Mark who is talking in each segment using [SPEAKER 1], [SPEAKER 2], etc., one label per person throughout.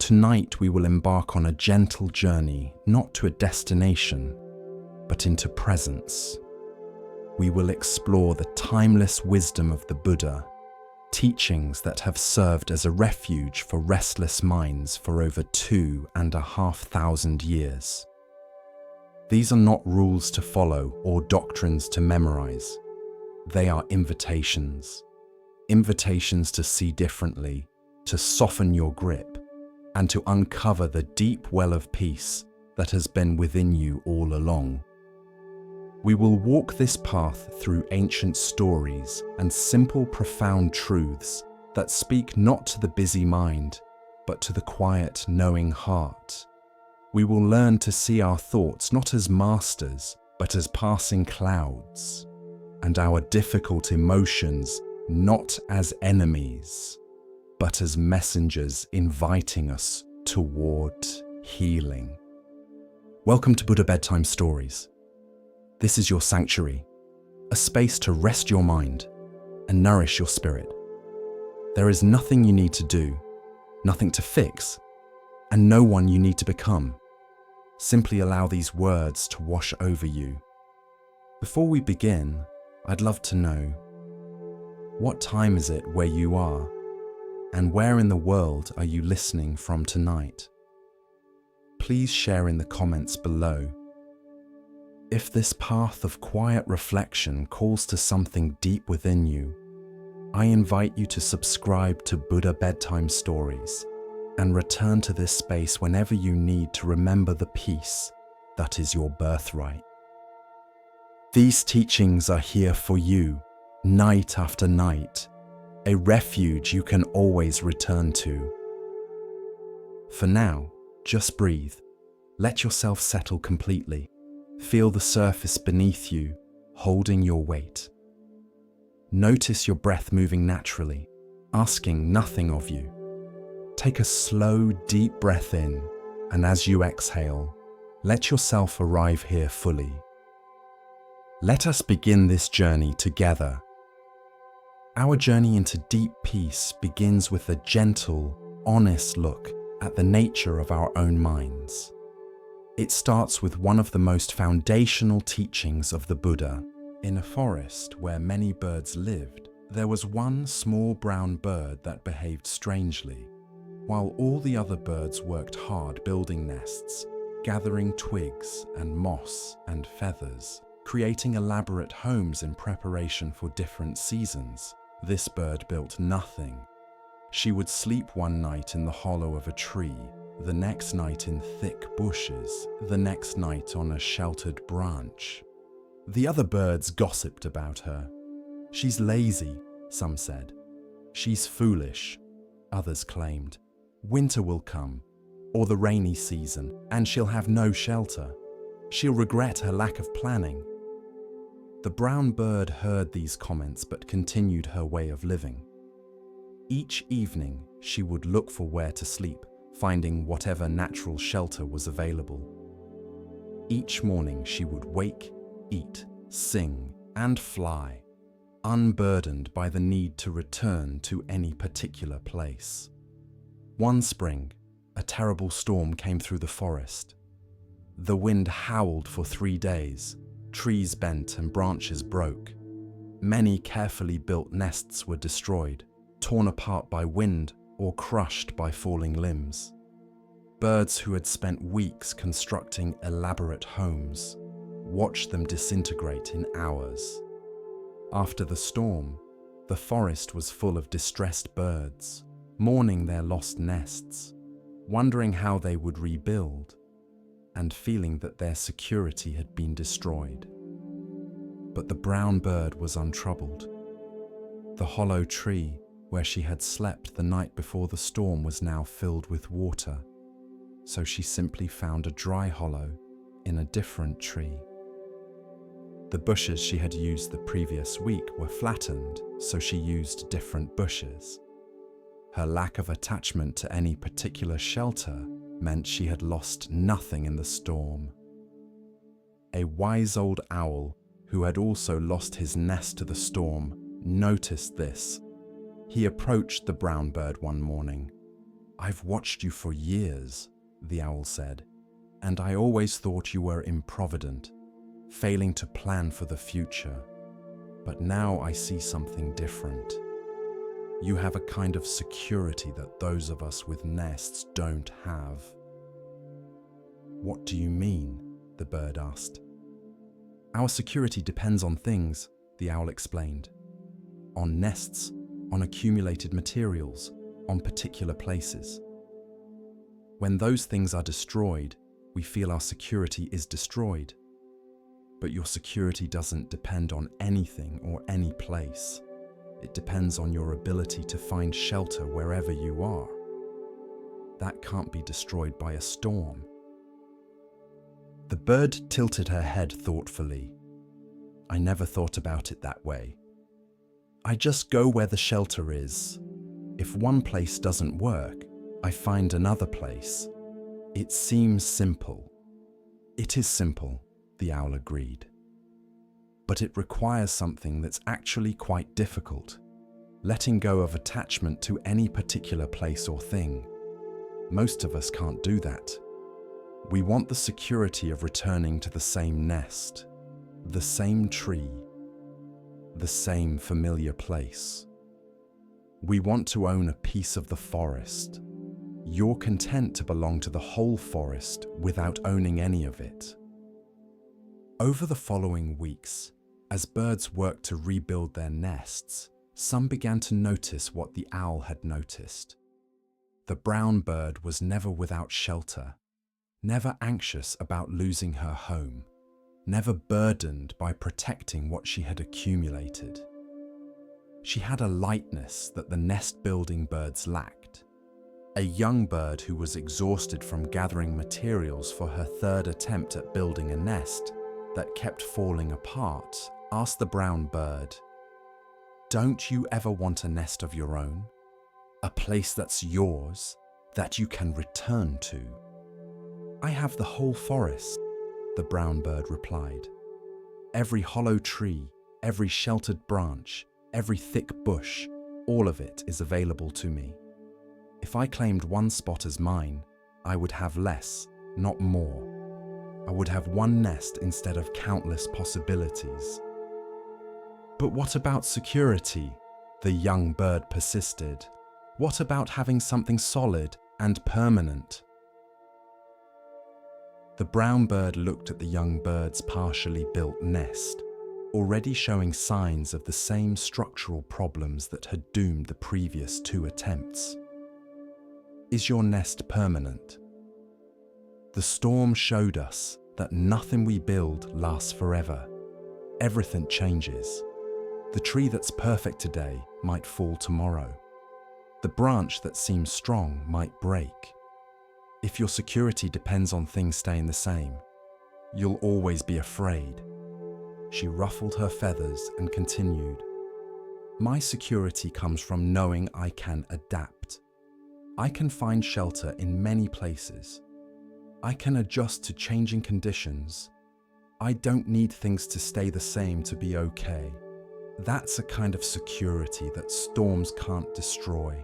[SPEAKER 1] Tonight we will embark on a gentle journey, not to a destination, but into presence. We will explore the timeless wisdom of the Buddha, teachings that have served as a refuge for restless minds for over 2,500 years. These are not rules to follow or doctrines to memorize. They are invitations. Invitations to see differently, to soften your grip, and to uncover the deep well of peace that has been within you all along. We will walk this path through ancient stories and simple, profound truths that speak not to the busy mind, but to the quiet, knowing heart. We will learn to see our thoughts not as masters, but as passing clouds, and our difficult emotions not as enemies, but as messengers inviting us toward healing. Welcome to Buddha Bedtime Stories. This is your sanctuary, a space to rest your mind and nourish your spirit. There is nothing you need to do, nothing to fix, and no one you need to become. Simply allow these words to wash over you. Before we begin, I'd love to know, what time is it where you are, and where in the world are you listening from tonight? Please share in the comments below. If this path of quiet reflection calls to something deep within you, I invite you to subscribe to Buddha Bedtime Stories and return to this space whenever you need to remember the peace that is your birthright. These teachings are here for you, night after night, a refuge you can always return to. For now, just breathe. Let yourself settle completely. Feel the surface beneath you, holding your weight. Notice your breath moving naturally, asking nothing of you. Take a slow, deep breath in, and as you exhale, let yourself arrive here fully. Let us begin this journey together. Our journey into deep peace begins with a gentle, honest look at the nature of our own minds. It starts with one of the most foundational teachings of the Buddha. In a forest where many birds lived, there was one small brown bird that behaved strangely. While all the other birds worked hard building nests, gathering twigs and moss and feathers, creating elaborate homes in preparation for different seasons, this bird built nothing. She would sleep one night in the hollow of a tree, the next night in thick bushes, the next night on a sheltered branch. The other birds gossiped about her. She's lazy, some said. She's foolish, others claimed. Winter will come, or the rainy season, and she'll have no shelter. She'll regret her lack of planning. The brown bird heard these comments but continued her way of living. Each evening, she would look for where to sleep, finding whatever natural shelter was available. Each morning she would wake, eat, sing, and fly, unburdened by the need to return to any particular place. One spring, a terrible storm came through the forest. The wind howled for 3 days, trees bent and branches broke. Many carefully built nests were destroyed, torn apart by wind or crushed by falling limbs. Birds who had spent weeks constructing elaborate homes watched them disintegrate in hours. After the storm, the forest was full of distressed birds, mourning their lost nests, wondering how they would rebuild, and feeling that their security had been destroyed. But the brown bird was untroubled. The hollow tree where she had slept the night before the storm was now filled with water, so she simply found a dry hollow in a different tree. The bushes she had used the previous week were flattened, so she used different bushes. Her lack of attachment to any particular shelter meant she had lost nothing in the storm. A wise old owl, who had also lost his nest to the storm, noticed this. He approached the brown bird one morning. "I've watched you for years," the owl said, "and I always thought you were improvident, failing to plan for the future. But now I see something different. You have a kind of security that those of us with nests don't have." "What do you mean?" the bird asked. "Our security depends on things," the owl explained. "On nests, on accumulated materials, on particular places. When those things are destroyed, we feel our security is destroyed. But your security doesn't depend on anything or any place. It depends on your ability to find shelter wherever you are. That can't be destroyed by a storm." The bird tilted her head thoughtfully. "I never thought about it that way. I just go where the shelter is. If one place doesn't work, I find another place. It seems simple." "It is simple," the owl agreed. "But it requires something that's actually quite difficult, letting go of attachment to any particular place or thing. Most of us can't do that. We want the security of returning to the same nest, the same tree, the same familiar place. We want to own a piece of the forest. You're content to belong to the whole forest without owning any of it." Over the following weeks, as birds worked to rebuild their nests, some began to notice what the owl had noticed. The brown bird was never without shelter, never anxious about losing her home, never burdened by protecting what she had accumulated. She had a lightness that the nest-building birds lacked. A young bird who was exhausted from gathering materials for her third attempt at building a nest that kept falling apart asked the brown bird, "Don't you ever want a nest of your own? A place that's yours, that you can return to?" "I have the whole forest," the brown bird replied. "Every hollow tree, every sheltered branch, every thick bush, all of it is available to me. If I claimed one spot as mine, I would have less, not more. I would have one nest instead of countless possibilities." "But what about security?" the young bird persisted. "What about having something solid and permanent?" The brown bird looked at the young bird's partially built nest, already showing signs of the same structural problems that had doomed the previous two attempts. "Is your nest permanent? The storm showed us that nothing we build lasts forever. Everything changes. The tree that's perfect today might fall tomorrow. The branch that seems strong might break. If your security depends on things staying the same, you'll always be afraid." She ruffled her feathers and continued, "My security comes from knowing I can adapt. I can find shelter in many places. I can adjust to changing conditions. I don't need things to stay the same to be okay. That's a kind of security that storms can't destroy."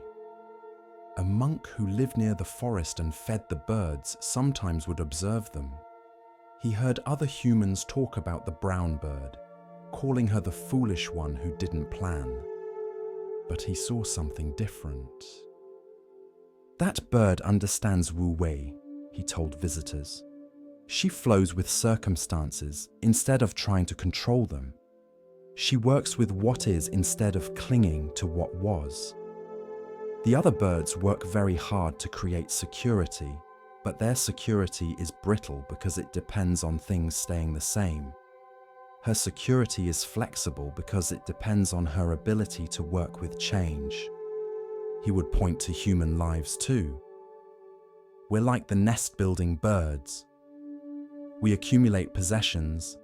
[SPEAKER 1] A monk who lived near the forest and fed the birds sometimes would observe them. He heard other humans talk about the brown bird, calling her the foolish one who didn't plan. But he saw something different. "That bird understands Wu Wei," he told visitors. "She flows with circumstances instead of trying to control them. She works with what is instead of clinging to what was. The other birds work very hard to create security, but their security is brittle because it depends on things staying the same. Her security is flexible because it depends on her ability to work with change." He would point to human lives too. "We're like the nest-building birds. We accumulate possessions,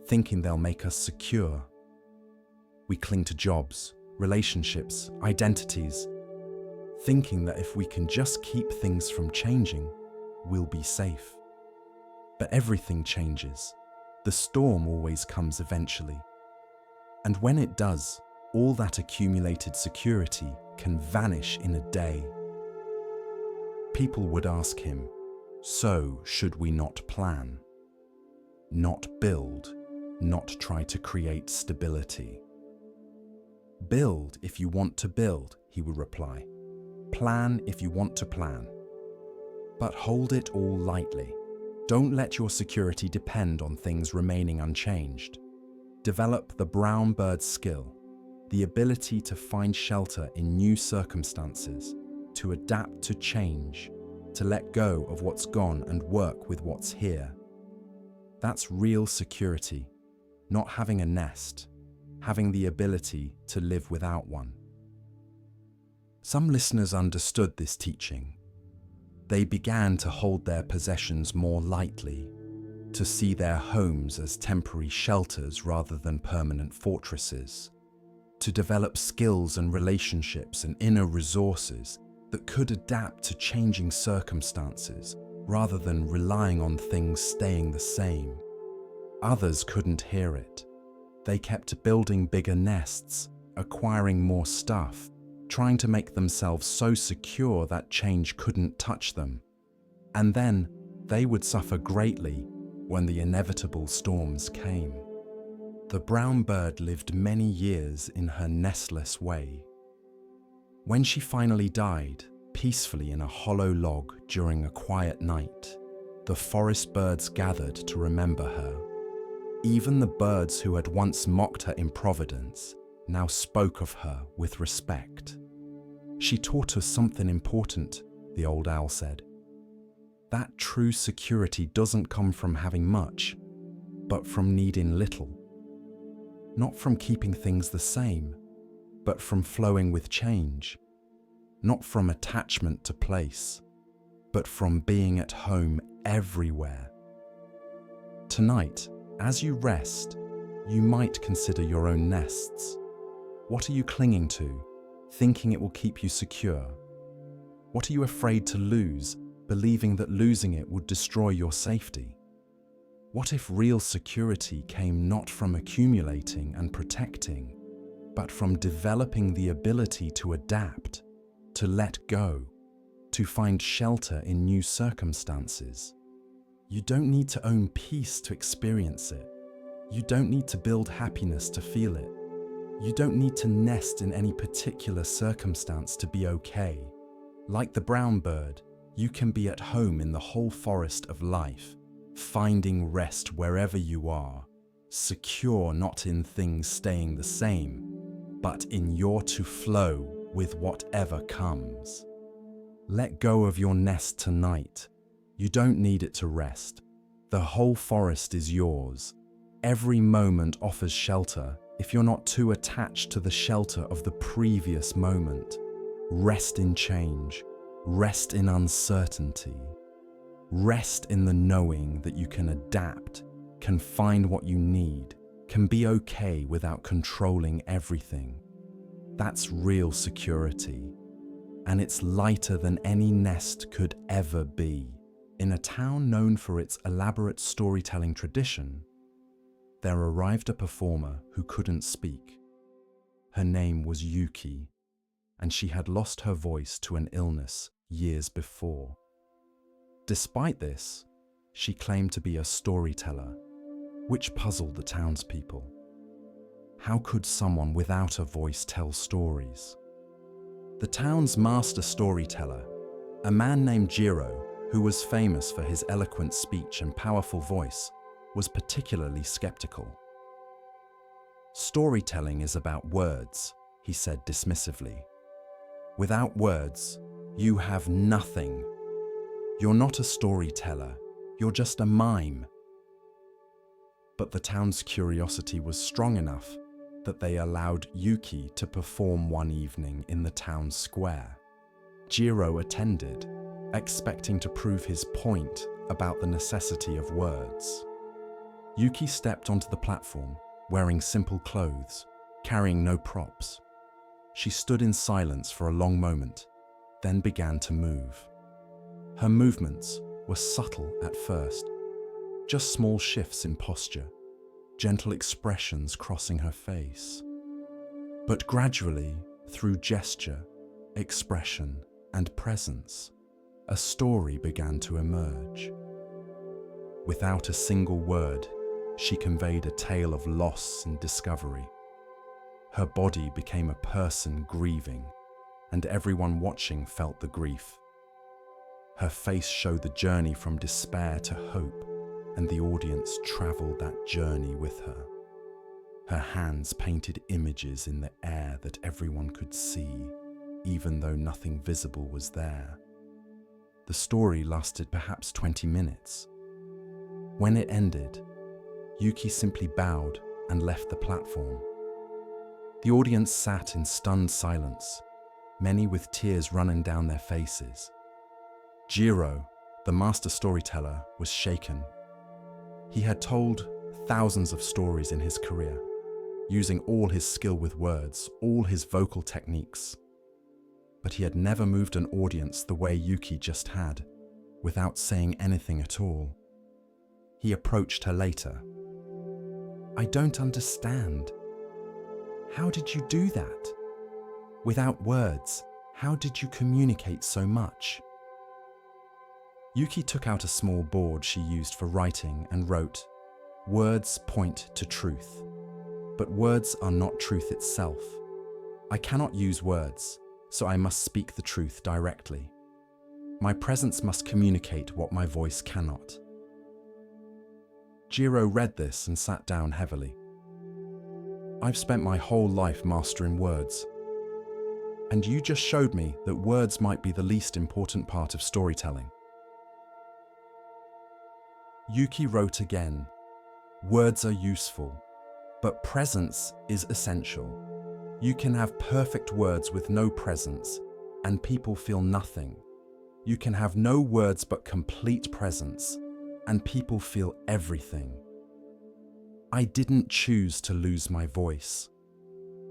[SPEAKER 1] thinking they'll make us secure. We cling to jobs, relationships, identities, thinking that if we can just keep things from changing, we'll be safe. But everything changes. The storm always comes eventually. And when it does, all that accumulated security can vanish in a day." People would ask him, "So should we not plan? Not build, not try to create stability." "Build if you want to build," he would reply. "Plan if you want to plan. But hold it all lightly. Don't let your security depend on things remaining unchanged. Develop the brown bird skill, the ability to find shelter in new circumstances, to adapt to change, to let go of what's gone and work with what's here. That's real security, not having a nest, having the ability to live without one." Some listeners understood this teaching. They began to hold their possessions more lightly, to see their homes as temporary shelters rather than permanent fortresses, to develop skills and relationships and inner resources that could adapt to changing circumstances rather than relying on things staying the same. Others couldn't hear it. They kept building bigger nests, acquiring more stuff, trying to make themselves so secure that change couldn't touch them. And then they would suffer greatly when the inevitable storms came. The brown bird lived many years in her nestless way. When she finally died, peacefully in a hollow log during a quiet night, the forest birds gathered to remember her. Even the birds who had once mocked her improvidence now spoke of her with respect. "She taught us something important," the old owl said. "That true security doesn't come from having much, but from needing little. Not from keeping things the same, but from flowing with change. Not from attachment to place, but from being at home everywhere." Tonight, as you rest, you might consider your own nests. What are you clinging to, thinking it will keep you secure? What are you afraid to lose, believing that losing it would destroy your safety? What if real security came not from accumulating and protecting, but from developing the ability to adapt, to let go, to find shelter in new circumstances? You don't need to own peace to experience it. You don't need to build happiness to feel it. You don't need to nest in any particular circumstance to be okay. Like the brown bird, you can be at home in the whole forest of life, finding rest wherever you are, secure not in things staying the same, but in your to flow with whatever comes. Let go of your nest tonight. You don't need it to rest. The whole forest is yours. Every moment offers shelter if you're not too attached to the shelter of the previous moment. Rest in change. Rest in uncertainty. Rest in the knowing that you can adapt, can find what you need, can be okay without controlling everything. That's real security. And it's lighter than any nest could ever be. In a town known for its elaborate storytelling tradition, there arrived a performer who couldn't speak. Her name was Yuki, and she had lost her voice to an illness years before. Despite this, she claimed to be a storyteller, which puzzled the townspeople. How could someone without a voice tell stories? The town's master storyteller, a man named Jiro, who was famous for his eloquent speech and powerful voice, was particularly skeptical. "Storytelling is about words," he said dismissively. "Without words, you have nothing. You're not a storyteller, you're just a mime." But the town's curiosity was strong enough that they allowed Yuki to perform one evening in the town square. Jiro attended, expecting to prove his point about the necessity of words. Yuki stepped onto the platform, wearing simple clothes, carrying no props. She stood in silence for a long moment, then began to move. Her movements were subtle at first, just small shifts in posture, gentle expressions crossing her face. But gradually, through gesture, expression, and presence, a story began to emerge. Without a single word, she conveyed a tale of loss and discovery. Her body became a person grieving, and everyone watching felt the grief. Her face showed the journey from despair to hope, and the audience traveled that journey with her. Her hands painted images in the air that everyone could see, even though nothing visible was there. The story lasted perhaps 20 minutes. When it ended, Yuki simply bowed and left the platform. The audience sat in stunned silence, many with tears running down their faces. Jiro, the master storyteller, was shaken. He had told thousands of stories in his career, using all his skill with words, all his vocal techniques. But he had never moved an audience the way Yuki just had, without saying anything at all. He approached her later. "I don't understand. How did you do that? Without words, how did you communicate so much?" Yuki took out a small board she used for writing and wrote, "Words point to truth, but words are not truth itself. I cannot use words, so I must speak the truth directly. My presence must communicate what my voice cannot." Jiro read this and sat down heavily. "I've spent my whole life mastering words, and you just showed me that words might be the least important part of storytelling." Yuki wrote again, "Words are useful, but presence is essential. You can have perfect words with no presence, and people feel nothing. You can have no words but complete presence, and people feel everything. I didn't choose to lose my voice,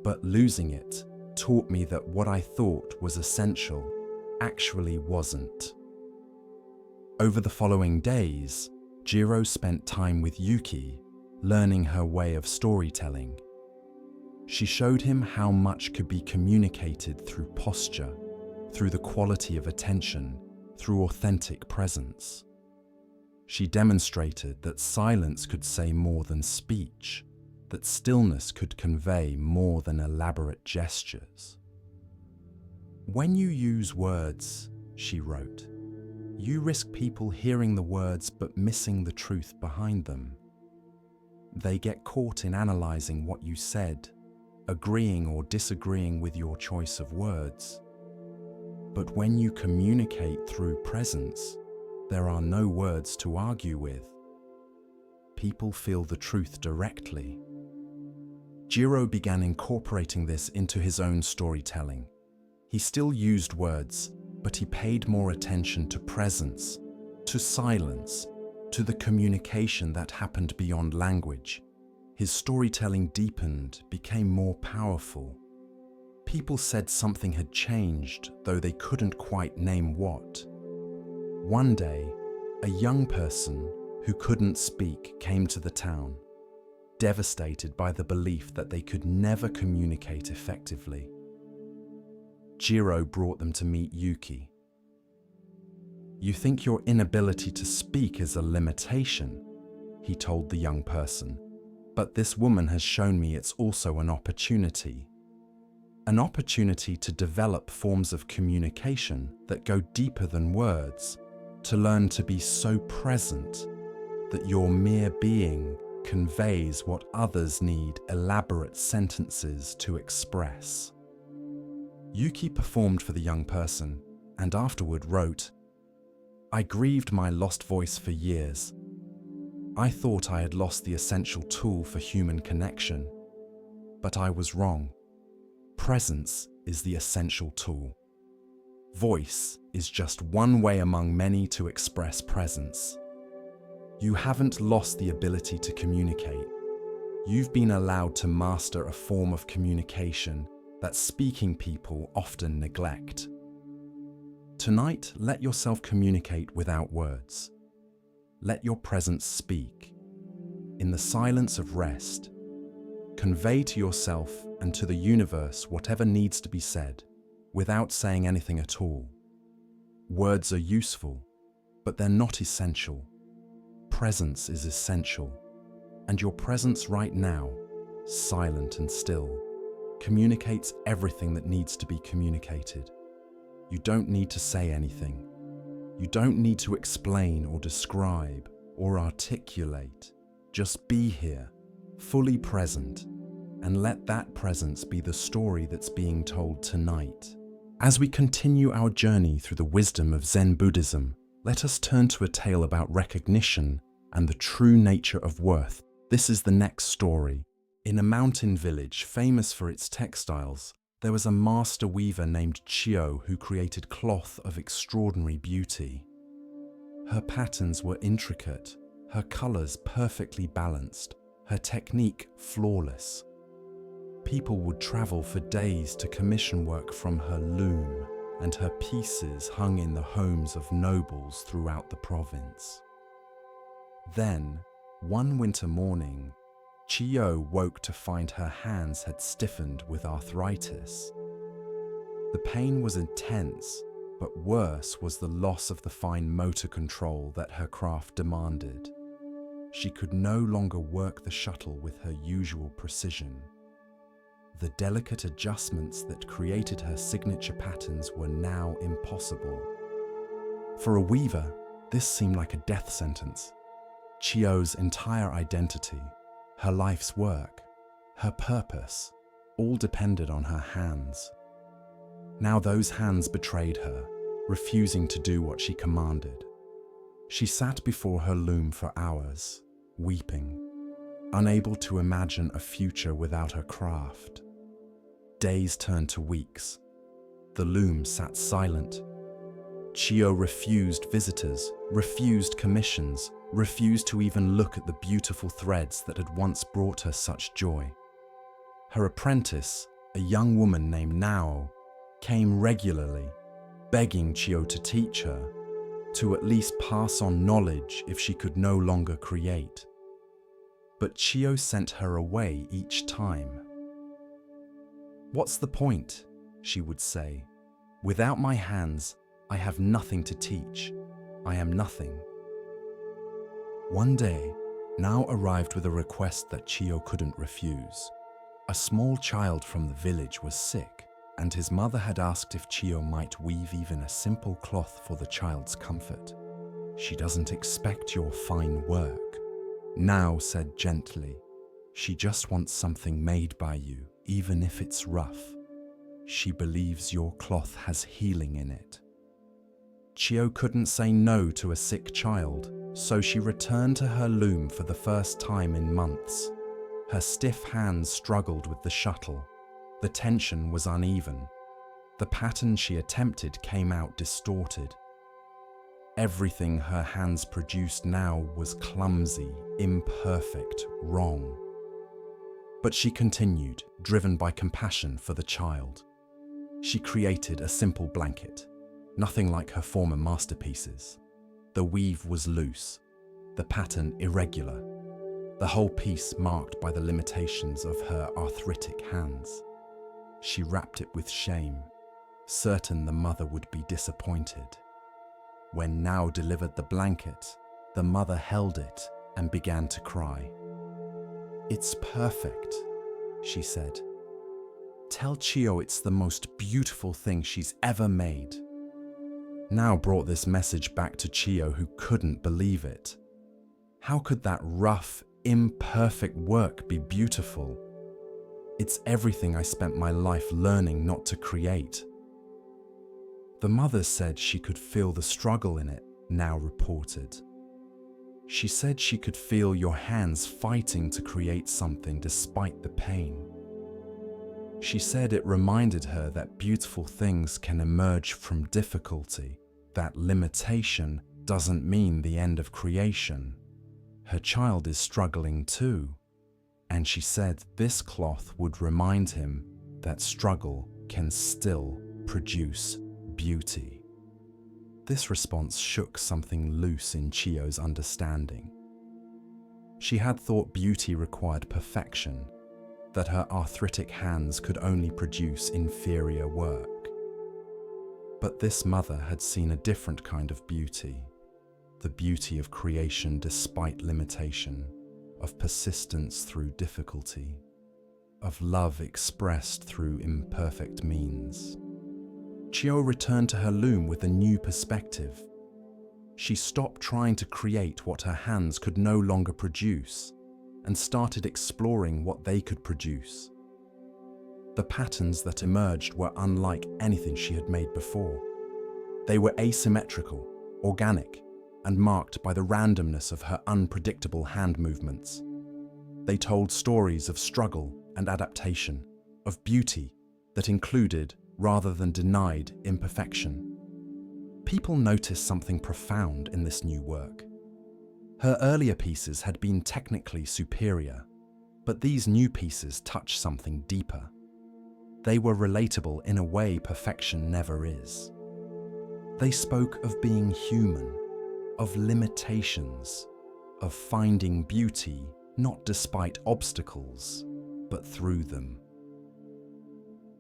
[SPEAKER 1] but losing it taught me that what I thought was essential actually wasn't." Over the following days, Jiro spent time with Yuki, learning her way of storytelling. She showed him how much could be communicated through posture, through the quality of attention, through authentic presence. She demonstrated that silence could say more than speech, that stillness could convey more than elaborate gestures. "When you use words," she wrote, "you risk people hearing the words but missing the truth behind them. They get caught in analyzing what you said, agreeing or disagreeing with your choice of words. But when you communicate through presence, there are no words to argue with. People feel the truth directly." Jiro began incorporating this into his own storytelling. He still used words, but he paid more attention to presence, to silence, to the communication that happened beyond language. His storytelling deepened, became more powerful. People said something had changed, though they couldn't quite name what. One day, a young person who couldn't speak came to the town, devastated by the belief that they could never communicate effectively. Jiro brought them to meet Yuki. "You think your inability to speak is a limitation," he told the young person, "but this woman has shown me it's also an opportunity. An opportunity to develop forms of communication that go deeper than words, to learn to be so present that your mere being conveys what others need elaborate sentences to express." Yuki performed for the young person and afterward wrote, "I grieved my lost voice for years. I thought I had lost the essential tool for human connection, but I was wrong. Presence is the essential tool. Voice is just one way among many to express presence. You haven't lost the ability to communicate. You've been allowed to master a form of communication that speaking people often neglect. Tonight, let yourself communicate without words. Let your presence speak. In the silence of rest, convey to yourself and to the universe whatever needs to be said, without saying anything at all. Words are useful, but they're not essential. Presence is essential, and your presence right now, silent and still, communicates everything that needs to be communicated. You don't need to say anything. You don't need to explain or describe or articulate. Just be here, fully present, and let that presence be the story that's being told tonight. As we continue our journey through the wisdom of Zen Buddhism, let us turn to a tale about recognition and the true nature of worth. This is the next story. In a mountain village famous for its textiles, there was a master weaver named Chio who created cloth of extraordinary beauty. Her patterns were intricate, her colors perfectly balanced, her technique flawless. People would travel for days to commission work from her loom, and her pieces hung in the homes of nobles throughout the province. Then, one winter morning, Chio woke to find her hands had stiffened with arthritis. The pain was intense, but worse was the loss of the fine motor control that her craft demanded. She could no longer work the shuttle with her usual precision. The delicate adjustments that created her signature patterns were now impossible. For a weaver, this seemed like a death sentence. Chio's entire identity, her life's work, her purpose, all depended on her hands. Now those hands betrayed her, refusing to do what she commanded. She sat before her loom for hours, weeping, unable to imagine a future without her craft. Days turned to weeks. The loom sat silent. Chio refused visitors, refused commissions, refused to even look at the beautiful threads that had once brought her such joy. Her apprentice, a young woman named Nao, came regularly, begging Chio to teach her, to at least pass on knowledge if she could no longer create. But Chio sent her away each time. "What's the point?" she would say. "Without my hands, I have nothing to teach. I am nothing." One day, Nao arrived with a request that Chio couldn't refuse. A small child from the village was sick, and his mother had asked if Chio might weave even a simple cloth for the child's comfort. "She doesn't expect your fine work," Nao said gently. "She just wants something made by you, even if it's rough. She believes your cloth has healing in it." Chio couldn't say no to a sick child, so she returned to her loom for the first time in months. Her stiff hands struggled with the shuttle. The tension was uneven. The pattern she attempted came out distorted. Everything her hands produced now was clumsy, imperfect, wrong. But she continued, driven by compassion for the child. She created a simple blanket, nothing like her former masterpieces. The weave was loose, the pattern irregular, the whole piece marked by the limitations of her arthritic hands. She wrapped it with shame, certain the mother would be disappointed. When Nao delivered the blanket, the mother held it and began to cry. "It's perfect," she said. "Tell Chio it's the most beautiful thing she's ever made." Nao brought this message back to Chio, who couldn't believe it. How could that rough, imperfect work be beautiful? "It's everything I spent my life learning not to create." The mother said she could feel the struggle in it, Nao reported. She said she could feel your hands fighting to create something despite the pain. She said it reminded her that beautiful things can emerge from difficulty, that limitation doesn't mean the end of creation. Her child is struggling too, and she said this cloth would remind him that struggle can still produce beauty. This response shook something loose in Chio's understanding. She had thought beauty required perfection, that her arthritic hands could only produce inferior work. But this mother had seen a different kind of beauty, the beauty of creation despite limitation, of persistence through difficulty, of love expressed through imperfect means. Chio returned to her loom with a new perspective. She stopped trying to create what her hands could no longer produce and started exploring what they could produce. The patterns that emerged were unlike anything she had made before. They were asymmetrical, organic, and marked by the randomness of her unpredictable hand movements. They told stories of struggle and adaptation, of beauty that included, rather than denied, imperfection. People noticed something profound in this new work. Her earlier pieces had been technically superior, but these new pieces touched something deeper. They were relatable in a way perfection never is. They spoke of being human, of limitations, of finding beauty not despite obstacles, but through them.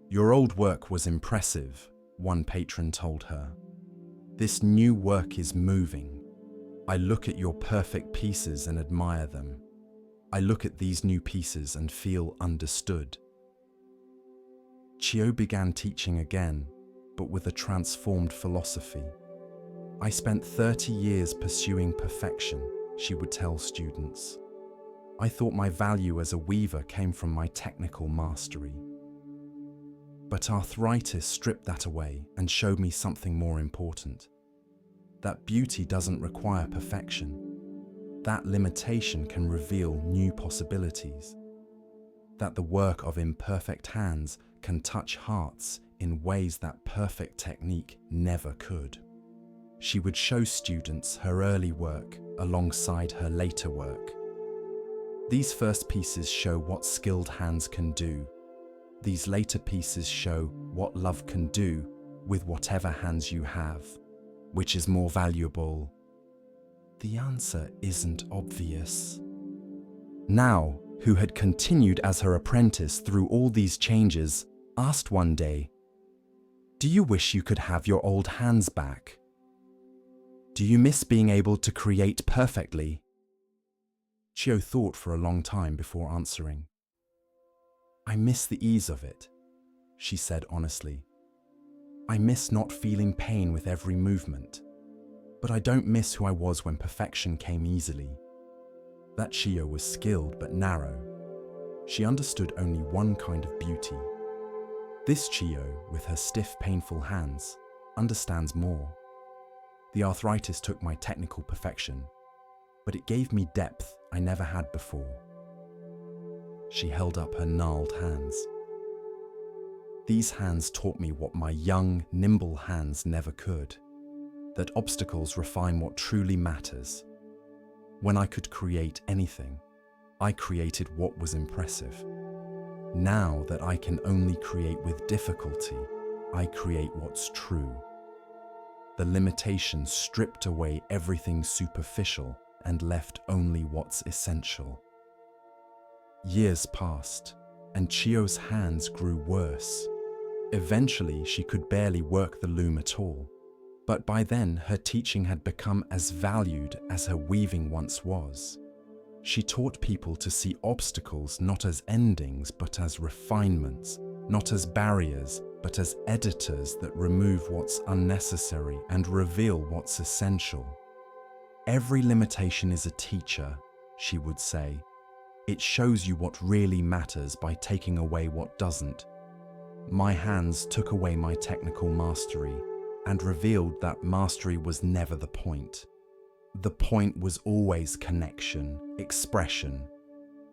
[SPEAKER 1] "Your old work was impressive," one patron told her. "This new work is moving. I look at your perfect pieces and admire them. I look at these new pieces and feel understood." Chio began teaching again, but with a transformed philosophy. "I spent 30 years pursuing perfection," she would tell students. "I thought my value as a weaver came from my technical mastery. But arthritis stripped that away and showed me something more important. That beauty doesn't require perfection. That limitation can reveal new possibilities. That the work of imperfect hands can touch hearts in ways that perfect technique never could." She would show students her early work alongside her later work. "These first pieces show what skilled hands can do. These later pieces show what love can do with whatever hands you have. Which is more valuable?" The answer isn't obvious. Now, who had continued as her apprentice through all these changes, asked one day, "Do you wish you could have your old hands back? Do you miss being able to create perfectly?" Chio thought for a long time before answering. "I miss the ease of it," she said honestly. "I miss not feeling pain with every movement. But I don't miss who I was when perfection came easily." That Chio was skilled but narrow. She understood only one kind of beauty. This Chio, with her stiff, painful hands, understands more. The arthritis took my technical perfection, but it gave me depth I never had before. She held up her gnarled hands. "These hands taught me what my young, nimble hands never could. That obstacles refine what truly matters. When I could create anything, I created what was impressive. Now that I can only create with difficulty, I create what's true." The limitation stripped away everything superficial and left only what's essential. Years passed, and Chio's hands grew worse. Eventually, she could barely work the loom at all. But by then, her teaching had become as valued as her weaving once was. She taught people to see obstacles not as endings, but as refinements, not as barriers, but as editors that remove what's unnecessary and reveal what's essential. "Every limitation is a teacher," she would say. "It shows you what really matters by taking away what doesn't." My hands took away my technical mastery and revealed that mastery was never the point. The point was always connection, expression,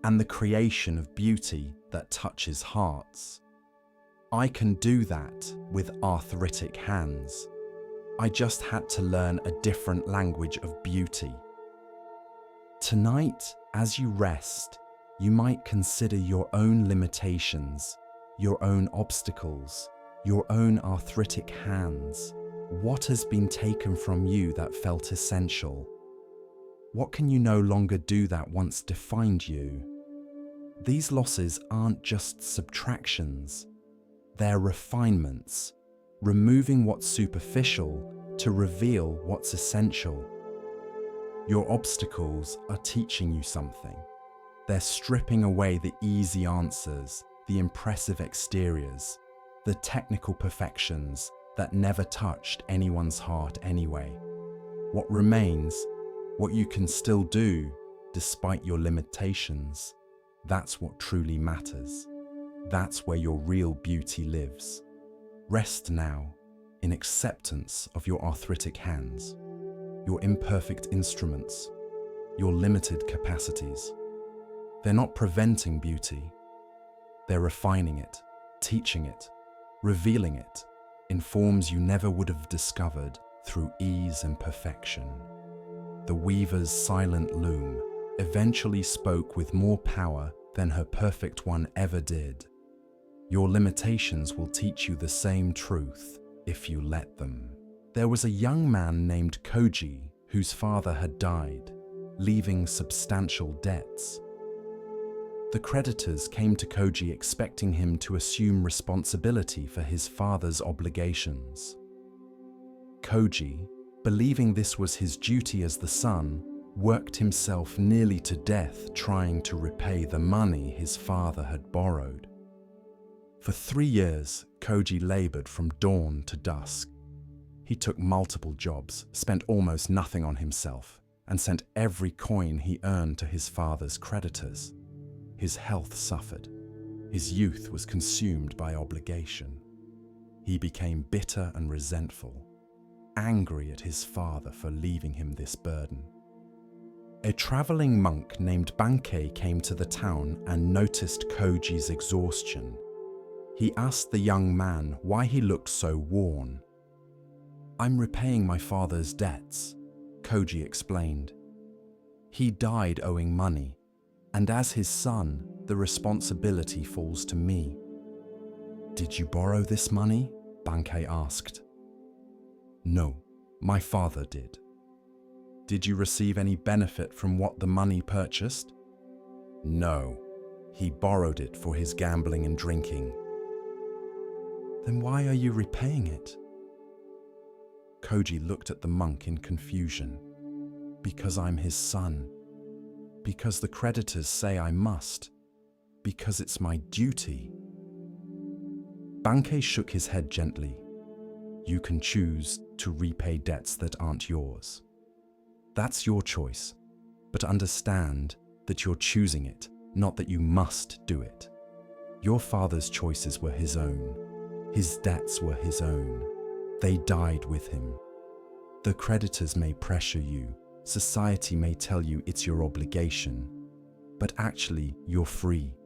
[SPEAKER 1] and the creation of beauty that touches hearts. I can do that with arthritic hands. I just had to learn a different language of beauty. Tonight, as you rest, you might consider your own limitations, your own obstacles, your own arthritic hands. What has been taken from you that felt essential? What can you no longer do that once defined you? These losses aren't just subtractions, they're refinements, removing what's superficial to reveal what's essential. Your obstacles are teaching you something. They're stripping away the easy answers, the impressive exteriors, the technical perfections that never touched anyone's heart anyway. What remains, what you can still do despite your limitations, that's what truly matters. That's where your real beauty lives. Rest now in acceptance of your arthritic hands, your imperfect instruments, your limited capacities. They're not preventing beauty. They're refining it, teaching it, revealing it in forms you never would have discovered through ease and perfection. The weaver's silent loom eventually spoke with more power than her perfect one ever did. Your limitations will teach you the same truth if you let them. There was a young man named Koji whose father had died, leaving substantial debts. The creditors came to Koji expecting him to assume responsibility for his father's obligations. Koji, believing this was his duty as the son, worked himself nearly to death trying to repay the money his father had borrowed. For 3 years, Koji labored from dawn to dusk. He took multiple jobs, spent almost nothing on himself, and sent every coin he earned to his father's creditors. His health suffered. His youth was consumed by obligation. He became bitter and resentful, angry at his father for leaving him this burden. A traveling monk named Bankei came to the town and noticed Koji's exhaustion. He asked the young man why he looked so worn. "I'm repaying my father's debts," Koji explained. "He died owing money, and as his son, the responsibility falls to me." "Did you borrow this money?" Bankei asked. "No, my father did." "Did you receive any benefit from what the money purchased?" "No, he borrowed it for his gambling and drinking." "Then why are you repaying it?" Koji looked at the monk in confusion. "Because I'm his son. Because the creditors say I must. Because it's my duty." Bankei shook his head gently. "You can choose to repay debts that aren't yours. That's your choice, but understand that you're choosing it, not that you must do it. Your father's choices were his own. His debts were his own. They died with him. The creditors may pressure you. Society may tell you it's your obligation, but actually you're free.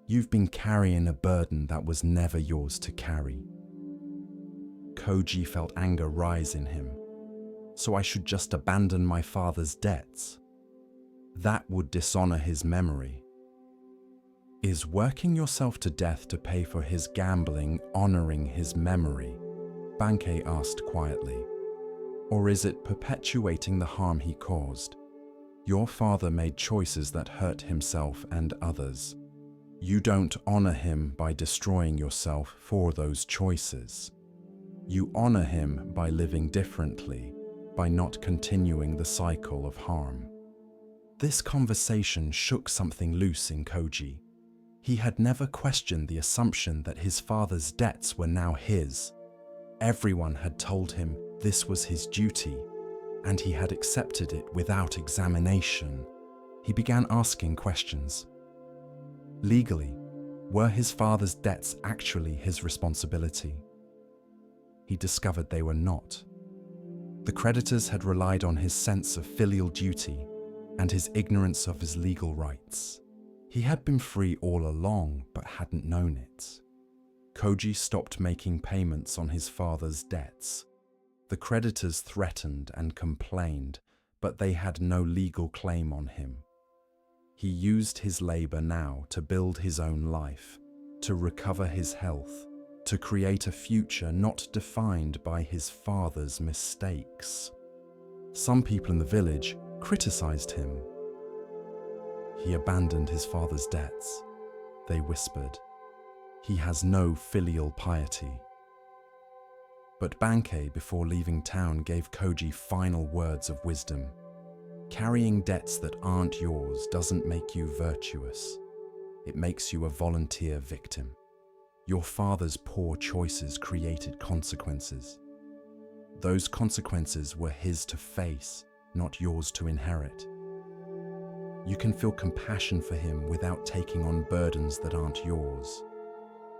[SPEAKER 1] You've been carrying a burden that was never yours to carry." Koji felt anger rise in him. "So I should just abandon my father's debts? That would dishonor his memory." "Is working yourself to death to pay for his gambling honoring his memory?" Bankei asked quietly. "Or is it perpetuating the harm he caused? Your father made choices that hurt himself and others. You don't honor him by destroying yourself for those choices. You honor him by living differently, by not continuing the cycle of harm." This conversation shook something loose in Koji. He had never questioned the assumption that his father's debts were now his. Everyone had told him this was his duty, and he had accepted it without examination. He began asking questions. Legally, were his father's debts actually his responsibility? He discovered they were not. The creditors had relied on his sense of filial duty and his ignorance of his legal rights. He had been free all along, but hadn't known it. Koji stopped making payments on his father's debts. The creditors threatened and complained, but they had no legal claim on him. He used his labor now to build his own life, to recover his health, to create a future not defined by his father's mistakes. Some people in the village criticized him. "He abandoned his father's debts," they whispered. "He has no filial piety." But Bankei, before leaving town, gave Koji final words of wisdom. Carrying debts that aren't yours doesn't make you virtuous. It makes you a volunteer victim. Your father's poor choices created consequences. Those consequences were his to face, not yours to inherit. You can feel compassion for him without taking on burdens that aren't yours.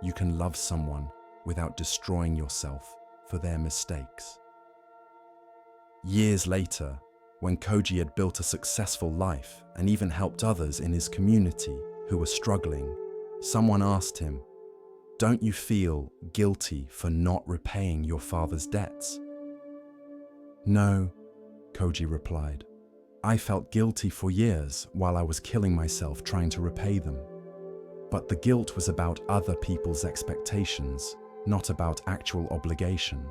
[SPEAKER 1] You can love someone without destroying yourself for their mistakes. Years later, when Koji had built a successful life and even helped others in his community who were struggling, someone asked him, "Don't you feel guilty for not repaying your father's debts?" "No," Koji replied. "I felt guilty for years while I was killing myself trying to repay them. But the guilt was about other people's expectations, not about actual obligation.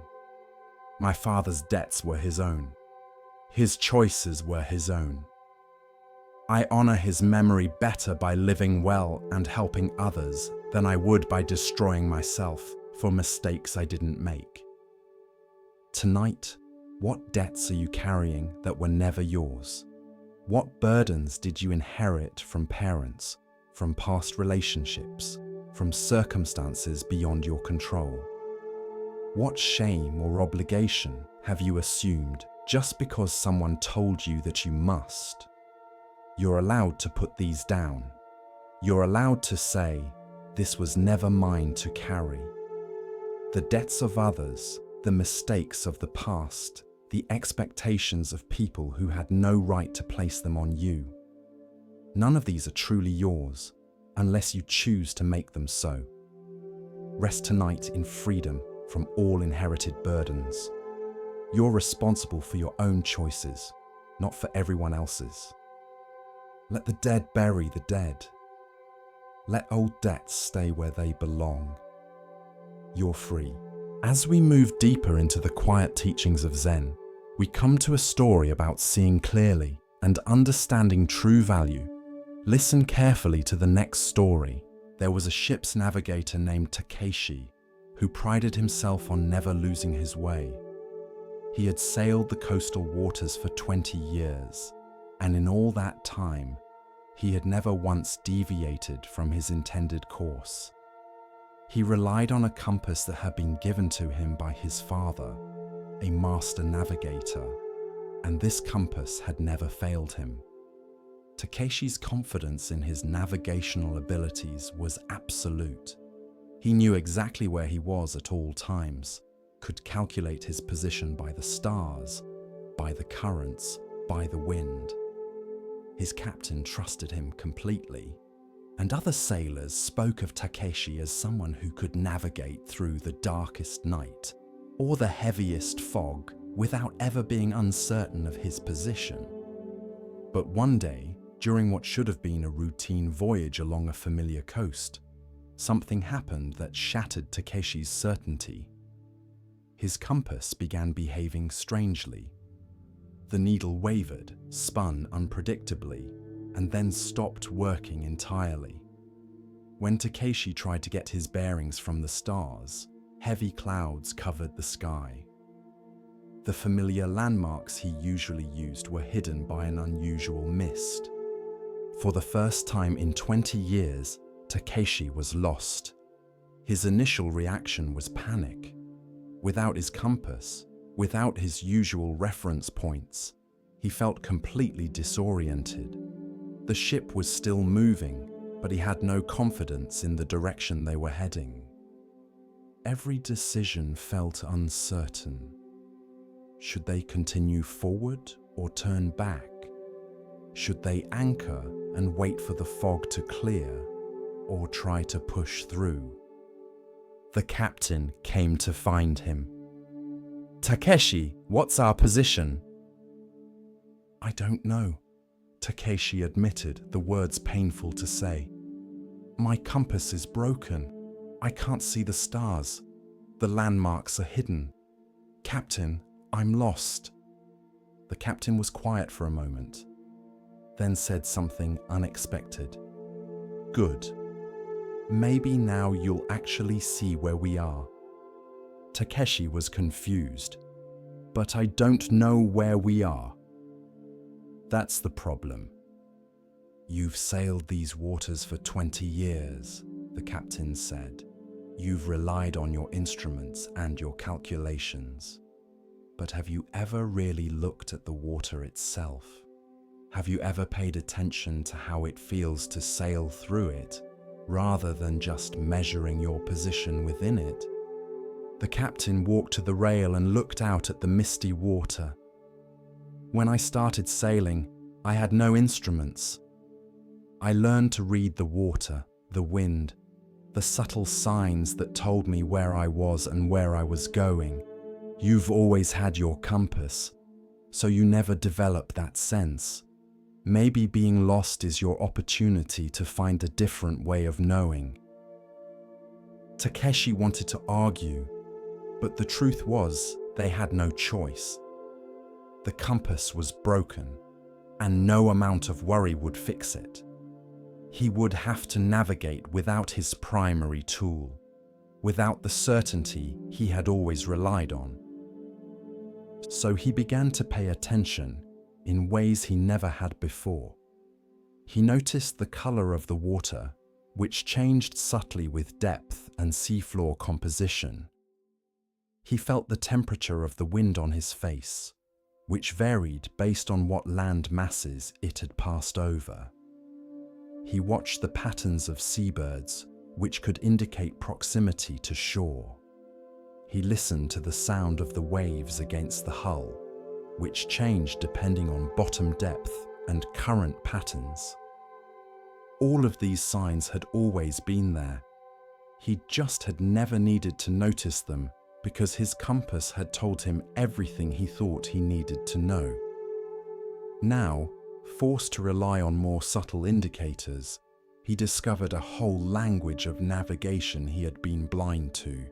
[SPEAKER 1] My father's debts were his own. His choices were his own. I honor his memory better by living well and helping others than I would by destroying myself for mistakes I didn't make." Tonight, what debts are you carrying that were never yours? What burdens did you inherit from parents, from past relationships, from circumstances beyond your control? What shame or obligation have you assumed just because someone told you that you must? You're allowed to put these down. You're allowed to say, "This was never mine to carry." The debts of others, the mistakes of the past, the expectations of people who had no right to place them on you. None of these are truly yours, unless you choose to make them so. Rest tonight in freedom from all inherited burdens. You're responsible for your own choices, not for everyone else's. Let the dead bury the dead. Let old debts stay where they belong. You're free. As we move deeper into the quiet teachings of Zen, we come to a story about seeing clearly and understanding true value. Listen carefully to the next story. There was a ship's navigator named Takeshi who prided himself on never losing his way. He had sailed the coastal waters for 20 years, and in all that time, he had never once deviated from his intended course. He relied on a compass that had been given to him by his father, a master navigator, and this compass had never failed him. Takeshi's confidence in his navigational abilities was absolute. He knew exactly where he was at all times, could calculate his position by the stars, by the currents, by the wind. His captain trusted him completely, and other sailors spoke of Takeshi as someone who could navigate through the darkest night or the heaviest fog without ever being uncertain of his position. But one day, during what should have been a routine voyage along a familiar coast, something happened that shattered Takeshi's certainty. His compass began behaving strangely. The needle wavered, spun unpredictably, and then stopped working entirely. When Takeshi tried to get his bearings from the stars, heavy clouds covered the sky. The familiar landmarks he usually used were hidden by an unusual mist. For the first time in 20 years, Takeshi was lost. His initial reaction was panic. Without his compass, without his usual reference points, he felt completely disoriented. The ship was still moving, but he had no confidence in the direction they were heading. Every decision felt uncertain. Should they continue forward or turn back? Should they anchor and wait for the fog to clear, or try to push through? The captain came to find him. "Takeshi, what's our position?" "I don't know," Takeshi admitted, the words painful to say. "My compass is broken. I can't see the stars. The landmarks are hidden. Captain, I'm lost." The captain was quiet for a moment, then said something unexpected. "Good. Maybe now you'll actually see where we are." Takeshi was confused. But I don't know where we are. That's the problem. You've sailed these waters for 20 years, the captain said. You've relied on your instruments and your calculations. But have you ever really looked at the water itself? Have you ever paid attention to how it feels to sail through it, rather than just measuring your position within it? The captain walked to the rail and looked out at the misty water. When I started sailing, I had no instruments. I learned to read the water, the wind, the subtle signs that told me where I was and where I was going. You've always had your compass, so you never develop that sense. Maybe being lost is your opportunity to find a different way of knowing. Takeshi wanted to argue, but the truth was they had no choice. The compass was broken, and no amount of worry would fix it. He would have to navigate without his primary tool, without the certainty he had always relied on. So he began to pay attention in ways he never had before. He noticed the color of the water, which changed subtly with depth and seafloor composition. He felt the temperature of the wind on his face, which varied based on what land masses it had passed over. He watched the patterns of seabirds, which could indicate proximity to shore. He listened to the sound of the waves against the hull, which changed depending on bottom depth and current patterns. All of these signs had always been there. He just had never needed to notice them because his compass had told him everything he thought he needed to know. Now, forced to rely on more subtle indicators, he discovered a whole language of navigation he had been blind to.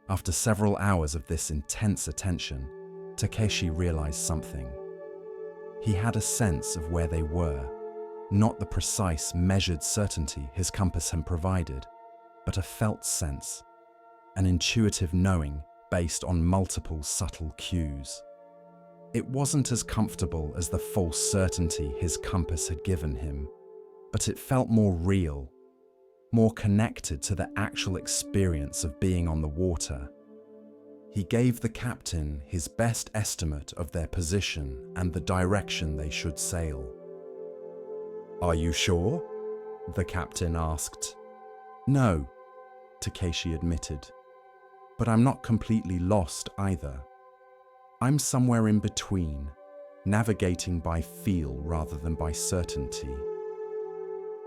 [SPEAKER 1] After several hours of this intense attention, Takeshi realized something. He had a sense of where they were, not the precise, measured certainty his compass had provided, but a felt sense, an intuitive knowing based on multiple subtle cues. It wasn't as comfortable as the false certainty his compass had given him, but it felt more real, more connected to the actual experience of being on the water. He gave the captain his best estimate of their position and the direction they should sail. "Are you sure?" the captain asked. "No," Takeshi admitted. "But I'm not completely lost either. I'm somewhere in between, navigating by feel rather than by certainty."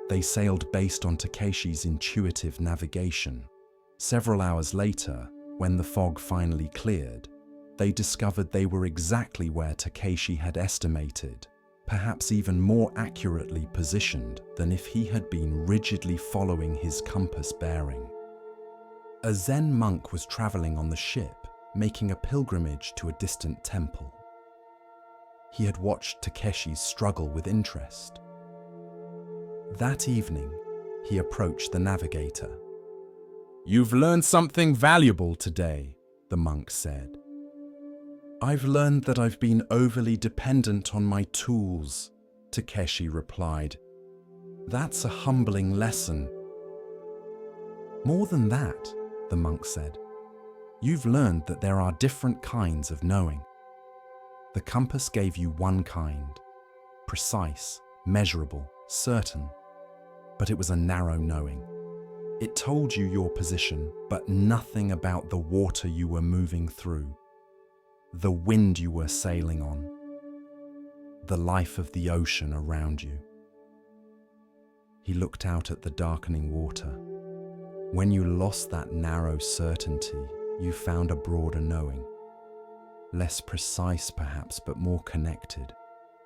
[SPEAKER 1] They sailed based on Takeshi's intuitive navigation. Several hours later, when the fog finally cleared, they discovered they were exactly where Takeshi had estimated, perhaps even more accurately positioned than if he had been rigidly following his compass bearing. A Zen monk was traveling on the ship, making a pilgrimage to a distant temple. He had watched Takeshi's struggle with interest. That evening, he approached the navigator. "You've learned something valuable today," the monk said. "I've learned that I've been overly dependent on my tools," Takeshi replied. "That's a humbling lesson." "More than that," the monk said. "You've learned that there are different kinds of knowing. The compass gave you one kind, precise, measurable, certain, but it was a narrow knowing. It told you your position, but nothing about the water you were moving through, the wind you were sailing on, the life of the ocean around you." He looked out at the darkening water. When you lost that narrow certainty, you found a broader knowing. Less precise perhaps, but more connected,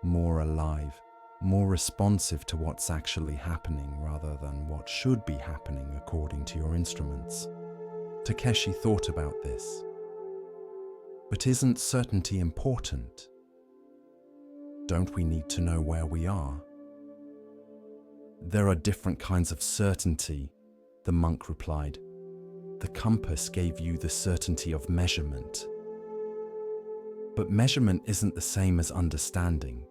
[SPEAKER 1] more alive, more responsive to what's actually happening rather than what should be happening according to your instruments. Takeshi thought about this. But isn't certainty important? Don't we need to know where we are? "There are different kinds of certainty," the monk replied. the compass gave you the certainty of measurement. But measurement isn't the same as understanding.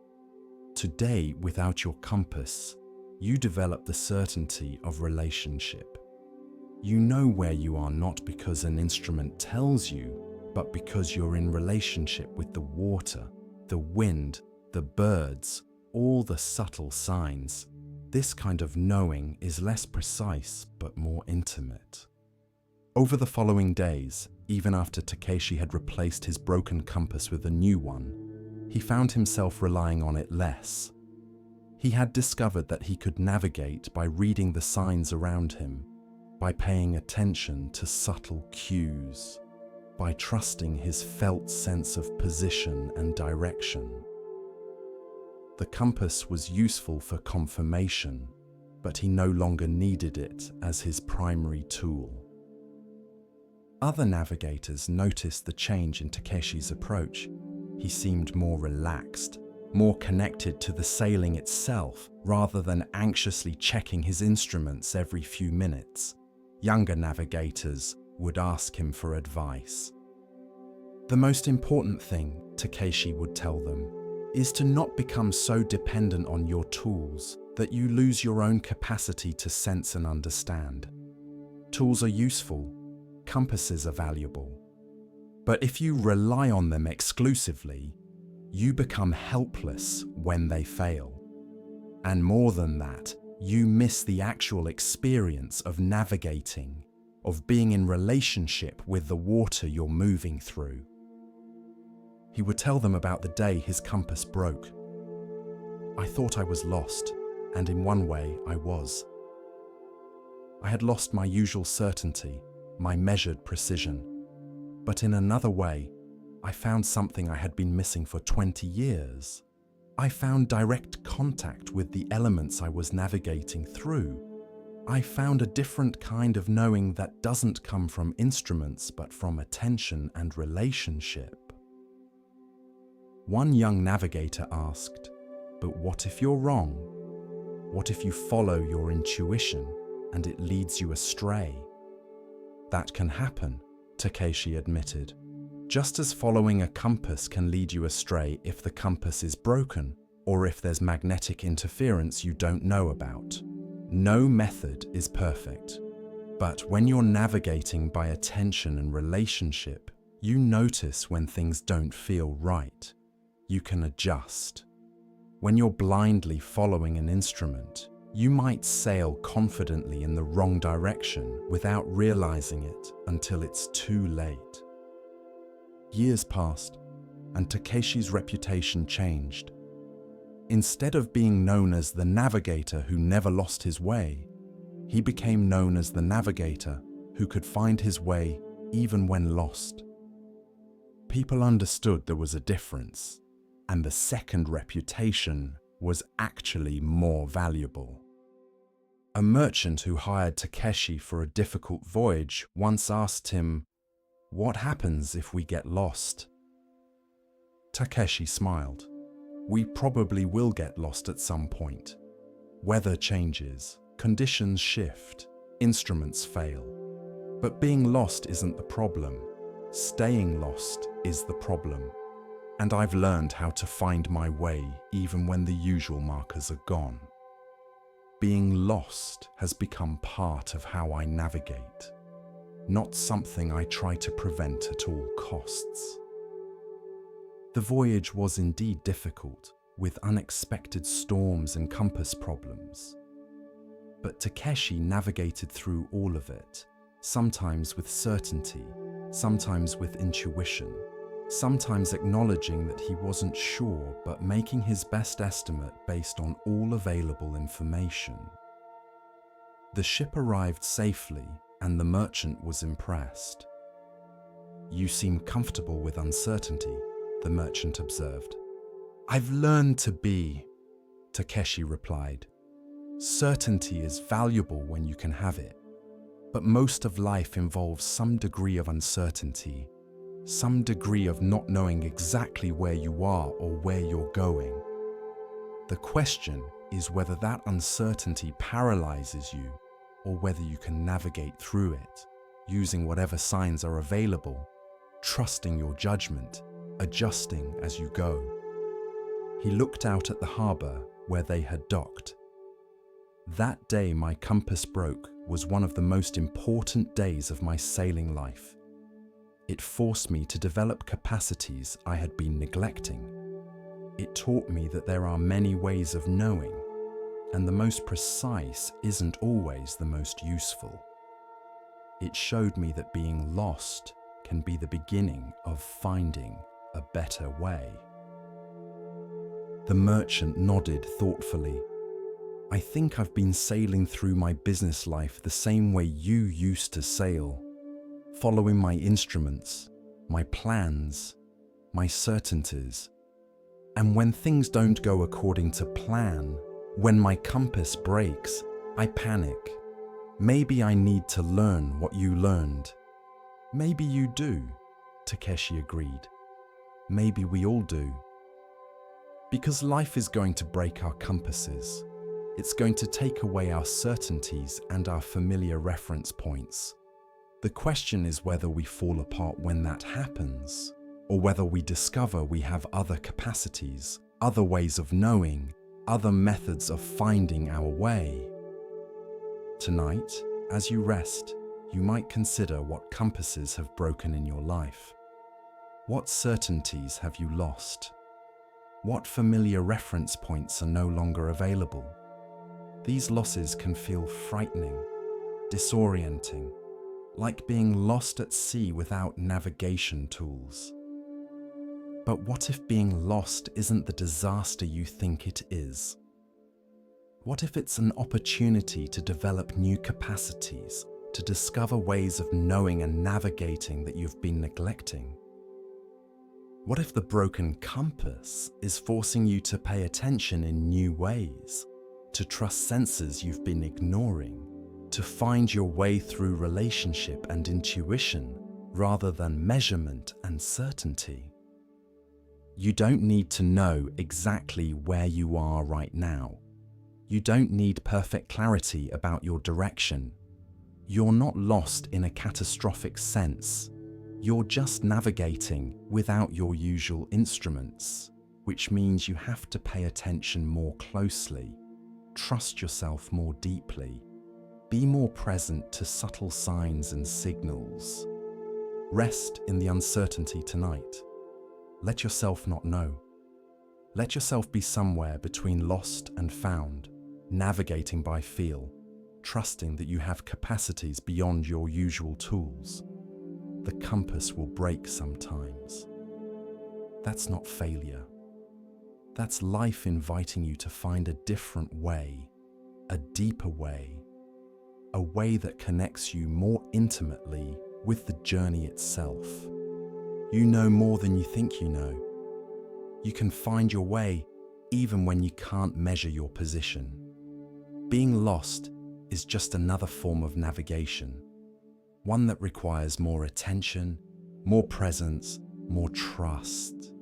[SPEAKER 1] Today, without your compass, you develop the certainty of relationship. You know where you are not because an instrument tells you, but because you're in relationship with the water, the wind, the birds, all the subtle signs. This kind of knowing is less precise but more intimate. Over the following days, even after Takeshi had replaced his broken compass with a new one, he found himself relying on it less. He had discovered that he could navigate by reading the signs around him, by paying attention to subtle cues, by trusting his felt sense of position and direction. The compass was useful for confirmation, but he no longer needed it as his primary tool. Other navigators noticed the change in Takeshi's approach. He seemed more relaxed, more connected to the sailing itself rather than anxiously checking his instruments every few minutes. Younger navigators would ask him for advice. The most important thing, Takeshi would tell them, is to not become so dependent on your tools that you lose your own capacity to sense and understand. Tools are useful, compasses are valuable. But if you rely on them exclusively, you become helpless when they fail. And more than that, you miss the actual experience of navigating, of being in relationship with the water you're moving through. He would tell them about the day his compass broke. I thought I was lost, and in one way I was. I had lost my usual certainty, my measured precision. But in another way, I found something I had been missing for 20 years. I found direct contact with the elements I was navigating through. I found a different kind of knowing that doesn't come from instruments but from attention and relationship. One young navigator asked, "But what if you're wrong? What if you follow your intuition and it leads you astray?" "That can happen," Takeshi admitted. "Just as following a compass can lead you astray if the compass is broken or if there's magnetic interference you don't know about. No method is perfect. But when you're navigating by attention and relationship, you notice when things don't feel right. You can adjust. When you're blindly following an instrument, you might sail confidently in the wrong direction without realizing it until it's too late." Years passed, and Takeshi's reputation changed. Instead of being known as the navigator who never lost his way, he became known as the navigator who could find his way even when lost. People understood there was a difference, and the second reputation was actually more valuable. A merchant who hired Takeshi for a difficult voyage once asked him, "What happens if we get lost?" Takeshi smiled. "We probably will get lost at some point. Weather changes, conditions shift, instruments fail. But being lost isn't the problem. Staying lost is the problem. And I've learned how to find my way even when the usual markers are gone. Being lost has become part of how I navigate, not something I try to prevent at all costs." The voyage was indeed difficult, with unexpected storms and compass problems. But Takeshi navigated through all of it, sometimes with certainty, sometimes with intuition, sometimes acknowledging that he wasn't sure but making his best estimate based on all available information. The ship arrived safely and the merchant was impressed. "You seem comfortable with uncertainty," the merchant observed. "I've learned to be," Takeshi replied. "Certainty is valuable when you can have it, but most of life involves some degree of uncertainty, some degree of not knowing exactly where you are or where you're going. The question is whether that uncertainty paralyzes you or whether you can navigate through it. using whatever signs are available, trusting your judgment, adjusting as you go. He looked out at the harbour where they had docked. That day my compass broke was one of the most important days of my sailing life. It forced me to develop capacities I had been neglecting. It taught me that there are many ways of knowing, and the most precise isn't always the most useful. It showed me that being lost can be the beginning of finding a better way. The merchant nodded thoughtfully. I think I've been sailing through my business life the same way you used to sail, following my instruments, my plans, my certainties. And when things don't go according to plan, when my compass breaks, I panic. Maybe I need to learn what you learned. Maybe you do, Takeshi agreed. Maybe we all do. Because life is going to break our compasses. It's going to take away our certainties and our familiar reference points. The question is whether we fall apart when that happens, or whether we discover we have other capacities, other ways of knowing, other methods of finding our way. Tonight, as you rest, you might consider what compasses have broken in your life. What certainties have you lost? What familiar reference points are no longer available? These losses can feel frightening, disorienting, like being lost at sea without navigation tools. But what if being lost isn't the disaster you think it is? What if it's an opportunity to develop new capacities, to discover ways of knowing and navigating that you've been neglecting? What if the broken compass is forcing you to pay attention in new ways, to trust senses you've been ignoring, to find your way through relationship and intuition rather than measurement and certainty? You don't need to know exactly where you are right now. You don't need perfect clarity about your direction. You're not lost in a catastrophic sense. You're just navigating without your usual instruments, which means you have to pay attention more closely, trust yourself more deeply, be more present to subtle signs and signals. Rest in the uncertainty tonight. Let yourself not know. Let yourself be somewhere between lost and found, navigating by feel, trusting that you have capacities beyond your usual tools. The compass will break sometimes. That's not failure. That's life inviting you to find a different way, a deeper way, a way that connects you more intimately with the journey itself. You know more than you think you know. You can find your way even when you can't measure your position. Being lost is just another form of navigation, one that requires more attention, more presence, more trust.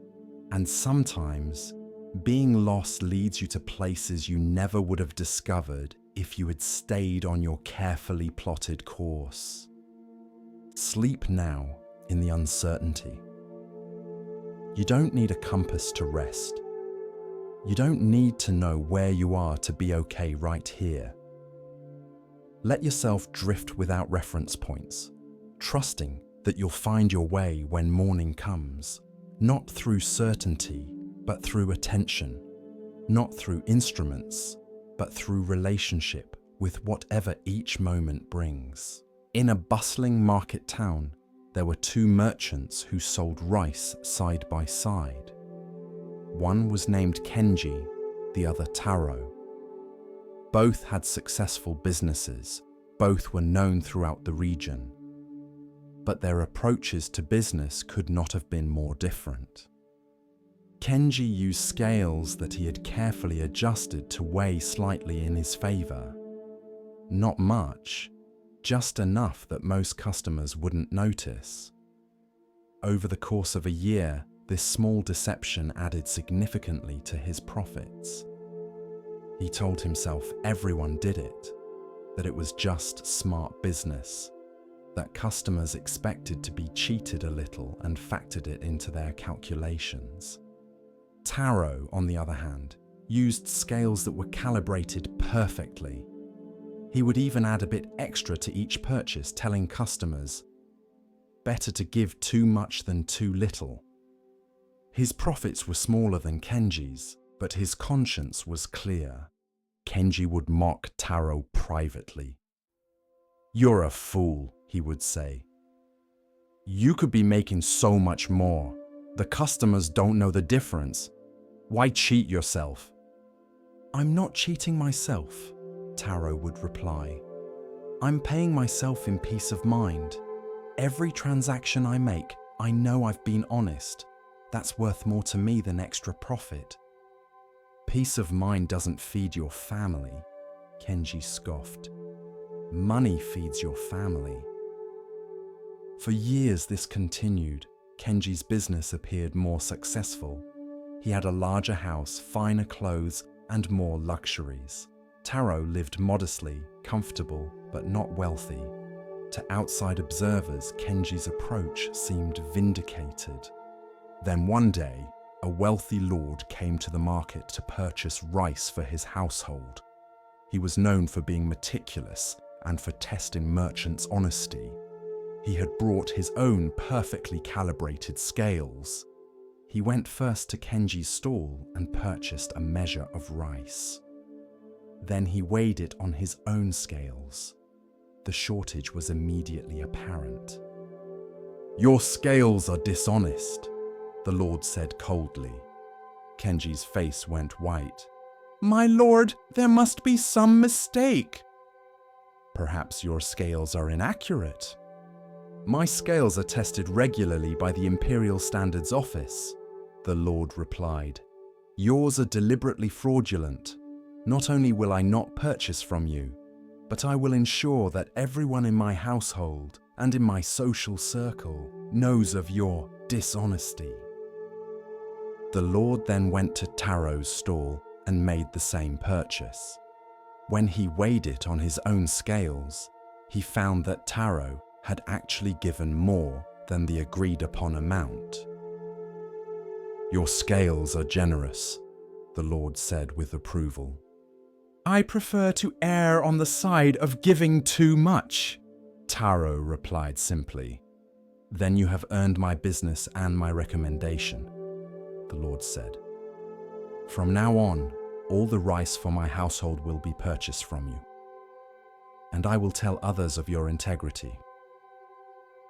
[SPEAKER 1] And sometimes, being lost leads you to places you never would have discovered if you had stayed on your carefully plotted course. Sleep now in the uncertainty. You don't need a compass to rest. You don't need to know where you are to be okay right here. Let yourself drift without reference points, trusting that you'll find your way when morning comes, not through certainty, but through attention, not through instruments, but through relationship with whatever each moment brings. In a bustling market town, there were two merchants who sold rice side by side. One was named Kenji, the other Taro. Both had successful businesses, both were known throughout the region. But their approaches to business could not have been more different. Kenji used scales that he had carefully adjusted to weigh slightly in his favor. Not much, just enough that most customers wouldn't notice. Over the course of a year, this small deception added significantly to his profits. He told himself everyone did it, that it was just smart business. that customers expected to be cheated a little and factored it into their calculations. Taro, on the other hand, used scales that were calibrated perfectly. He would even add a bit extra to each purchase, telling customers, "Better to give too much than too little." His profits were smaller than Kenji's, but his conscience was clear. Kenji would mock Taro privately. "You're a fool," he would say. "You could be making so much more. The customers don't know the difference. Why cheat yourself?" "I'm not cheating myself," Taro would reply. "I'm paying myself in peace of mind. Every transaction I make, I know I've been honest. That's worth more to me than extra profit." "Peace of mind doesn't feed your family," Kenji scoffed. "Money feeds your family." For years this continued. Kenji's business appeared more successful. He had a larger house, finer clothes, and more luxuries. Taro lived modestly, comfortable, but not wealthy. To outside observers, Kenji's approach seemed vindicated. Then one day, a wealthy lord came to the market to purchase rice for his household. He was known for being meticulous and for testing merchants' honesty. He had brought his own perfectly calibrated scales. He went first to Kenji's stall and purchased a measure of rice. Then he weighed it on his own scales. The shortage was immediately apparent. "Your scales are dishonest," the lord said coldly. Kenji's face went white. "My lord, there must be some mistake." "Perhaps your scales are inaccurate." "My scales are tested regularly by the Imperial Standards Office," the lord replied. "Yours are deliberately fraudulent. Not only will I not purchase from you, but I will ensure that everyone in my household and in my social circle knows of your dishonesty." The lord then went to Taro's stall and made the same purchase. When he weighed it on his own scales, he found that Taro had actually given more than the agreed upon amount. "Your scales are generous," the lord said with approval. "I prefer to err on the side of giving too much," Taro replied simply. "Then you have earned my business and my recommendation," the lord said. "From now on, all the rice for my household will be purchased from you, and I will tell others of your integrity."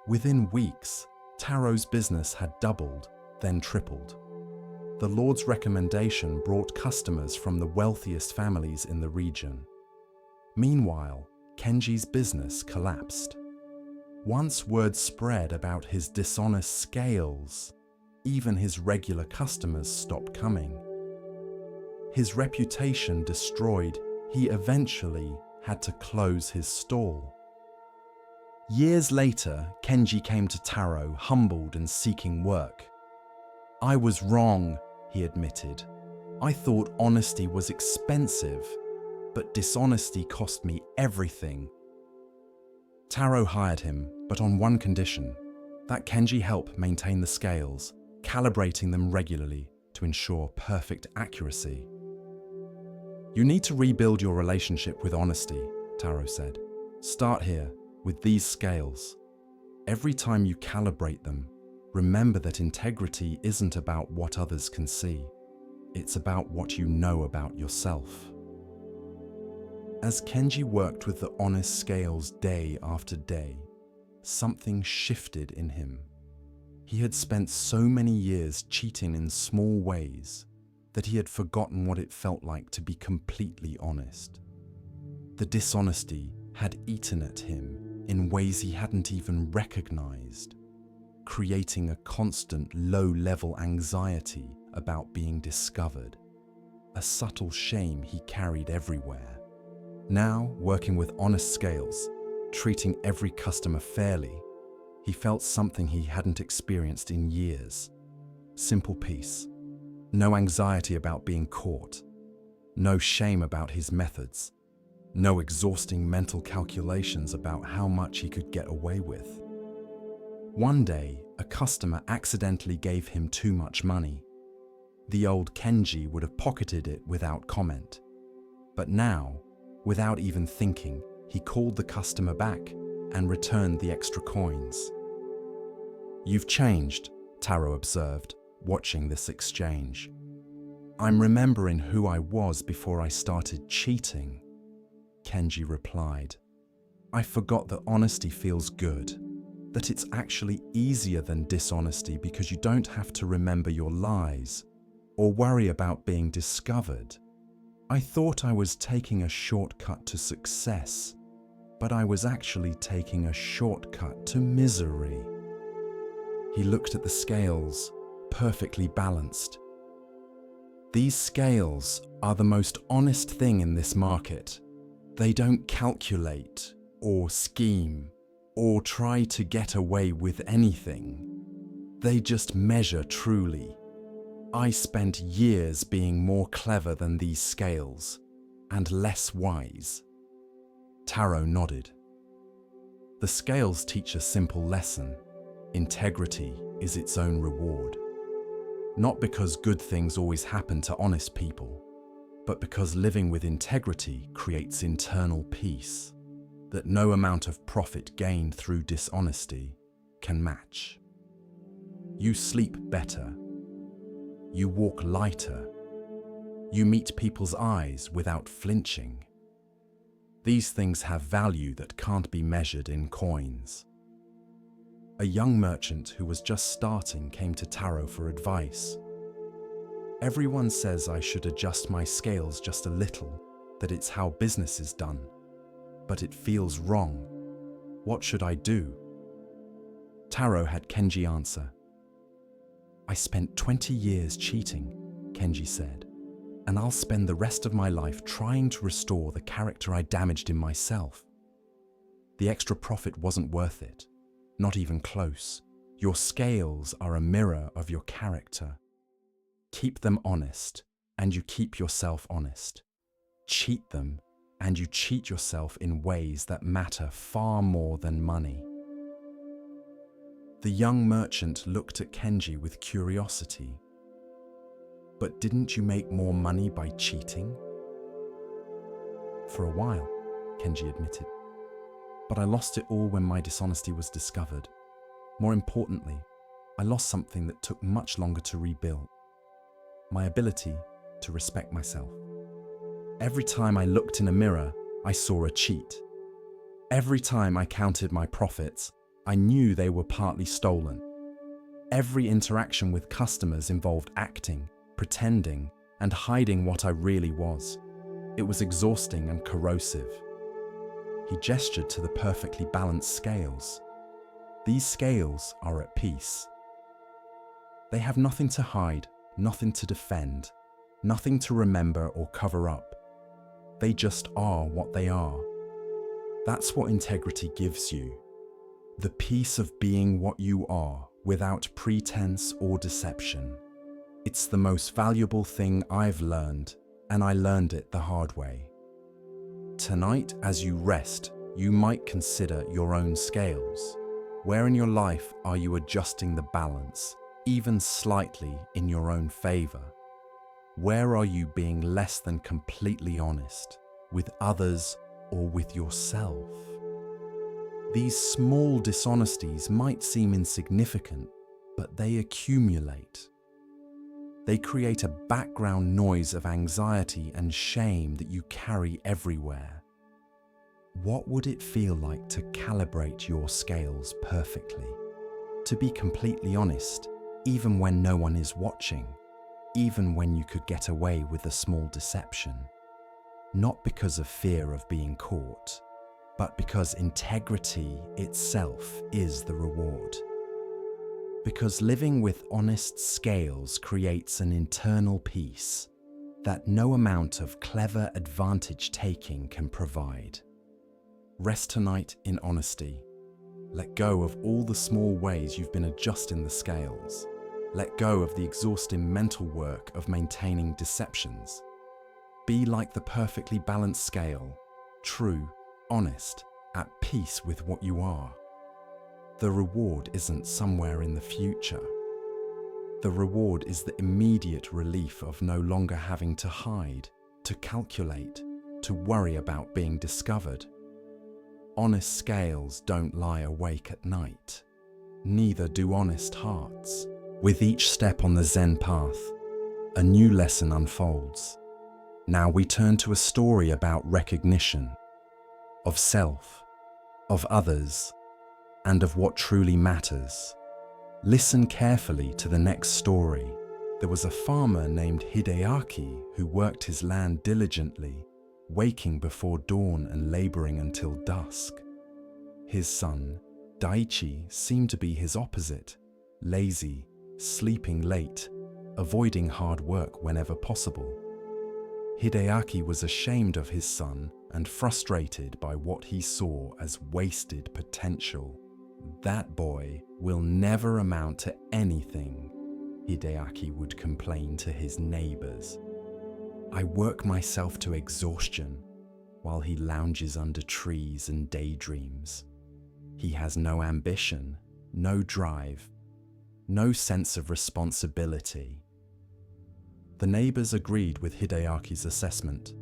[SPEAKER 1] Within weeks, Taro's business had doubled, then tripled. The lord's recommendation brought customers from the wealthiest families in the region. Meanwhile, Kenji's business collapsed. Once word spread about his dishonest scales, even his regular customers stopped coming. His reputation destroyed, he eventually had to close his stall. Years later, Kenji came to Taro, humbled and seeking work. "I was wrong," he admitted. "I thought honesty was expensive, but dishonesty cost me everything." Taro hired him, but on one condition, that Kenji help maintain the scales, calibrating them regularly to ensure perfect accuracy. "You need to rebuild your relationship with honesty," Taro said. "Start here, with these scales. Every time you calibrate them, remember that integrity isn't about what others can see. It's about what you know about yourself." As Kenji worked with the honest scales day after day, something shifted in him. He had spent so many years cheating in small ways that he had forgotten what it felt like to be completely honest. The dishonesty had eaten at him in ways he hadn't even recognized, creating a constant low-level anxiety about being discovered, a subtle shame he carried everywhere. Now, working with honest scales, treating every customer fairly, he felt something he hadn't experienced in years. Simple peace. No anxiety about being caught. No shame about his methods. No exhausting mental calculations about how much he could get away with. One day, a customer accidentally gave him too much money. The old Kenji would have pocketed it without comment. But now, without even thinking, he called the customer back and returned the extra coins. "You've changed," Taro observed, watching this exchange. "I'm remembering who I was before I started cheating," Kenji replied. "I forgot that honesty feels good, that it's actually easier than dishonesty because you don't have to remember your lies or worry about being discovered. I thought I was taking a shortcut to success, but I was actually taking a shortcut to misery." He looked at the scales, perfectly balanced. "These scales are the most honest thing in this market. They don't calculate or scheme or try to get away with anything. They just measure truly. I spent years being more clever than these scales and less wise." Taro nodded. The scales teach a simple lesson. Integrity is its own reward. Not because good things always happen to honest people, but because living with integrity creates internal peace that no amount of profit gained through dishonesty can match. You sleep better. You walk lighter. You meet people's eyes without flinching. These things have value that can't be measured in coins. A young merchant who was just starting came to Taro for advice. "Everyone says I should adjust my scales just a little, that it's how business is done. But it feels wrong. What should I do?" Taro had Kenji answer. "I spent 20 years cheating," Kenji said, "and I'll spend the rest of my life trying to restore the character I damaged in myself. The extra profit wasn't worth it. Not even close. Your scales are a mirror of your character. Keep them honest, and you keep yourself honest. Cheat them, and you cheat yourself in ways that matter far more than money." The young merchant looked at Kenji with curiosity. "But didn't you make more money by cheating?" "For a while," Kenji admitted. "But I lost it all when my dishonesty was discovered. More importantly, I lost something that took much longer to rebuild. My ability to respect myself. Every time I looked in a mirror, I saw a cheat. Every time I counted my profits, I knew they were partly stolen. Every interaction with customers involved acting, pretending, and hiding what I really was. It was exhausting and corrosive." He gestured to the perfectly balanced scales. "These scales are at peace. They have nothing to hide, nothing to defend, nothing to remember or cover up. They just are what they are. That's what integrity gives you. The peace of being what you are without pretense or deception. It's the most valuable thing I've learned, and I learned it the hard way." Tonight, as you rest, you might consider your own scales. Where in your life are you adjusting the balance, even slightly in your own favor? Where are you being less than completely honest, with others or with yourself? These small dishonesties might seem insignificant, but they accumulate. They create a background noise of anxiety and shame that you carry everywhere. What would it feel like to calibrate your scales perfectly? To be completely honest, even when no one is watching, even when you could get away with a small deception. Not because of fear of being caught, but because integrity itself is the reward. Because living with honest scales creates an internal peace that no amount of clever advantage taking can provide. Rest tonight in honesty. Let go of all the small ways you've been adjusting the scales. Let go of the exhausting mental work of maintaining deceptions. Be like the perfectly balanced scale, true, honest, at peace with what you are. The reward isn't somewhere in the future. The reward is the immediate relief of no longer having to hide, to calculate, to worry about being discovered. Honest scales don't lie awake at night. Neither do honest hearts. With each step on the Zen path, a new lesson unfolds. Now we turn to a story about recognition, of self, of others, and of what truly matters. Listen carefully to the next story. There was a farmer named Hideaki who worked his land diligently, waking before dawn and laboring until dusk. His son, Daichi, seemed to be his opposite, lazy, sleeping late, avoiding hard work whenever possible. Hideaki was ashamed of his son and frustrated by what he saw as wasted potential. "That boy will never amount to anything," Hideaki would complain to his neighbors. "I work myself to exhaustion while he lounges under trees and daydreams. He has no ambition, no drive, no sense of responsibility." The neighbors agreed with Hideaki's assessment.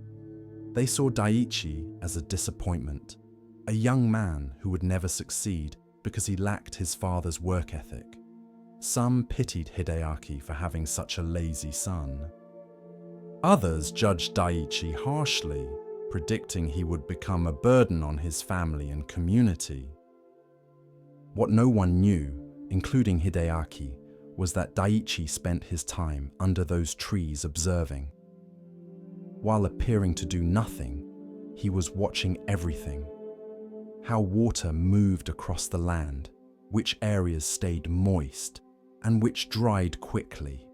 [SPEAKER 1] They saw Daichi as a disappointment, a young man who would never succeed because he lacked his father's work ethic. Some pitied Hideaki for having such a lazy son. Others judged Daichi harshly, predicting he would become a burden on his family and community. What no one knew, including Hideaki, was that Daichi spent his time under those trees observing. While appearing to do nothing, he was watching everything. How water moved across the land, which areas stayed moist, and which dried quickly,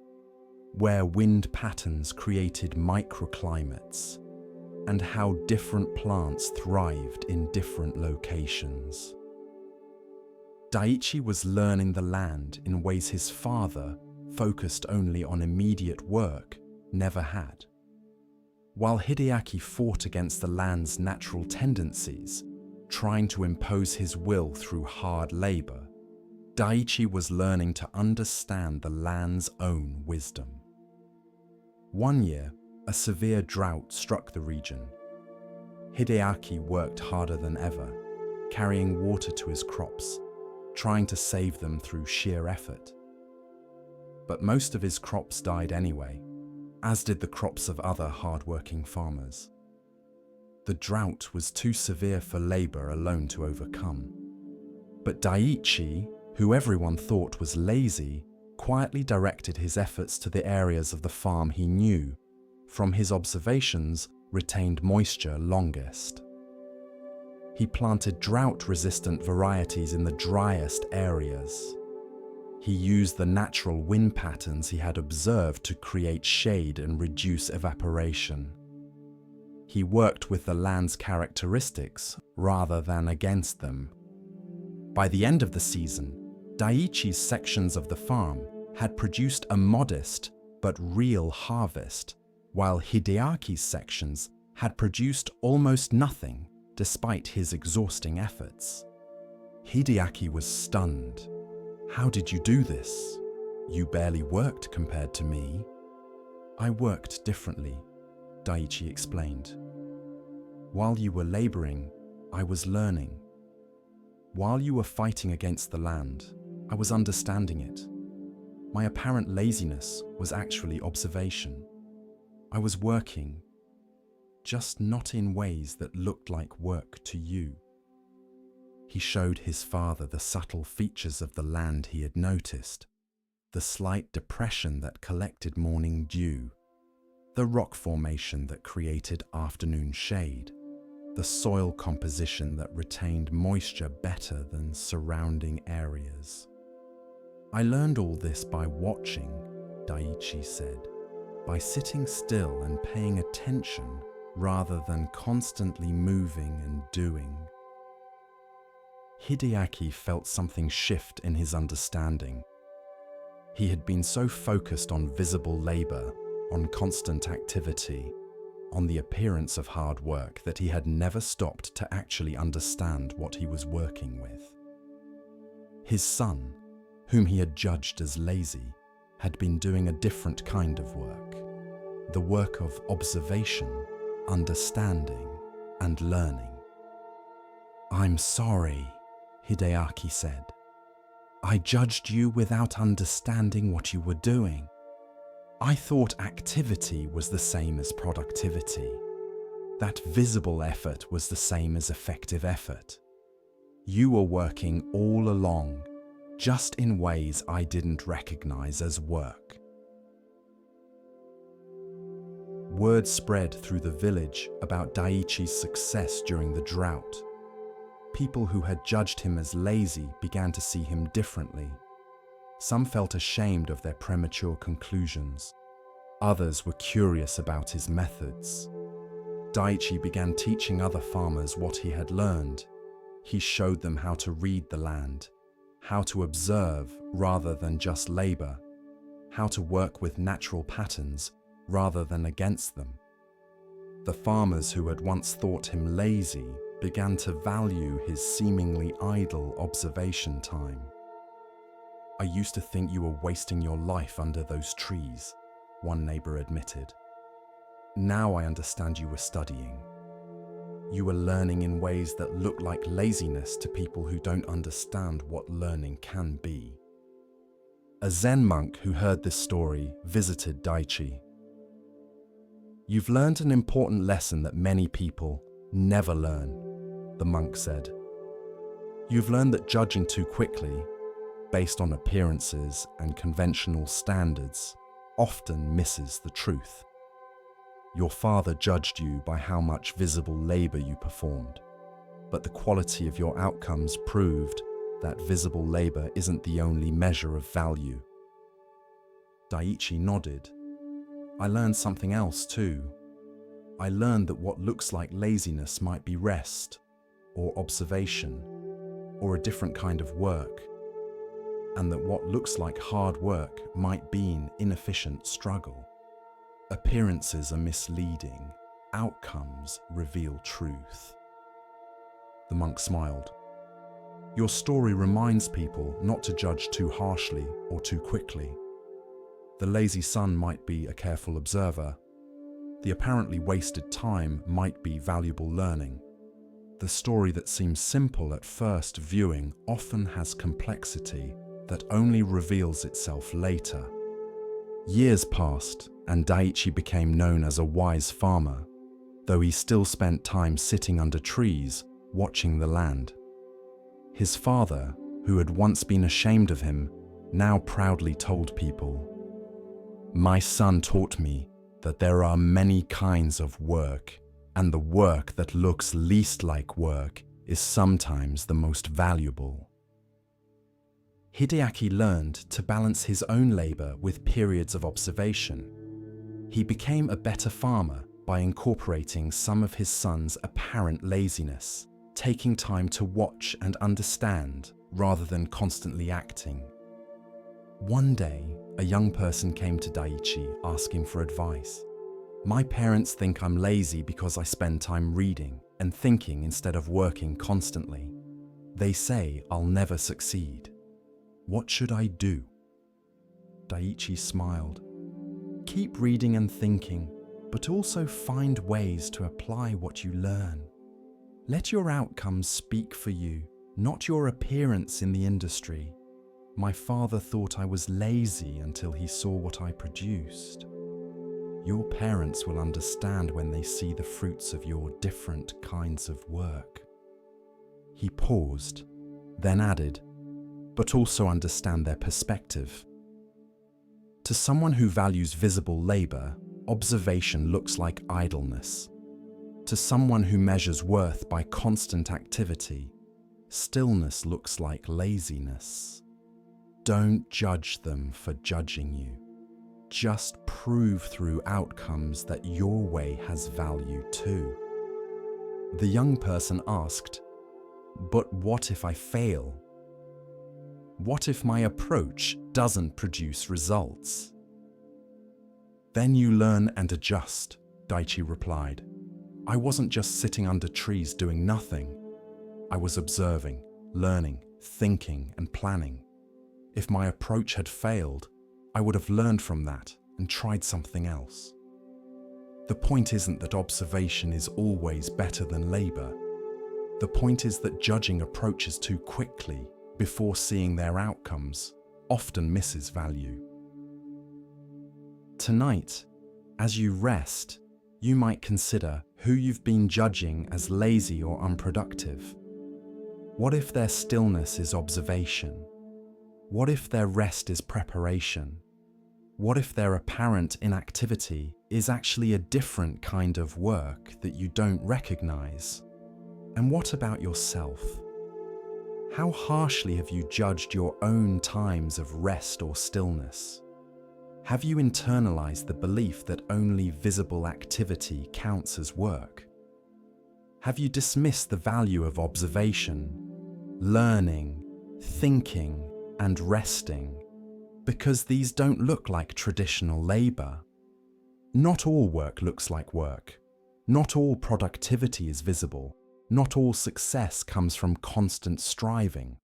[SPEAKER 1] where wind patterns created microclimates, and how different plants thrived in different locations. Daichi was learning the land in ways his father, focused only on immediate work, never had. While Hideaki fought against the land's natural tendencies, trying to impose his will through hard labor, Daichi was learning to understand the land's own wisdom. One year, a severe drought struck the region. Hideaki worked harder than ever, carrying water to his crops, trying to save them through sheer effort. But most of his crops died anyway, as did the crops of other hard-working farmers. The drought was too severe for labor alone to overcome. But Daichi, who everyone thought was lazy, quietly directed his efforts to the areas of the farm he knew, from his observations, retained moisture longest. He planted drought-resistant varieties in the driest areas. He used the natural wind patterns he had observed to create shade and reduce evaporation. He worked with the land's characteristics rather than against them. By the end of the season, Daichi's sections of the farm had produced a modest but real harvest, while Hideaki's sections had produced almost nothing despite his exhausting efforts. Hideaki was stunned. "How did you do this? You barely worked compared to me." "I worked differently," Daichi explained. "While you were laboring, I was learning. While you were fighting against the land, I was understanding it. My apparent laziness was actually observation. I was working, just not in ways that looked like work to you." He showed his father the subtle features of the land he had noticed, the slight depression that collected morning dew, the rock formation that created afternoon shade, the soil composition that retained moisture better than surrounding areas. "I learned all this by watching," Daichi said, "by sitting still and paying attention rather than constantly moving and doing." Hideaki felt something shift in his understanding. He had been so focused on visible labor, on constant activity, on the appearance of hard work that he had never stopped to actually understand what he was working with. His son, whom he had judged as lazy, had been doing a different kind of work, the work of observation, understanding, and learning. "I'm sorry," Hideaki said. "I judged you without understanding what you were doing. I thought activity was the same as productivity, that visible effort was the same as effective effort. You were working all along, just in ways I didn't recognize as work." Word spread through the village about Daiichi's success during the drought. People who had judged him as lazy began to see him differently. Some felt ashamed of their premature conclusions. Others were curious about his methods. Daiichi began teaching other farmers what he had learned. He showed them how to read the land, how to observe rather than just labor, how to work with natural patterns rather than against them. The farmers who had once thought him lazy began to value his seemingly idle observation time. "I used to think you were wasting your life under those trees," one neighbor admitted. "Now I understand you were studying. You were learning in ways that look like laziness to people who don't understand what learning can be." A Zen monk who heard this story visited Daiichi. "You've learned an important lesson that many people never learn," the monk said. "You've learned that judging too quickly, based on appearances and conventional standards, often misses the truth. Your father judged you by how much visible labor you performed, but the quality of your outcomes proved that visible labor isn't the only measure of value." Daiichi nodded. "I learned something else too. I learned that what looks like laziness might be rest, or observation, or a different kind of work, and that what looks like hard work might be an inefficient struggle. Appearances are misleading, outcomes reveal truth." The monk smiled. "Your story reminds people not to judge too harshly or too quickly. The lazy son might be a careful observer. The apparently wasted time might be valuable learning. The story that seems simple at first viewing often has complexity that only reveals itself later." Years passed, and Daiichi became known as a wise farmer, though he still spent time sitting under trees, watching the land. His father, who had once been ashamed of him, now proudly told people, "My son taught me that there are many kinds of work, and the work that looks least like work is sometimes the most valuable." Hideaki learned to balance his own labor with periods of observation. He became a better farmer by incorporating some of his son's apparent laziness, taking time to watch and understand rather than constantly acting. One day, a young person came to Daiichi asking for advice. "My parents think I'm lazy because I spend time reading and thinking instead of working constantly. They say I'll never succeed. What should I do?" Daiichi smiled. "Keep reading and thinking, but also find ways to apply what you learn. Let your outcomes speak for you, not your appearance in the industry. My father thought I was lazy until he saw what I produced. Your parents will understand when they see the fruits of your different kinds of work." He paused, then added, "But also understand their perspective. To someone who values visible labor, observation looks like idleness. To someone who measures worth by constant activity, stillness looks like laziness. Don't judge them for judging you. Just prove through outcomes that your way has value too." The young person asked, "But what if I fail? What if my approach doesn't produce results?" "Then you learn and adjust," Daichi replied. I wasn't just sitting under trees doing nothing. I was observing, learning, thinking, and planning. If my approach had failed, I would have learned from that and tried something else. The point isn't that observation is always better than labor. The point is that judging approaches too quickly before seeing their outcomes often misses value. Tonight, as you rest, you might consider who you've been judging as lazy or unproductive. What if their stillness is observation? What if their rest is preparation? What if their apparent inactivity is actually a different kind of work that you don't recognize? And what about yourself? How harshly have you judged your own times of rest or stillness? Have you internalized the belief that only visible activity counts as work? Have you dismissed the value of observation, learning, thinking, and resting because these don't look like traditional labor? Not all work looks like work. Not all productivity is visible. Not all success comes from constant striving.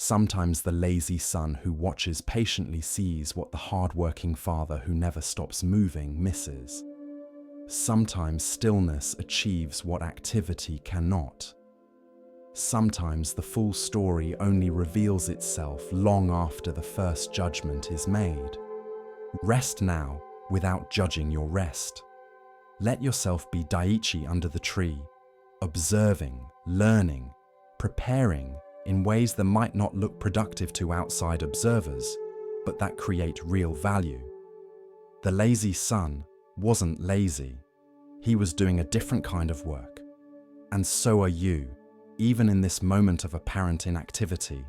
[SPEAKER 1] Sometimes the lazy son who watches patiently sees what the hard-working father who never stops moving misses. Sometimes stillness achieves what activity cannot. Sometimes the full story only reveals itself long after the first judgment is made. Rest now without judging your rest. Let yourself be Daichi under the tree, observing, learning, preparing in ways that might not look productive to outside observers, but that create real value. The lazy son wasn't lazy. He was doing a different kind of work. And so are you, even in this moment of apparent inactivity.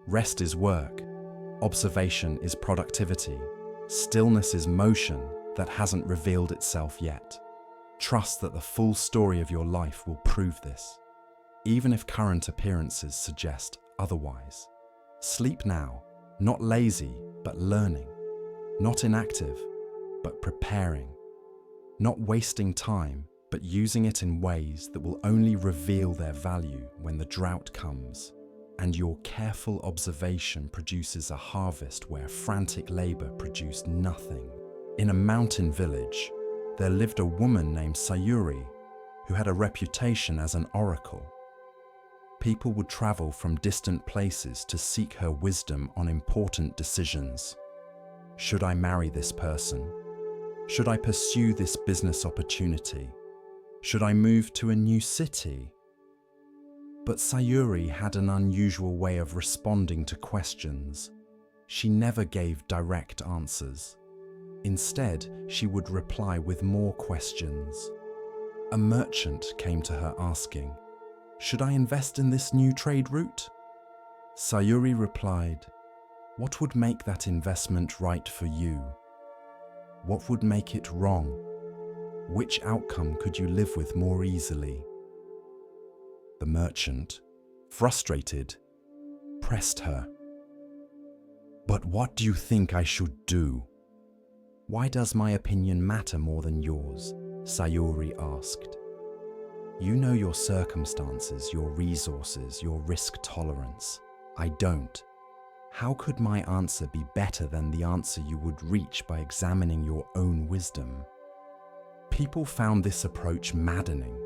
[SPEAKER 1] Rest is work. Observation is productivity. Stillness is motion that hasn't revealed itself yet. Trust that the full story of your life will prove this, even if current appearances suggest otherwise. Sleep now, not lazy, but learning. Not inactive, but preparing. Not wasting time, but using it in ways that will only reveal their value when the drought comes, and your careful observation produces a harvest where frantic labor produced nothing. In a mountain village, there lived a woman named Sayuri who had a reputation as an oracle. People would travel from distant places to seek her wisdom on important decisions. Should I marry this person? Should I pursue this business opportunity? Should I move to a new city? But Sayuri had an unusual way of responding to questions. She never gave direct answers. Instead, she would reply with more questions. A merchant came to her asking, "Should I invest in this new trade route?" Sayuri replied, "What would make that investment right for you? What would make it wrong? Which outcome could you live with more easily?" The merchant, frustrated, pressed her. "But what do you think I should do?" "Why does my opinion matter more than yours?" Sayuri asked. "You know your circumstances, your resources, your risk tolerance. I don't. How could my answer be better than the answer you would reach by examining your own wisdom?" People found this approach maddening.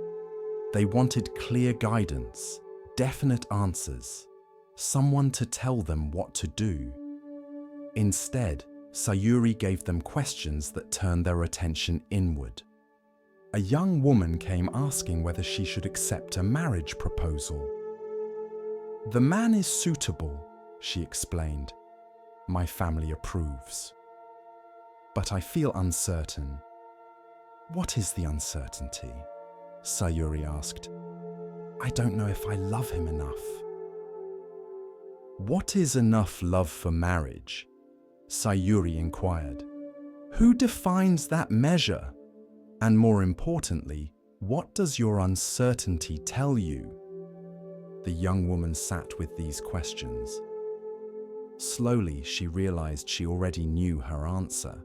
[SPEAKER 1] They wanted clear guidance, definite answers, someone to tell them what to do. Instead, Sayuri gave them questions that turned their attention inward. A young woman came asking whether she should accept a marriage proposal. "The man is suitable," she explained. "My family approves. But I feel uncertain." "What is the uncertainty?" Sayuri asked. "I don't know if I love him enough." "What is enough love for marriage?" Sayuri inquired. "Who defines that measure? And more importantly, what does your uncertainty tell you?" The young woman sat with these questions. Slowly, she realized she already knew her answer.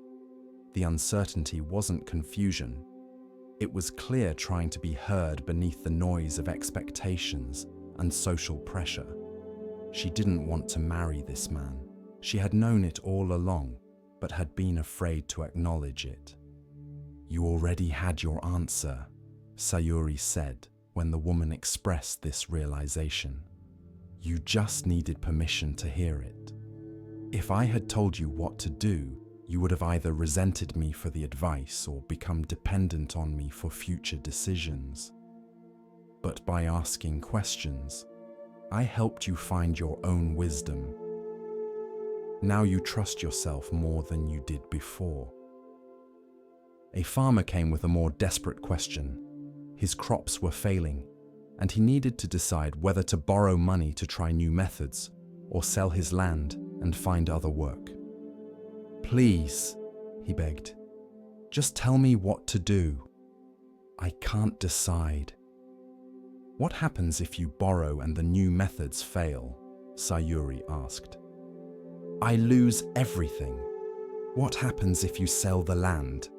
[SPEAKER 1] The uncertainty wasn't confusion. It was clear trying to be heard beneath the noise of expectations and social pressure. She didn't want to marry this man. She had known it all along, but had been afraid to acknowledge it. "You already had your answer," Sayuri said when the woman expressed this realization. "You just needed permission to hear it. If I had told you what to do, you would have either resented me for the advice or become dependent on me for future decisions. But by asking questions, I helped you find your own wisdom. Now you trust yourself more than you did before." A farmer came with a more desperate question. His crops were failing, and he needed to decide whether to borrow money to try new methods or sell his land and find other work. "Please," he begged, "just tell me what to do. I can't decide." "What happens if you borrow and the new methods fail?" Sayuri asked. "I lose everything." "What happens if you sell the land?"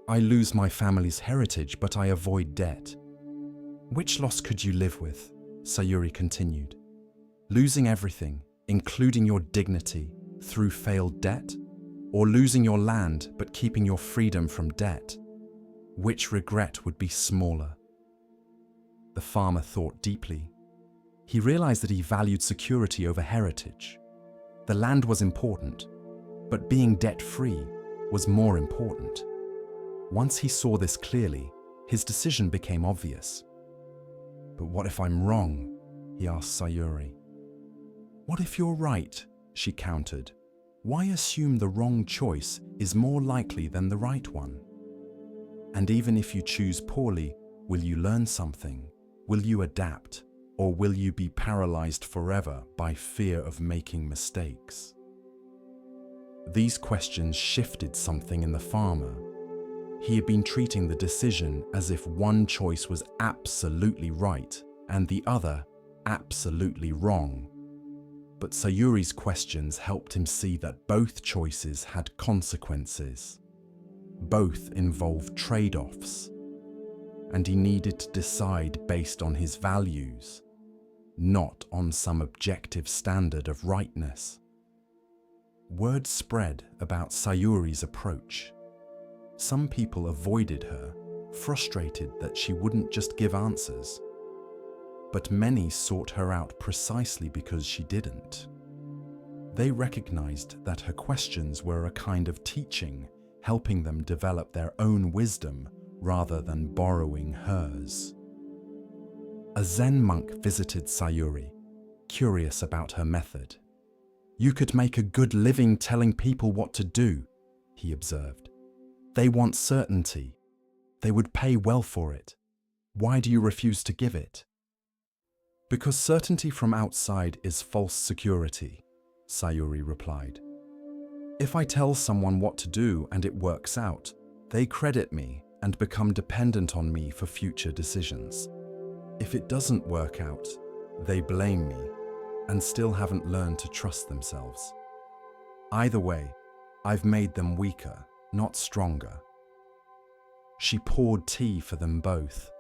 [SPEAKER 1] "I lose my family's heritage, but I avoid debt." "Which loss could you live with?" Sayuri continued. "Losing everything, including your dignity, through failed debt, or losing your land but keeping your freedom from debt? Which regret would be smaller?" The farmer thought deeply. He realized that he valued security over heritage. The land was important, but being debt-free was more important. Once he saw this clearly, his decision became obvious. "But what if I'm wrong?" he asked Sayuri. "What if you're right?" she countered. "Why assume the wrong choice is more likely than the right one? And even if you choose poorly, will you learn something? Will you adapt? Or will you be paralyzed forever by fear of making mistakes?" These questions shifted something in the farmer. He had been treating the decision as if one choice was absolutely right and the other absolutely wrong. But Sayuri's questions helped him see that both choices had consequences. Both involved trade-offs, and he needed to decide based on his values, not on some objective standard of rightness. Word spread about Sayuri's approach. Some people avoided her, frustrated that she wouldn't just give answers. But many sought her out precisely because she didn't. They recognized that her questions were a kind of teaching, helping them develop their own wisdom rather than borrowing hers. A Zen monk visited Sayuri, curious about her method. "You could make a good living telling people what to do," he observed. "They want certainty. They would pay well for it. Why do you refuse to give it?" "Because certainty from outside is false security," Sayuri replied. "If I tell someone what to do and it works out, they credit me and become dependent on me for future decisions. If it doesn't work out, they blame me and still haven't learned to trust themselves. Either way, I've made them weaker, not stronger." She poured tea for them both.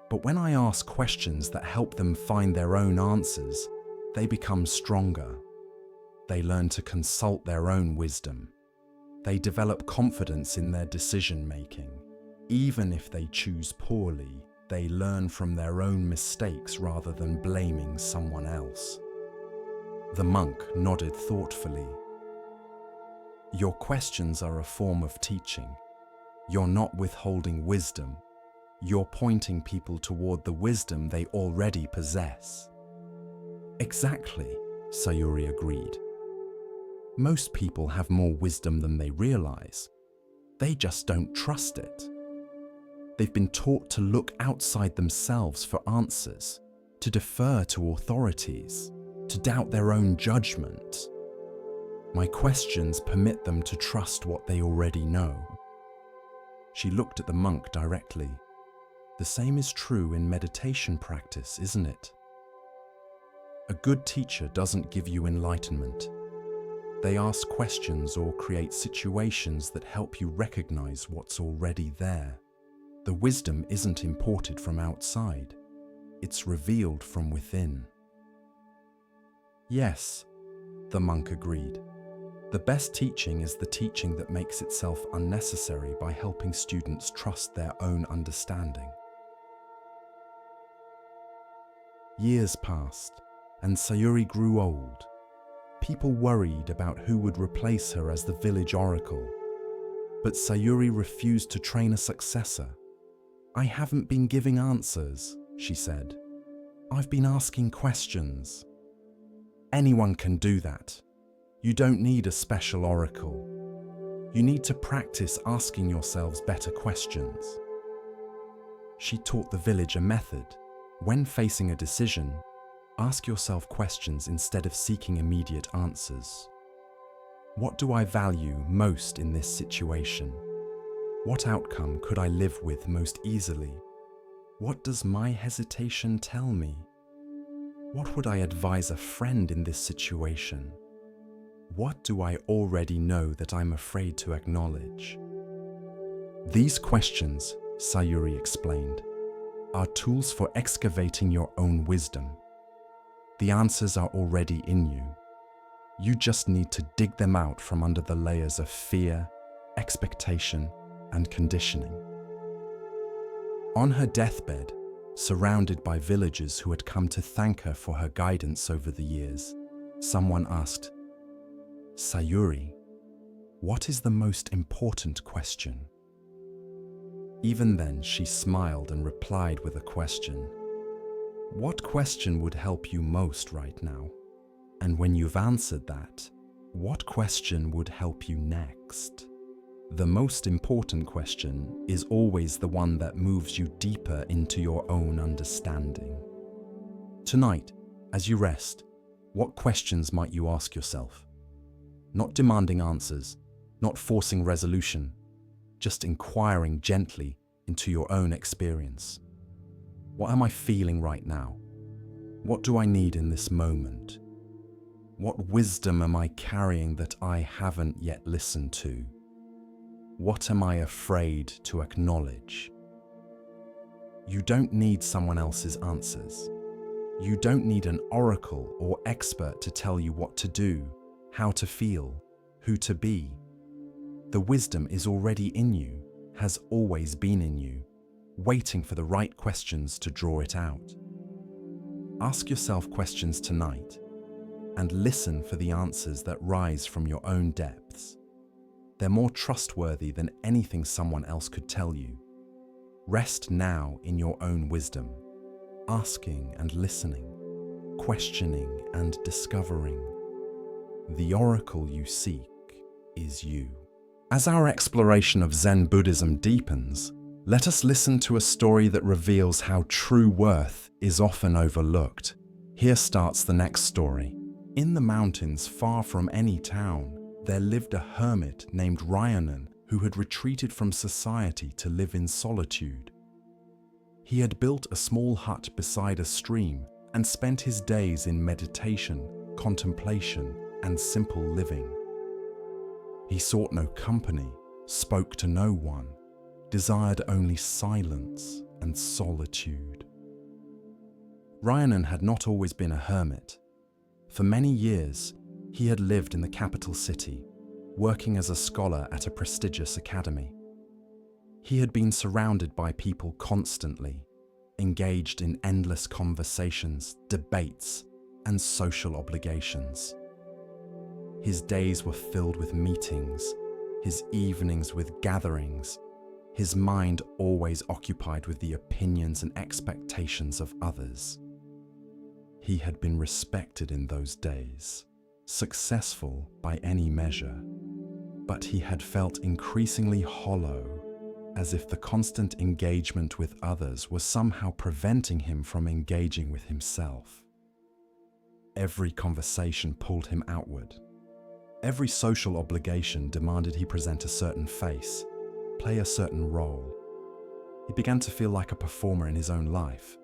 [SPEAKER 1] "But when I ask questions that help them find their own answers, they become stronger. They learn to consult their own wisdom. They develop confidence in their decision-making. Even if they choose poorly, they learn from their own mistakes rather than blaming someone else." The monk nodded thoughtfully. "Your questions are a form of teaching. You're not withholding wisdom. You're pointing people toward the wisdom they already possess." "Exactly," Sayuri agreed. "Most people have more wisdom than they realize. They just don't trust it. They've been taught to look outside themselves for answers, to defer to authorities, to doubt their own judgment. My questions permit them to trust what they already know." She looked at the monk directly. "The same is true in meditation practice, isn't it? A good teacher doesn't give you enlightenment. They ask questions or create situations that help you recognize what's already there. The wisdom isn't imported from outside, it's revealed from within. Yes, the monk agreed. The best teaching is the teaching that makes itself unnecessary by helping students trust their own understanding. Years passed, and Sayuri grew old. People worried about who would replace her as the village oracle. But Sayuri refused to train a successor. "I haven't been giving answers," she said. "I've been asking questions." Anyone can do that. You don't need a special oracle. You need to practice asking yourselves better questions. She taught the village a method. When facing a decision, ask yourself questions instead of seeking immediate answers. What do I value most in this situation? What outcome could I live with most easily? What does my hesitation tell me? What would I advise a friend in this situation? What do I already know that I'm afraid to acknowledge? These questions, Sayuri explained, are tools for excavating your own wisdom. The answers are already in you. You just need to dig them out from under the layers of fear, expectation, and conditioning. On her deathbed, surrounded by villagers who had come to thank her for her guidance over the years, someone asked, "Sayuri, what is the most important question?" Even then, she smiled and replied with a question. What question would help you most right now? And when you've answered that, what question would help you next? The most important question is always the one that moves you deeper into your own understanding. Tonight, as you rest, what questions might you ask yourself? Not demanding answers, not forcing resolution, just inquiring gently into your own experience. What am I feeling right now? What do I need in this moment? What wisdom am I carrying that I haven't yet listened to? What am I afraid to acknowledge? You don't need someone else's answers. You don't need an oracle or expert to tell you what to do, how to feel, who to be. The wisdom is already in you, has always been in you, waiting for the right questions to draw it out. Ask yourself questions tonight and listen for the answers that rise from your own depths. They're more trustworthy than anything someone else could tell you. Rest now in your own wisdom, asking and listening, questioning and discovering. The oracle you seek is you. As our exploration of Zen Buddhism deepens, let us listen to a story that reveals how true worth is often overlooked. Here starts the next story. In the mountains far from any town, there lived a hermit named Ryanan who had retreated from society to live in solitude. He had built a small hut beside a stream and spent his days in meditation, contemplation, and simple living. He sought no company, spoke to no one, desired only silence and solitude. Ryanan had not always been a hermit. For many years, he had lived in the capital city, working as a scholar at a prestigious academy. He had been surrounded by people constantly, engaged in endless conversations, debates, and social obligations. His days were filled with meetings, his evenings with gatherings, his mind always occupied with the opinions and expectations of others. He had been respected in those days, successful by any measure, but he had felt increasingly hollow, as if the constant engagement with others was somehow preventing him from engaging with himself. Every conversation pulled him outward. Every social obligation demanded he present a certain face, play a certain role. He began to feel like a performer in his own life,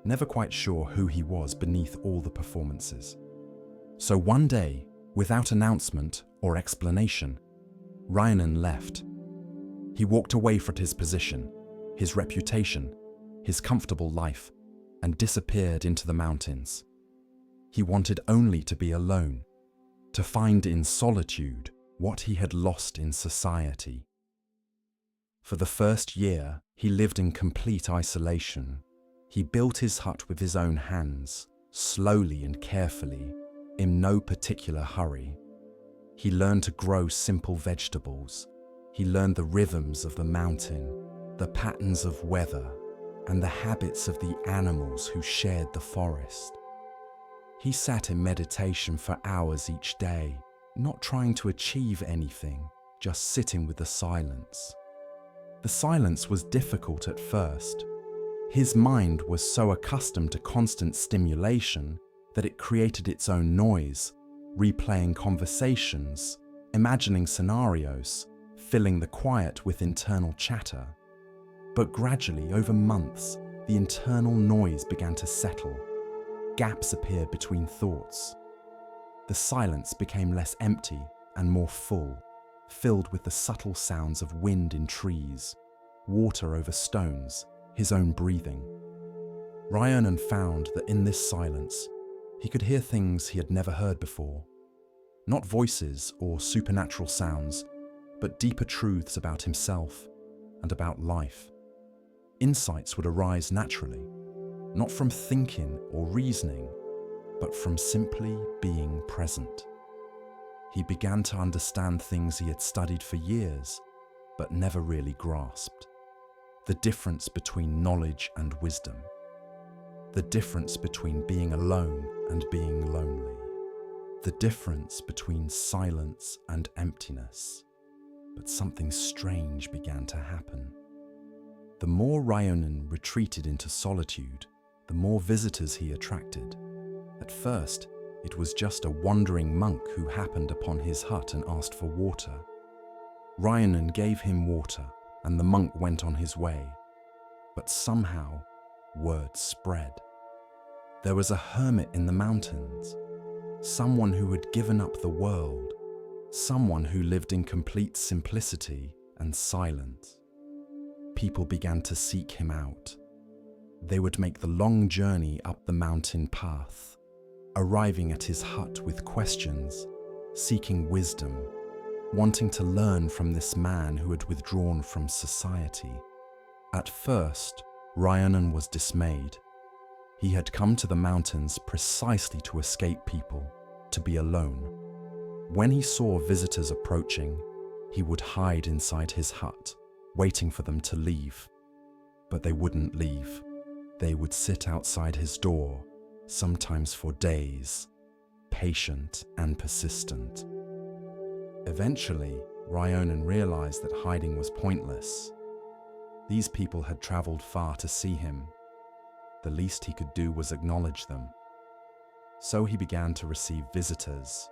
[SPEAKER 1] never quite sure who he was beneath all the performances. So one day, without announcement or explanation, Ryanan left. He walked away from his position, his reputation, his comfortable life, and disappeared into the mountains. He wanted only to be alone, to find in solitude what he had lost in society. For the first year, he lived in complete isolation. He built his hut with his own hands, slowly and carefully, in no particular hurry. He learned to grow simple vegetables. He learned the rhythms of the mountain, the patterns of weather, and the habits of the animals who shared the forest. He sat in meditation for hours each day, not trying to achieve anything, just sitting with the silence. The silence was difficult at first. His mind was so accustomed to constant stimulation that it created its own noise, replaying conversations, imagining scenarios, filling the quiet with internal chatter. But gradually, over months, the internal noise began to settle. Gaps appeared between thoughts. The silence became less empty and more full, filled with the subtle sounds of wind in trees, water over stones, his own breathing. Rhiannon found that in this silence, he could hear things he had never heard before. Not voices or supernatural sounds, but deeper truths about himself and about life. Insights would arise naturally, not from thinking or reasoning, but from simply being present. He began to understand things he had studied for years, but never really grasped. The difference between knowledge and wisdom. The difference between being alone and being lonely. The difference between silence and emptiness. But something strange began to happen. The more Rhiannon retreated into solitude, the more visitors he attracted. At first, it was just a wandering monk who happened upon his hut and asked for water. Rhiannon gave him water, and the monk went on his way. But somehow, word spread. There was a hermit in the mountains, someone who had given up the world, someone who lived in complete simplicity and silence. People began to seek him out. They would make the long journey up the mountain path, arriving at his hut with questions, seeking wisdom, wanting to learn from this man who had withdrawn from society. At first, Rhiannon was dismayed. He had come to the mountains precisely to escape people, to be alone. When he saw visitors approaching, he would hide inside his hut, waiting for them to leave. But they wouldn't leave. They would sit outside his door, sometimes for days, patient and persistent. Eventually, Rhiannon realized that hiding was pointless. These people had traveled far to see him. The least he could do was acknowledge them. So he began to receive visitors,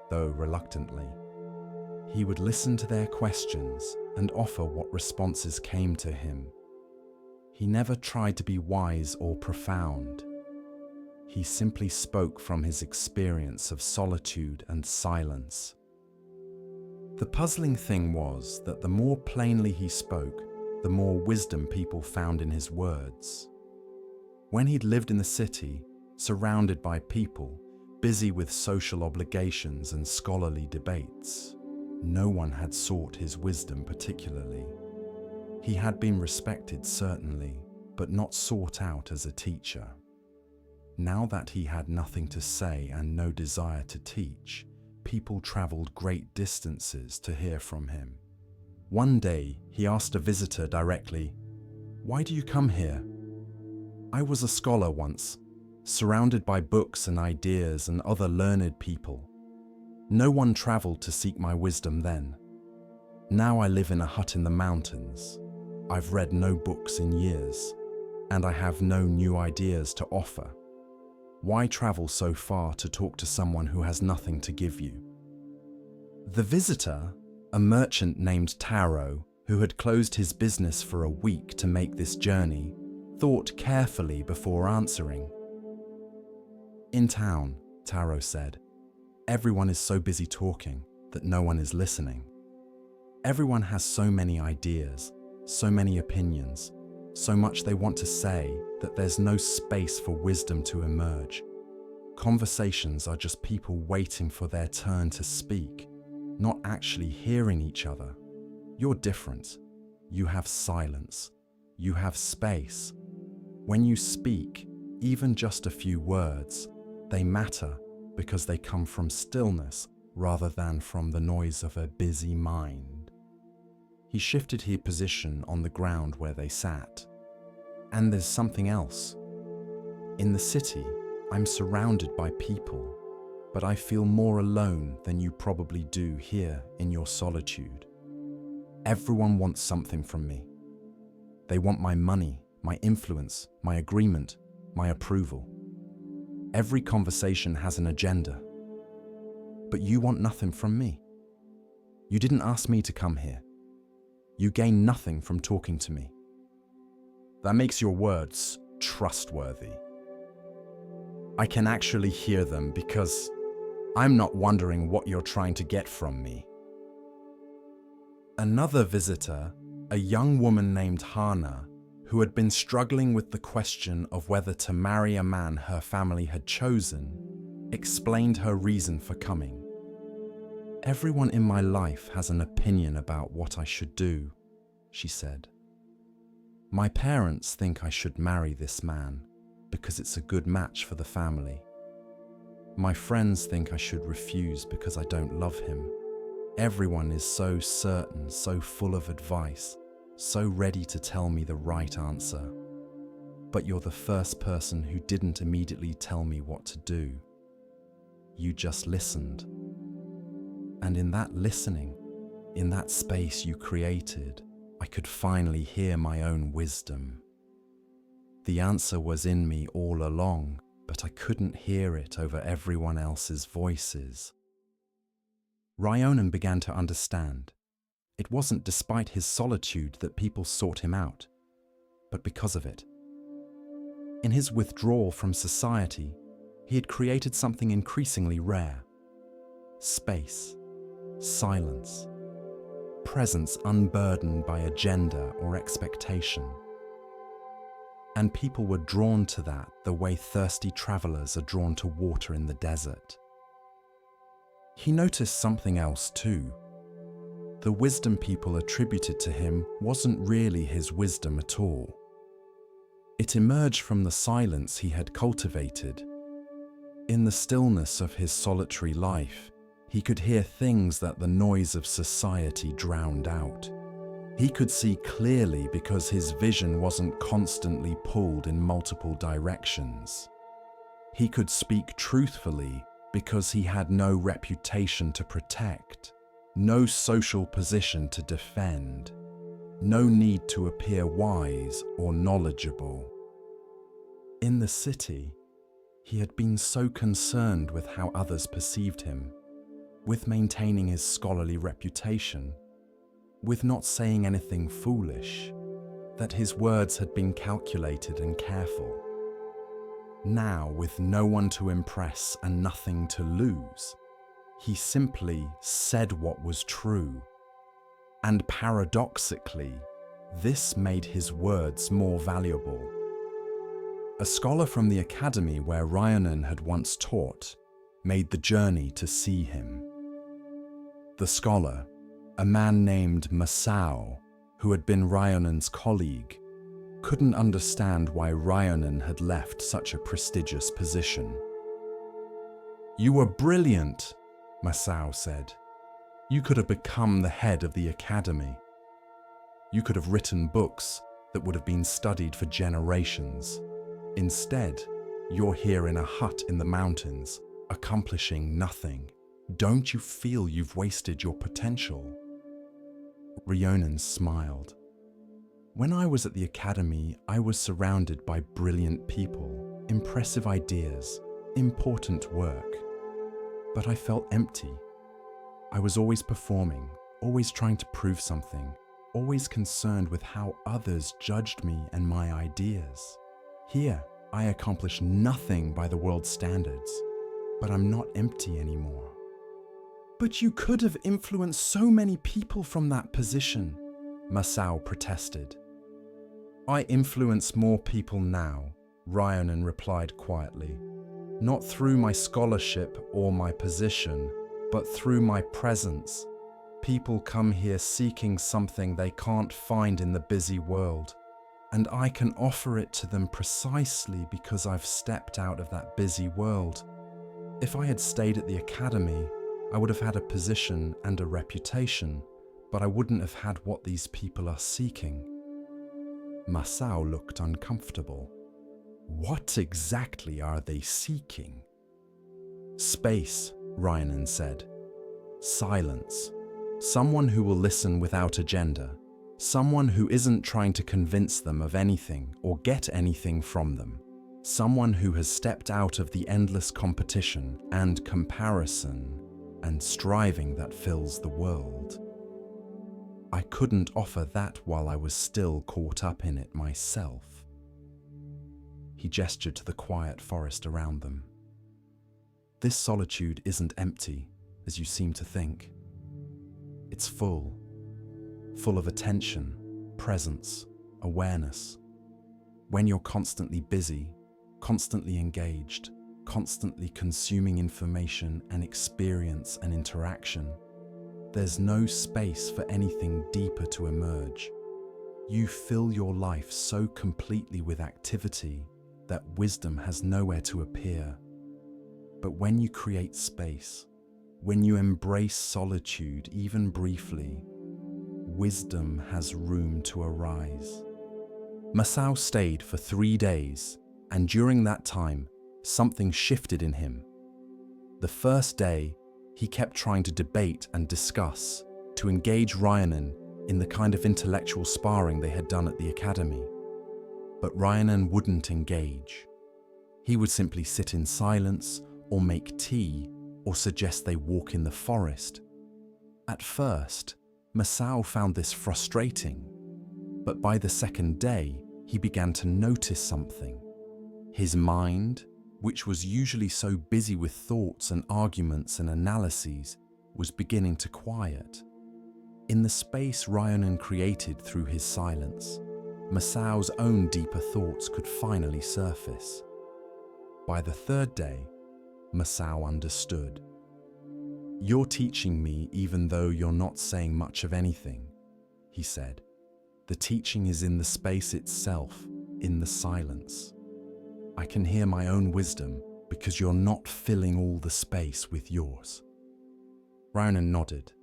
[SPEAKER 1] though reluctantly. He would listen to their questions and offer what responses came to him. He never tried to be wise or profound. He simply spoke from his experience of solitude and silence. The puzzling thing was that the more plainly he spoke, the more wisdom people found in his words. When he'd lived in the city, surrounded by people, busy with social obligations and scholarly debates, no one had sought his wisdom particularly. He had been respected, certainly, but not sought out as a teacher. Now that he had nothing to say and no desire to teach, people traveled great distances to hear from him. One day, he asked a visitor directly, "Why do you come here?" "I was a scholar once, surrounded by books and ideas and other learned people. No one traveled to seek my wisdom then. Now I live in a hut in the mountains. I've read no books in years, and I have no new ideas to offer. Why travel so far to talk to someone who has nothing to give you?" The visitor, a merchant named Taro, who had closed his business for a week to make this journey, thought carefully before answering. "In town," Taro said, "everyone is so busy talking that no one is listening. Everyone has so many ideas, so many opinions, so much they want to say that there's no space for wisdom to emerge. Conversations are just people waiting for their turn to speak, not actually hearing each other. You're different. You have silence. You have space. When you speak, even just a few words, they matter because they come from stillness rather than from the noise of a busy mind. He shifted his position on the ground where they sat. And there's something else. In the city, I'm surrounded by people, but I feel more alone than you probably do here in your solitude. Everyone wants something from me. They want my money, my influence, my agreement, my approval. Every conversation has an agenda. But you want nothing from me. You didn't ask me to come here. You gain nothing from talking to me. That makes your words trustworthy. I can actually hear them because I'm not wondering what you're trying to get from me. Another visitor, a young woman named Hana, who had been struggling with the question of whether to marry a man her family had chosen, explained her reason for coming. Everyone in my life has an opinion about what I should do, she said. My parents think I should marry this man because it's a good match for the family. My friends think I should refuse because I don't love him. Everyone is so certain, so full of advice, so ready to tell me the right answer. But you're the first person who didn't immediately tell me what to do. You just listened. And in that listening, in that space you created, I could finally hear my own wisdom. The answer was in me all along, but I couldn't hear it over everyone else's voices. Ryonan began to understand. It wasn't despite his solitude that people sought him out, but because of it. In his withdrawal from society, he had created something increasingly rare. Space, silence, presence unburdened by agenda or expectation. And people were drawn to that the way thirsty travelers are drawn to water in the desert. He noticed something else too. The wisdom people attributed to him wasn't really his wisdom at all. It emerged from the silence he had cultivated. In the stillness of his solitary life, he could hear things that the noise of society drowned out. He could see clearly because his vision wasn't constantly pulled in multiple directions. He could speak truthfully because he had no reputation to protect, no social position to defend, no need to appear wise or knowledgeable. In the city, he had been so concerned with how others perceived him, with maintaining his scholarly reputation, with not saying anything foolish, that his words had been calculated and careful. Now, with no one to impress and nothing to lose, he simply said what was true. And paradoxically, this made his words more valuable. A scholar from the academy where Ryonan had once taught made the journey to see him. The scholar, a man named Masao, who had been Ryonan's colleague, couldn't understand why Ryonan had left such a prestigious position. "You were brilliant," Masao said. "You could have become the head of the academy. You could have written books that would have been studied for generations. Instead, you're here in a hut in the mountains, accomplishing nothing. Don't you feel you've wasted your potential?" Ryonan smiled. "When I was at the academy, I was surrounded by brilliant people, impressive ideas, important work. But I felt empty. I was always performing, always trying to prove something, always concerned with how others judged me and my ideas. Here, I accomplish nothing by the world's standards, but I'm not empty anymore." "But you could have influenced so many people from that position," Masao protested. I influence more people now, Ryanan replied quietly. Not through my scholarship or my position, but through my presence. People come here seeking something they can't find in the busy world, and I can offer it to them precisely because I've stepped out of that busy world. If I had stayed at the academy, I would have had a position and a reputation, but I wouldn't have had what these people are seeking. Masao looked uncomfortable. What exactly are they seeking? Space, Ryanan said. Silence. Someone who will listen without agenda. Someone who isn't trying to convince them of anything or get anything from them. Someone who has stepped out of the endless competition and comparison and striving that fills the world. I couldn't offer that while I was still caught up in it myself. He gestured to the quiet forest around them. This solitude isn't empty, as you seem to think. It's full of attention, presence, awareness. When you're constantly busy, constantly engaged, constantly consuming information and experience and interaction, there's no space for anything deeper to emerge. You fill your life so completely with activity that wisdom has nowhere to appear. But when you create space, when you embrace solitude even briefly, wisdom has room to arise. Masao stayed for 3 days, and during that time, something shifted in him. The first day, he kept trying to debate and discuss, to engage Ryanan in the kind of intellectual sparring they had done at the academy. But Ryanan wouldn't engage. He would simply sit in silence or make tea or suggest they walk in the forest. At first, Masao found this frustrating, but by the second day, he began to notice something. His mind, which was usually so busy with thoughts and arguments and analyses, was beginning to quiet. In the space Ryanan created through his silence, Masao's own deeper thoughts could finally surface. By the third day, Masao understood. You're teaching me even though you're not saying much of anything, he said. The teaching is in the space itself, in the silence. I can hear my own wisdom because you're not filling all the space with yours. Ryanan nodded.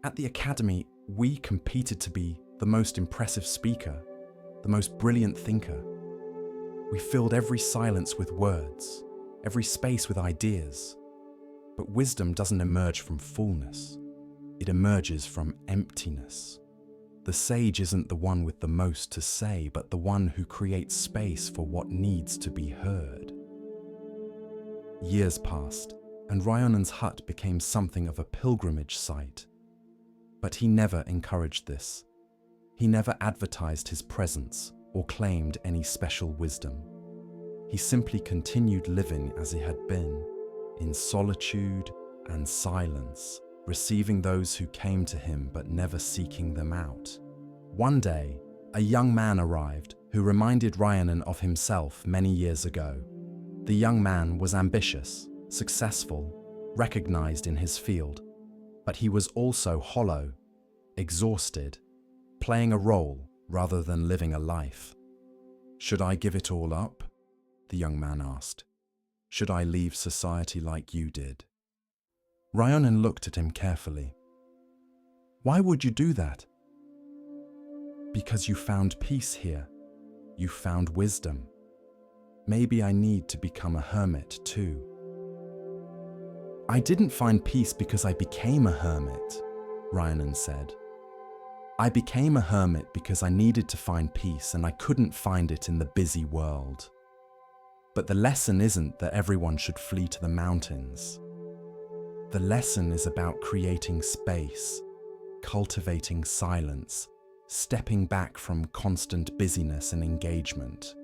[SPEAKER 1] At the academy, we competed to be the most impressive speaker, the most brilliant thinker. We filled every silence with words, every space with ideas. But wisdom doesn't emerge from fullness. It emerges from emptiness. The sage isn't the one with the most to say, but the one who creates space for what needs to be heard. Years passed, and Ryanan's hut became something of a pilgrimage site. But he never encouraged this. He never advertised his presence or claimed any special wisdom. He simply continued living as he had been, in solitude and silence, receiving those who came to him but never seeking them out. One day, a young man arrived who reminded Ryanan of himself many years ago. The young man was ambitious, successful, recognized in his field, but he was also hollow, exhausted, playing a role rather than living a life. Should I give it all up? The young man asked. Should I leave society like you did? Ryanan looked at him carefully. Why would you do that? Because you found peace here. You found wisdom. Maybe I need to become a hermit too. I didn't find peace because I became a hermit, Ryanan said. I became a hermit because I needed to find peace and I couldn't find it in the busy world. But the lesson isn't that everyone should flee to the mountains. The lesson is about creating space, cultivating silence, stepping back from constant busyness and engagement.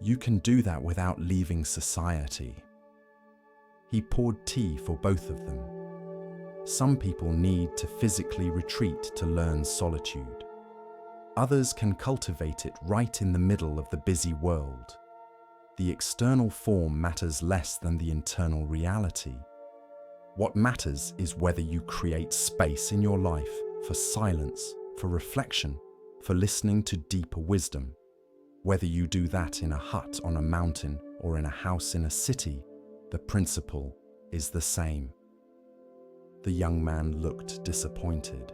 [SPEAKER 1] You can do that without leaving society. He poured tea for both of them. Some people need to physically retreat to learn solitude. Others can cultivate it right in the middle of the busy world. The external form matters less than the internal reality. What matters is whether you create space in your life for silence, for reflection, for listening to deeper wisdom. Whether you do that in a hut on a mountain or in a house in a city, the principle is the same. The young man looked disappointed.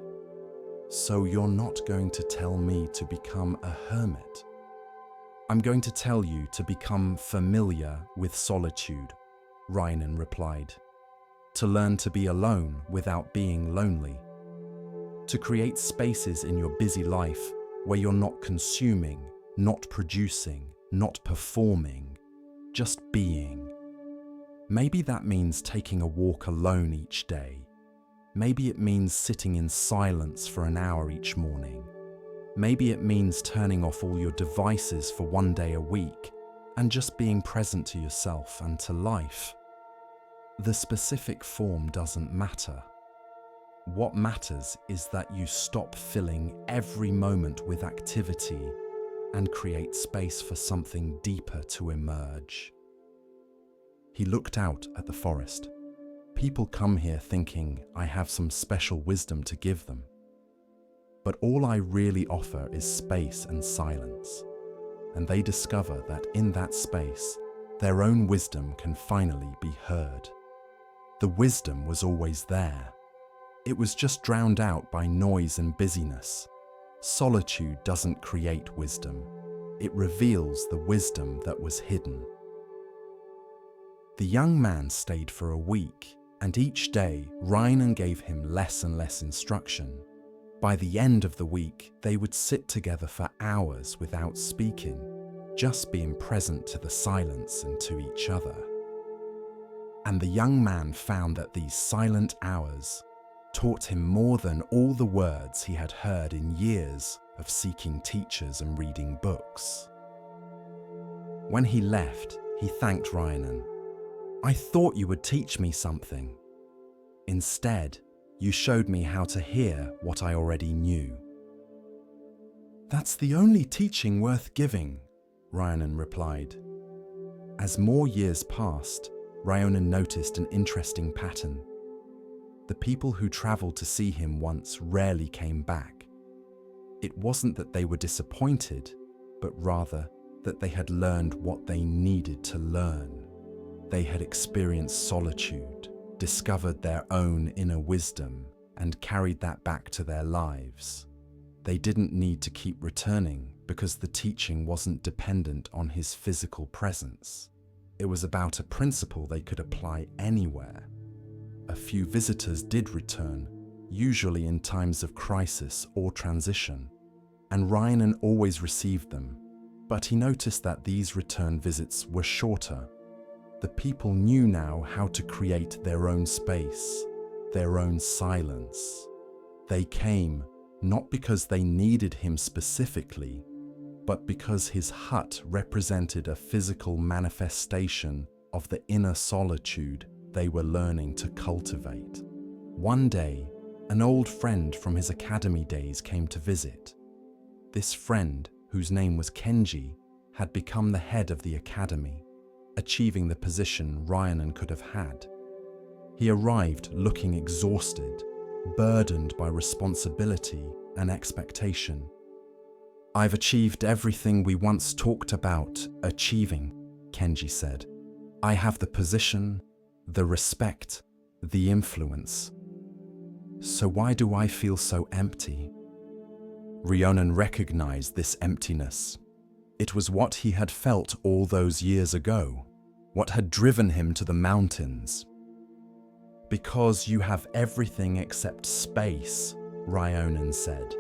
[SPEAKER 1] So you're not going to tell me to become a hermit? I'm going to tell you to become familiar with solitude, Rhiannon replied. To learn to be alone without being lonely. To create spaces in your busy life where you're not consuming, not producing, not performing, just being. Maybe that means taking a walk alone each day. Maybe it means sitting in silence for an hour each morning. Maybe it means turning off all your devices for one day a week and just being present to yourself and to life. The specific form doesn't matter. What matters is that you stop filling every moment with activity and create space for something deeper to emerge. He looked out at the forest. People come here thinking I have some special wisdom to give them. But all I really offer is space and silence. And they discover that in that space, their own wisdom can finally be heard. The wisdom was always there. It was just drowned out by noise and busyness. Solitude doesn't create wisdom. It reveals the wisdom that was hidden. The young man stayed for a week, and each day Rhiannon gave him less and less instruction. By the end of the week, they would sit together for hours without speaking, just being present to the silence and to each other. And the young man found that these silent hours taught him more than all the words he had heard in years of seeking teachers and reading books. When he left, he thanked Rhiannon. I thought you would teach me something. Instead, you showed me how to hear what I already knew. That's the only teaching worth giving, Rhiannon replied. As more years passed, Rhiannon noticed an interesting pattern. The people who traveled to see him once rarely came back. It wasn't that they were disappointed, but rather that they had learned what they needed to learn. They had experienced solitude, discovered their own inner wisdom, and carried that back to their lives. They didn't need to keep returning because the teaching wasn't dependent on his physical presence. It was about a principle they could apply anywhere. A few visitors did return, usually in times of crisis or transition, and Rhiannon always received them, but he noticed that these return visits were shorter. The people knew now how to create their own space, their own silence. They came not because they needed him specifically, but because his hut represented a physical manifestation of the inner solitude they were learning to cultivate. One day, an old friend from his academy days came to visit. This friend, whose name was Kenji, had become the head of the academy, achieving the position Rhiannon could have had. He arrived looking exhausted, burdened by responsibility and expectation. I've achieved everything we once talked about achieving, Kenji said. I have the position, the respect, the influence. So why do I feel so empty? Rhiannon recognized this emptiness. It was what he had felt all those years ago, what had driven him to the mountains. Because you have everything except space, Rhiannon said.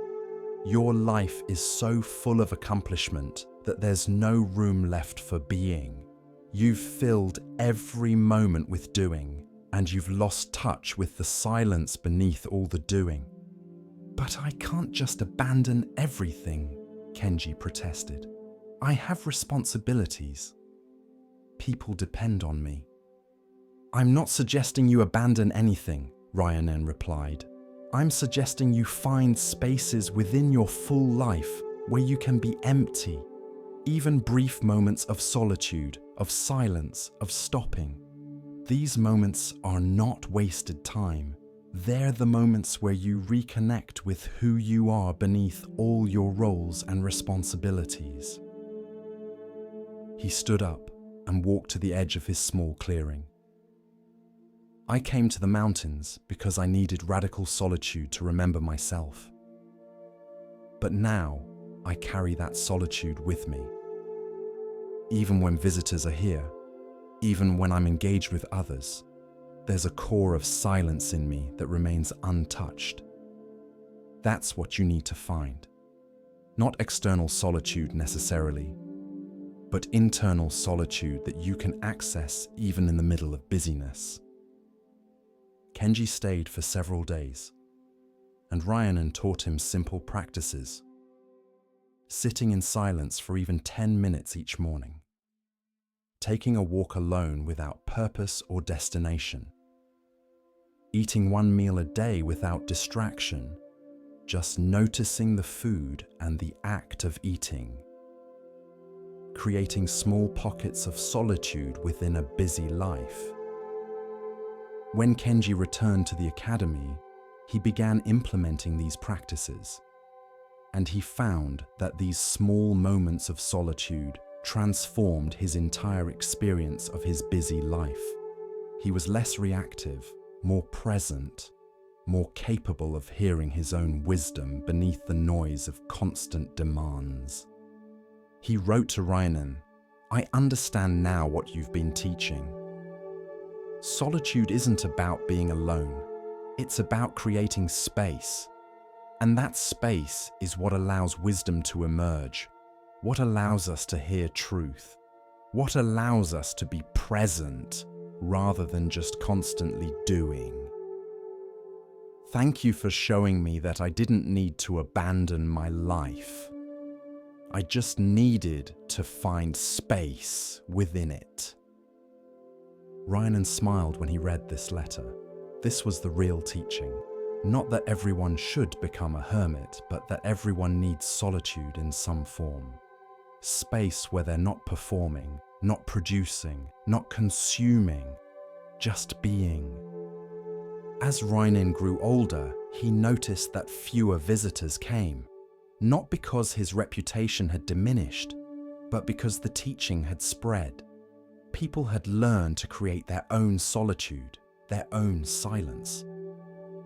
[SPEAKER 1] Your life is so full of accomplishment that there's no room left for being. You've filled every moment with doing, and you've lost touch with the silence beneath all the doing. But I can't just abandon everything, Kenji protested. I have responsibilities. People depend on me. I'm not suggesting you abandon anything, Ryanen replied. I'm suggesting you find spaces within your full life where you can be empty, even brief moments of solitude, of silence, of stopping. These moments are not wasted time. They're the moments where you reconnect with who you are beneath all your roles and responsibilities. He stood up and walked to the edge of his small clearing. I came to the mountains because I needed radical solitude to remember myself. But now I carry that solitude with me. Even when visitors are here, even when I'm engaged with others, there's a core of silence in me that remains untouched. That's what you need to find. Not external solitude necessarily, but internal solitude that you can access even in the middle of busyness. Kenji stayed for several days, and Ryanen taught him simple practices. Sitting in silence for even 10 minutes each morning. Taking a walk alone without purpose or destination. Eating one meal a day without distraction, just noticing the food and the act of eating. Creating small pockets of solitude within a busy life. When Kenji returned to the academy, he began implementing these practices, and he found that these small moments of solitude transformed his entire experience of his busy life. He was less reactive, more present, more capable of hearing his own wisdom beneath the noise of constant demands. He wrote to Ryanen, I understand now what you've been teaching. Solitude isn't about being alone. It's about creating space. And that space is what allows wisdom to emerge, what allows us to hear truth, what allows us to be present rather than just constantly doing. Thank you for showing me that I didn't need to abandon my life. I just needed to find space within it. Ryanen smiled when he read this letter. This was the real teaching. Not that everyone should become a hermit, but that everyone needs solitude in some form. Space where they're not performing, not producing, not consuming, just being. As Ryanen grew older, he noticed that fewer visitors came, not because his reputation had diminished, but because the teaching had spread. People had learned to create their own solitude, their own silence.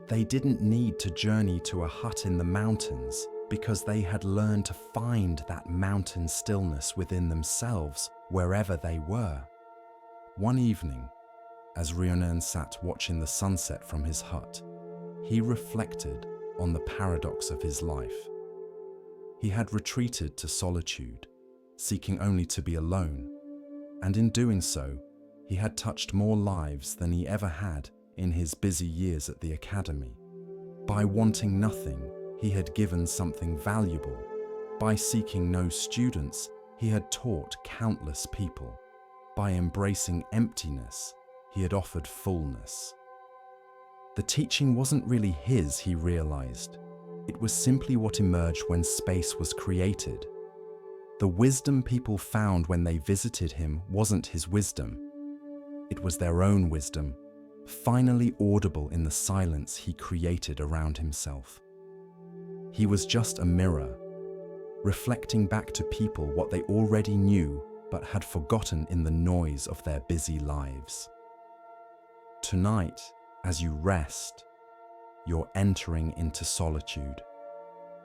[SPEAKER 1] They didn't need to journey to a hut in the mountains because they had learned to find that mountain stillness within themselves wherever they were. One evening, as Ryanen sat watching the sunset from his hut, he reflected on the paradox of his life. He had retreated to solitude, seeking only to be alone, and in doing so, he had touched more lives than he ever had in his busy years at the academy. By wanting nothing, he had given something valuable. By seeking no students, he had taught countless people. By embracing emptiness, he had offered fullness. The teaching wasn't really his, he realized. It was simply what emerged when space was created. The wisdom people found when they visited him wasn't his wisdom. It was their own wisdom, finally audible in the silence he created around himself. He was just a mirror, reflecting back to people what they already knew but had forgotten in the noise of their busy lives. Tonight, as you rest, you're entering into solitude.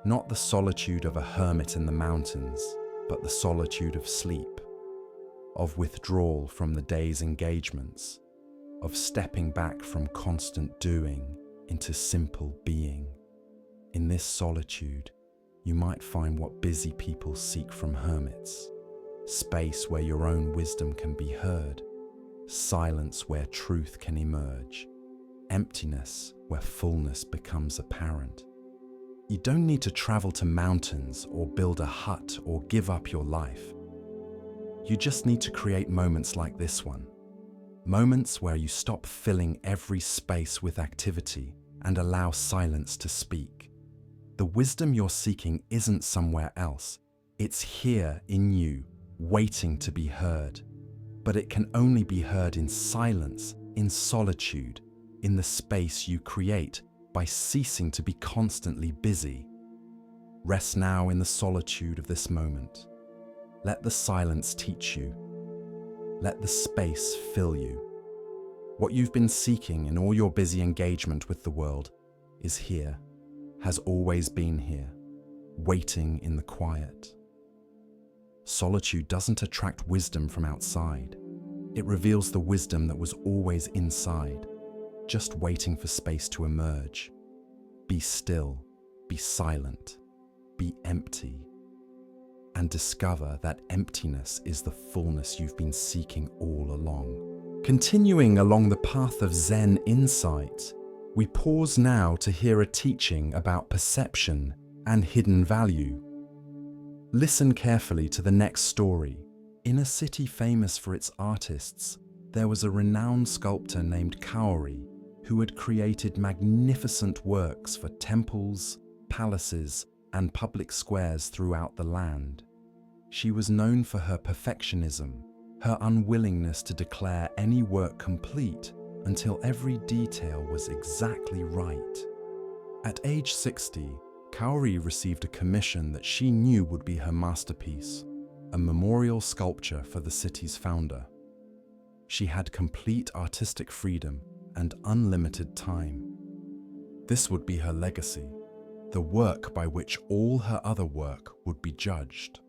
[SPEAKER 1] Not the solitude of a hermit in the mountains, but the solitude of sleep, of withdrawal from the day's engagements, of stepping back from constant doing into simple being. In this solitude, you might find what busy people seek from hermits: space where your own wisdom can be heard, silence where truth can emerge, emptiness where fullness becomes apparent. You don't need to travel to mountains or build a hut or give up your life. You just need to create moments like this one. Moments where you stop filling every space with activity and allow silence to speak. The wisdom you're seeking isn't somewhere else. It's here in you, waiting to be heard. But it can only be heard in silence, in solitude, in the space you create by ceasing to be constantly busy. Rest now in the solitude of this moment. Let the silence teach you. Let the space fill you. What you've been seeking in all your busy engagement with the world is here, has always been here, waiting in the quiet. Solitude doesn't attract wisdom from outside. It reveals the wisdom that was always inside, just waiting for space to emerge. Be still, be silent, be empty, and discover that emptiness is the fullness you've been seeking all along. Continuing along the path of Zen insight, we pause now to hear a teaching about perception and hidden value. Listen carefully to the next story. In a city famous for its artists, there was a renowned sculptor named Kaori who had created magnificent works for temples, palaces, and public squares throughout the land. She was known for her perfectionism, her unwillingness to declare any work complete until every detail was exactly right. At age 60, Kaori received a commission that she knew would be her masterpiece, a memorial sculpture for the city's founder. She had complete artistic freedom and unlimited time. This would be her legacy, the work by which all her other work would be judged.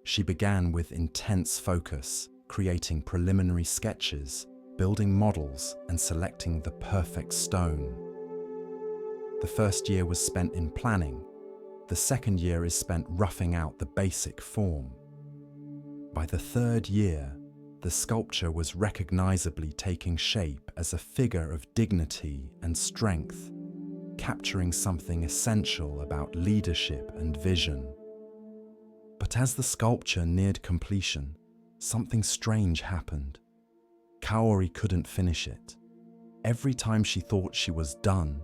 [SPEAKER 1] She began with intense focus, creating preliminary sketches, building models, and selecting the perfect stone. The first year was spent in planning. The second year is spent roughing out the basic form. By the third year, the sculpture was recognizably taking shape as a figure of dignity and strength, capturing something essential about leadership and vision. But as the sculpture neared completion, something strange happened. Kaori couldn't finish it. Every time she thought she was done,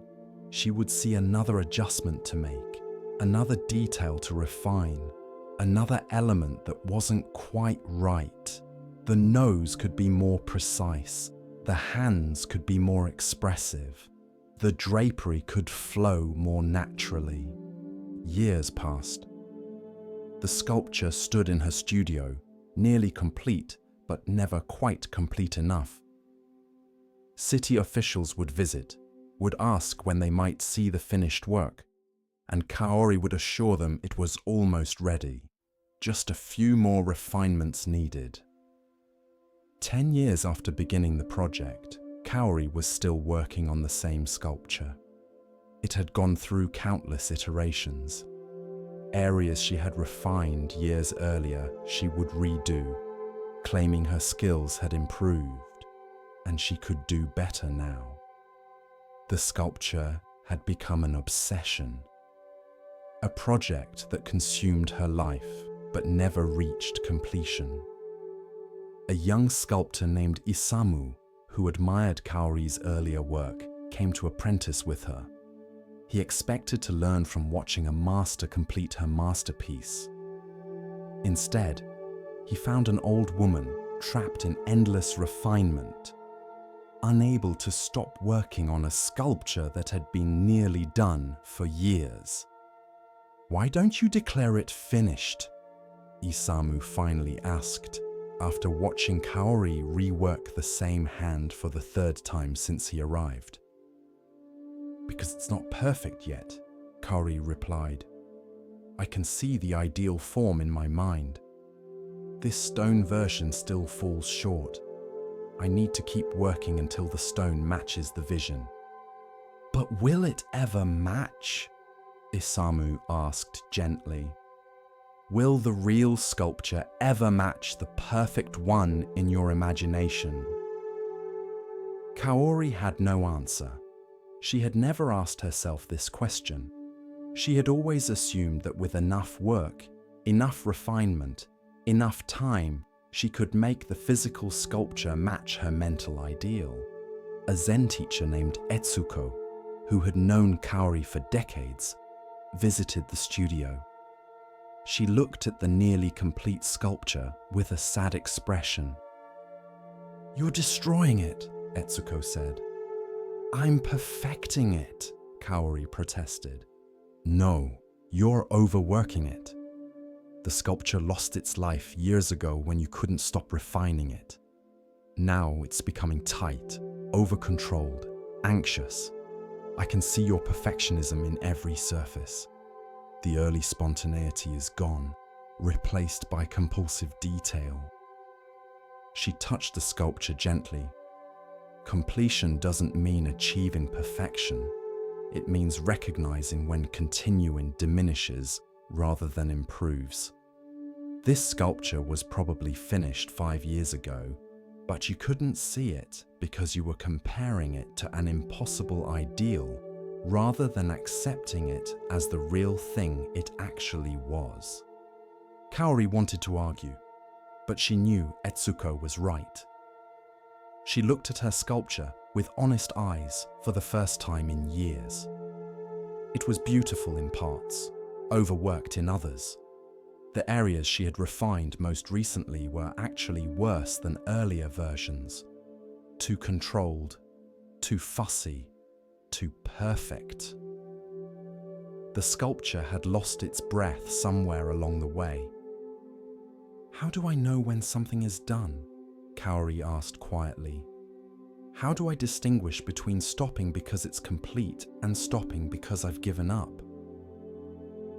[SPEAKER 1] she would see another adjustment to make, another detail to refine, another element that wasn't quite right. The nose could be more precise, the hands could be more expressive, the drapery could flow more naturally. Years passed. The sculpture stood in her studio, nearly complete, but never quite complete enough. City officials would visit, would ask when they might see the finished work, and Kaori would assure them it was almost ready, just a few more refinements needed. 10 years after beginning the project, Kaori was still working on the same sculpture. It had gone through countless iterations. Areas she had refined years earlier, she would redo, claiming her skills had improved, and she could do better now. The sculpture had become an obsession, a project that consumed her life but never reached completion. A young sculptor named Isamu, who admired Kaori's earlier work, came to apprentice with her. He expected to learn from watching a master complete her masterpiece. Instead, he found an old woman trapped in endless refinement, unable to stop working on a sculpture that had been nearly done for years. "Why don't you declare it finished?" Isamu finally asked, after watching Kaori rework the same hand for the third time since he arrived. "Because it's not perfect yet," Kaori replied. "I can see the ideal form in my mind. This stone version still falls short. I need to keep working until the stone matches the vision." "But will it ever match?" Isamu asked gently. "Will the real sculpture ever match the perfect one in your imagination?" Kaori had no answer. She had never asked herself this question. She had always assumed that with enough work, enough refinement, enough time, She could make the physical sculpture match her mental ideal. A Zen teacher named Etsuko, who had known Kaori for decades, visited the studio. She looked at the nearly complete sculpture with a sad expression. "You're destroying it," Etsuko said. "I'm perfecting it," Kaori protested. "No, you're overworking it. The sculpture lost its life years ago when you couldn't stop refining it. Now it's becoming tight, over-controlled, anxious. I can see your perfectionism in every surface. The early spontaneity is gone, replaced by compulsive detail." She touched the sculpture gently. Completion doesn't mean achieving perfection. It means recognizing when continuing diminishes rather than improves. This sculpture was probably finished 5 years ago, but you couldn't see it because you were comparing it to an impossible ideal rather than accepting it as the real thing it actually was. Kaori wanted to argue, but she knew Etsuko was right. She looked at her sculpture with honest eyes for the first time in years. It was beautiful in parts, overworked in others. The areas she had refined most recently were actually worse than earlier versions. Too controlled, too fussy, too perfect. The sculpture had lost its breath somewhere along the way. "How do I know when something is done?" Kaori asked quietly. "How do I distinguish between stopping because it's complete and stopping because I've given up?"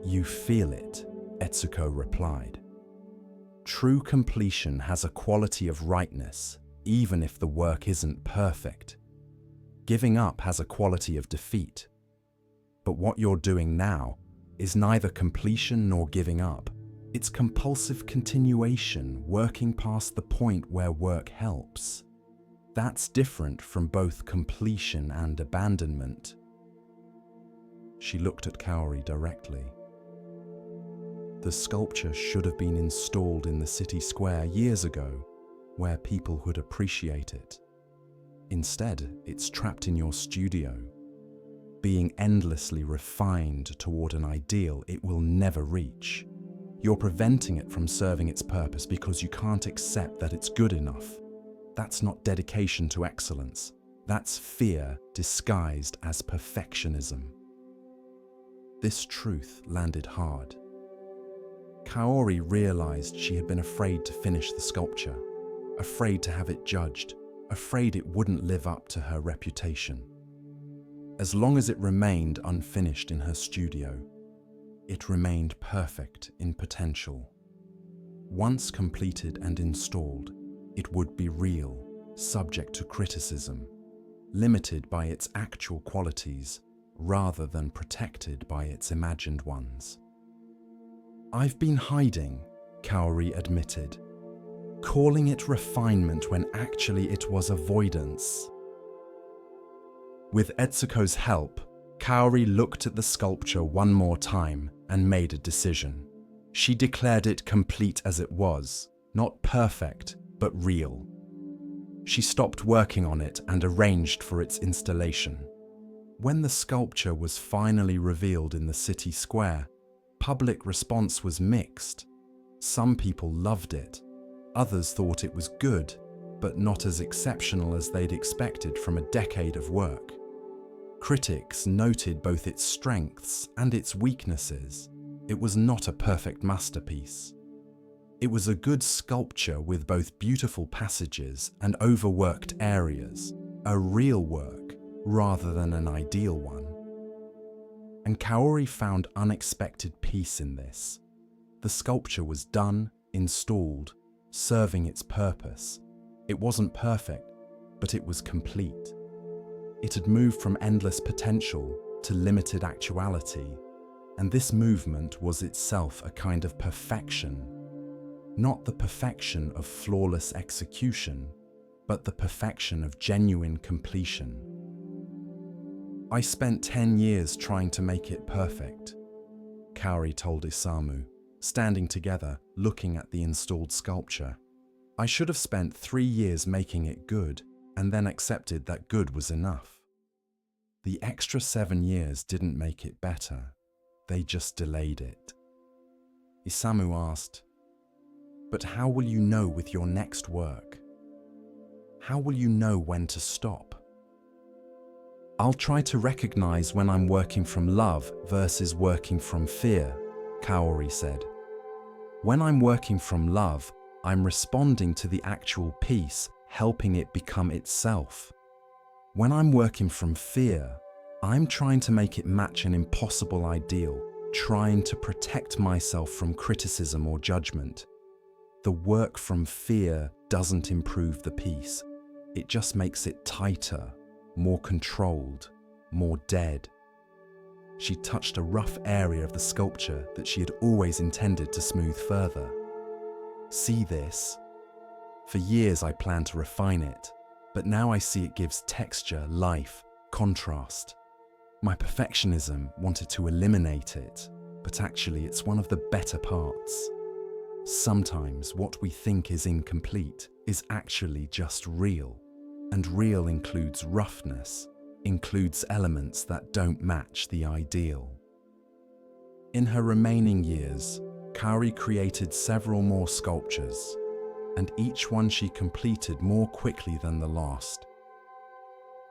[SPEAKER 1] "You feel it," Etsuko replied. "True completion has a quality of rightness, even if the work isn't perfect. Giving up has a quality of defeat. But what you're doing now is neither completion nor giving up. It's compulsive continuation, working past the point where work helps. That's different from both completion and abandonment." She looked at Kaori directly. The sculpture should have been installed in the city square years ago, where people would appreciate it. Instead, it's trapped in your studio, being endlessly refined toward an ideal it will never reach. You're preventing it from serving its purpose because you can't accept that it's good enough. That's not dedication to excellence. That's fear disguised as perfectionism. This truth landed hard. Kaori realized she had been afraid to finish the sculpture, afraid to have it judged, afraid it wouldn't live up to her reputation. As long as it remained unfinished in her studio, it remained perfect in potential. Once completed and installed, it would be real, subject to criticism, limited by its actual qualities rather than protected by its imagined ones. "I've been hiding," Kaori admitted, calling it refinement when actually it was avoidance. With Etsuko's help, Kaori looked at the sculpture one more time and made a decision. She declared it complete as it was, not perfect, but real. She stopped working on it and arranged for its installation. When the sculpture was finally revealed in the city square, public response was mixed. Some people loved it. Others thought it was good, but not as exceptional as they'd expected from a decade of work. Critics noted both its strengths and its weaknesses. It was not a perfect masterpiece. It was a good sculpture with both beautiful passages and overworked areas, a real work rather than an ideal one. And Kaori found unexpected peace in this. The sculpture was done, installed, serving its purpose. It wasn't perfect, but it was complete. It had moved from endless potential to limited actuality, and this movement was itself a kind of perfection. Not the perfection of flawless execution, but the perfection of genuine completion. "I spent 10 years trying to make it perfect," Kaori told Isamu, standing together, looking at the installed sculpture. I should have spent 3 years making it good and then accepted that good was enough. The extra 7 years didn't make it better. They just delayed it. Isamu asked, "But how will you know with your next work? How will you know when to stop?" "I'll try to recognize when I'm working from love versus working from fear," Kaori said. "When I'm working from love, I'm responding to the actual piece, helping it become itself. When I'm working from fear, I'm trying to make it match an impossible ideal, trying to protect myself from criticism or judgment. The work from fear doesn't improve the piece. It just makes it tighter, more controlled, more dead." She touched a rough area of the sculpture that she had always intended to smooth further. "See this? For years I planned to refine it, but now I see it gives texture, life, contrast. My perfectionism wanted to eliminate it, but actually it's one of the better parts. Sometimes what we think is incomplete is actually just real, and real includes roughness, includes elements that don't match the ideal." In her remaining years, Kaori created several more sculptures, and each one she completed more quickly than the last.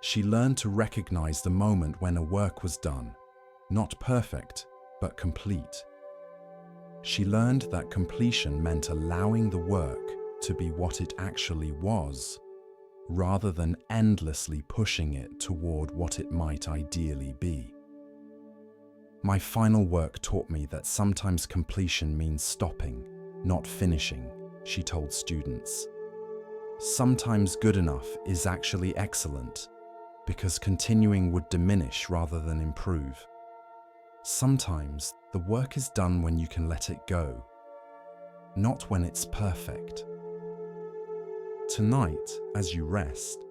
[SPEAKER 1] She learned to recognize the moment when a work was done, not perfect, but complete. She learned that completion meant allowing the work to be what it actually was, rather than endlessly pushing it toward what it might ideally be. "My final work taught me that sometimes completion means stopping, not finishing," she told students. "Sometimes good enough is actually excellent, because continuing would diminish rather than improve. Sometimes the work is done when you can let it go, not when it's perfect." Tonight, as you rest,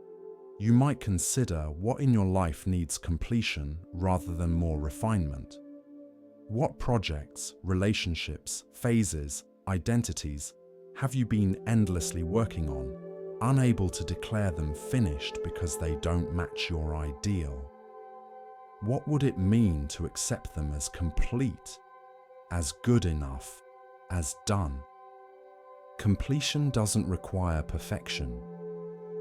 [SPEAKER 1] you might consider what in your life needs completion rather than more refinement. What projects, relationships, phases, identities have you been endlessly working on, unable to declare them finished because they don't match your ideal? What would it mean to accept them as complete, as good enough, as done? Completion doesn't require perfection.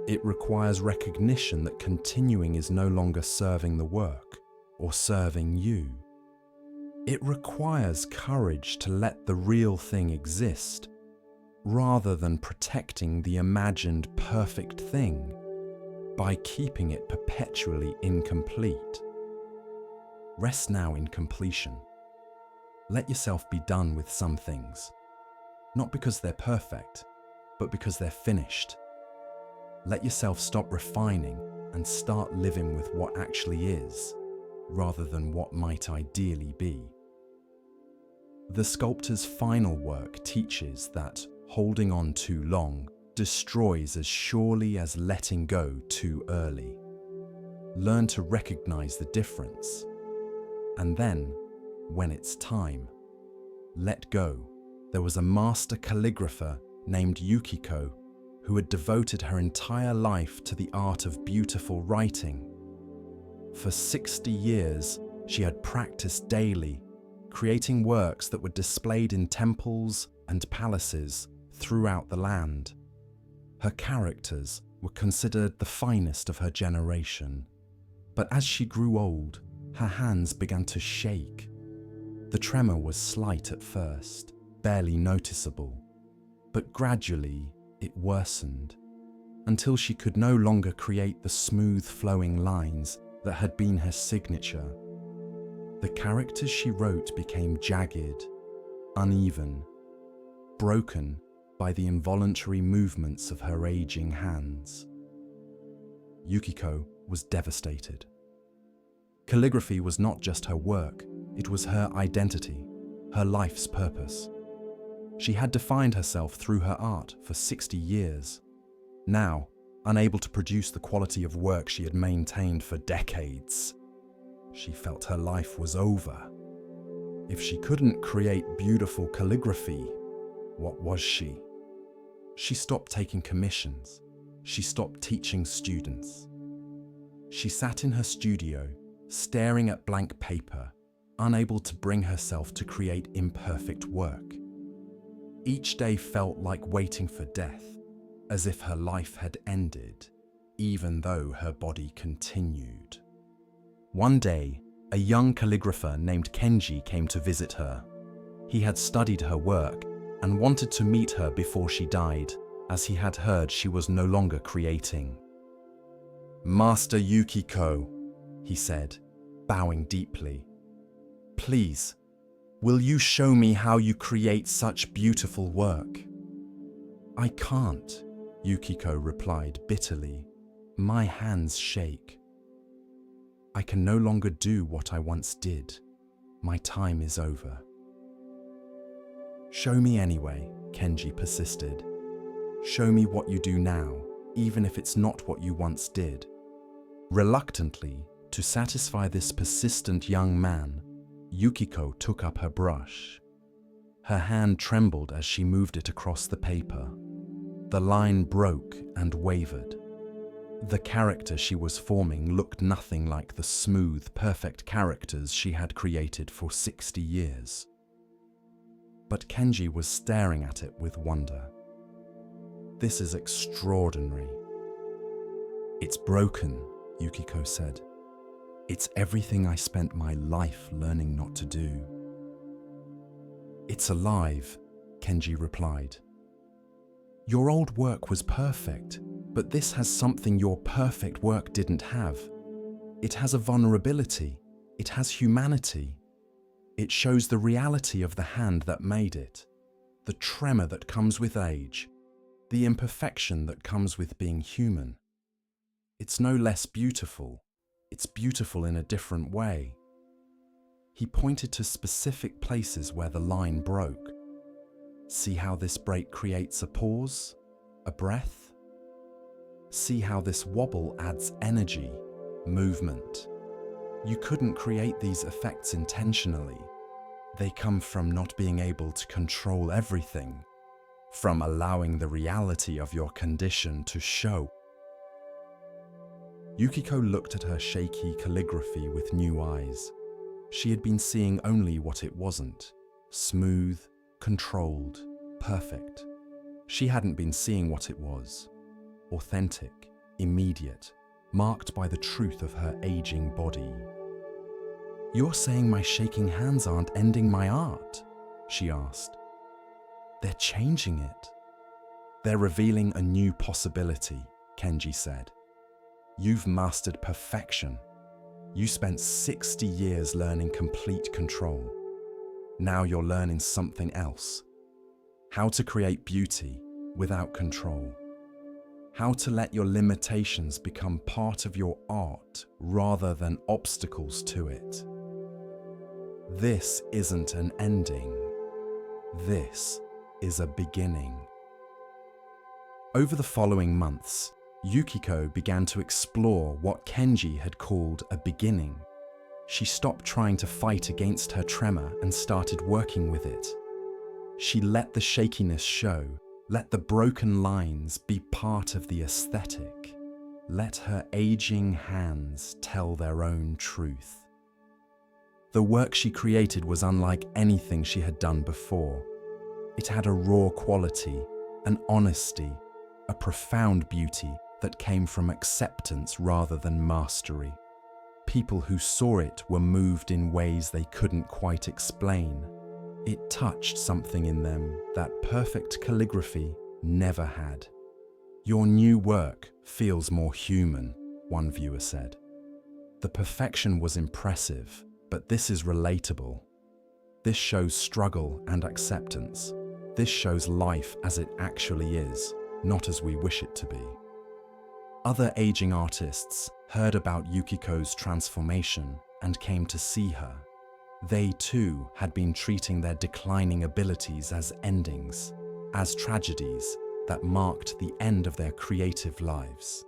[SPEAKER 1] It requires recognition that continuing is no longer serving the work or serving you. It requires courage to let the real thing exist, rather than protecting the imagined perfect thing by keeping it perpetually incomplete. Rest now in completion. Let yourself be done with some things, not because they're perfect, but because they're finished. Let yourself stop refining and start living with what actually is, rather than what might ideally be. The sculptor's final work teaches that holding on too long destroys as surely as letting go too early. Learn to recognize the difference, and then, when it's time, let go. There was a master calligrapher named Yukiko who had devoted her entire life to the art of beautiful writing. For 60 years, she had practiced daily, creating works that were displayed in temples and palaces throughout the land. Her characters were considered the finest of her generation. But as she grew old, her hands began to shake. The tremor was slight at first, barely noticeable, but gradually it worsened, until she could no longer create the smooth flowing lines that had been her signature. The characters she wrote became jagged, uneven, broken by the involuntary movements of her aging hands. Yukiko was devastated. Calligraphy was not just her work, it was her identity, her life's purpose. She had defined herself through her art for 60 years. Now, unable to produce the quality of work she had maintained for decades, she felt her life was over. If she couldn't create beautiful calligraphy, what was she? She stopped taking commissions. She stopped teaching students. She sat in her studio, staring at blank paper, unable to bring herself to create imperfect work. Each day felt like waiting for death, as if her life had ended, even though her body continued. One day, a young calligrapher named Kenji came to visit her. He had studied her work and wanted to meet her before she died, as he had heard she was no longer creating. "Master Yukiko," he said, bowing deeply, "please, will you show me how you create such beautiful work?" "I can't," Yukiko replied bitterly. "My hands shake. I can no longer do what I once did. My time is over." "Show me anyway," Kenji persisted. "Show me what you do now, even if it's not what you once did." Reluctantly, to satisfy this persistent young man, Yukiko took up her brush. Her hand trembled as she moved it across the paper. The line broke and wavered. The character she was forming looked nothing like the smooth, perfect characters she had created for 60 years. But Kenji was staring at it with wonder. "This is extraordinary." "It's broken," Yukiko said. "It's everything I spent my life learning not to do." "It's alive," Kenji replied. "Your old work was perfect, but this has something your perfect work didn't have. It has a vulnerability. It has humanity. It shows the reality of the hand that made it, the tremor that comes with age, the imperfection that comes with being human. It's no less beautiful. It's beautiful in a different way." He pointed to specific places where the line broke. "See how this break creates a pause, a breath? See how this wobble adds energy, movement? You couldn't create these effects intentionally. They come from not being able to control everything, from allowing the reality of your condition to show." Yukiko looked at her shaky calligraphy with new eyes. She had been seeing only what it wasn't: smooth, controlled, perfect. She hadn't been seeing what it was: authentic, immediate, marked by the truth of her aging body. "You're saying my shaking hands aren't ending my art?" she asked. "They're changing it." "They're revealing a new possibility," Kenji said. "You've mastered perfection. You spent 60 years learning complete control. Now you're learning something else. How to create beauty without control. How to let your limitations become part of your art rather than obstacles to it. This isn't an ending. This is a beginning." Over the following months, Yukiko began to explore what Kenji had called a beginning. She stopped trying to fight against her tremor and started working with it. She let the shakiness show, let the broken lines be part of the aesthetic. Let her aging hands tell their own truth. The work she created was unlike anything she had done before. It had a raw quality, an honesty, a profound beauty that came from acceptance rather than mastery. People who saw it were moved in ways they couldn't quite explain. It touched something in them that perfect calligraphy never had. "Your new work feels more human," one viewer said. "The perfection was impressive, but this is relatable. This shows struggle and acceptance. This shows life as it actually is, not as we wish it to be." Other aging artists heard about Yukiko's transformation and came to see her. They too had been treating their declining abilities as endings, as tragedies that marked the end of their creative lives.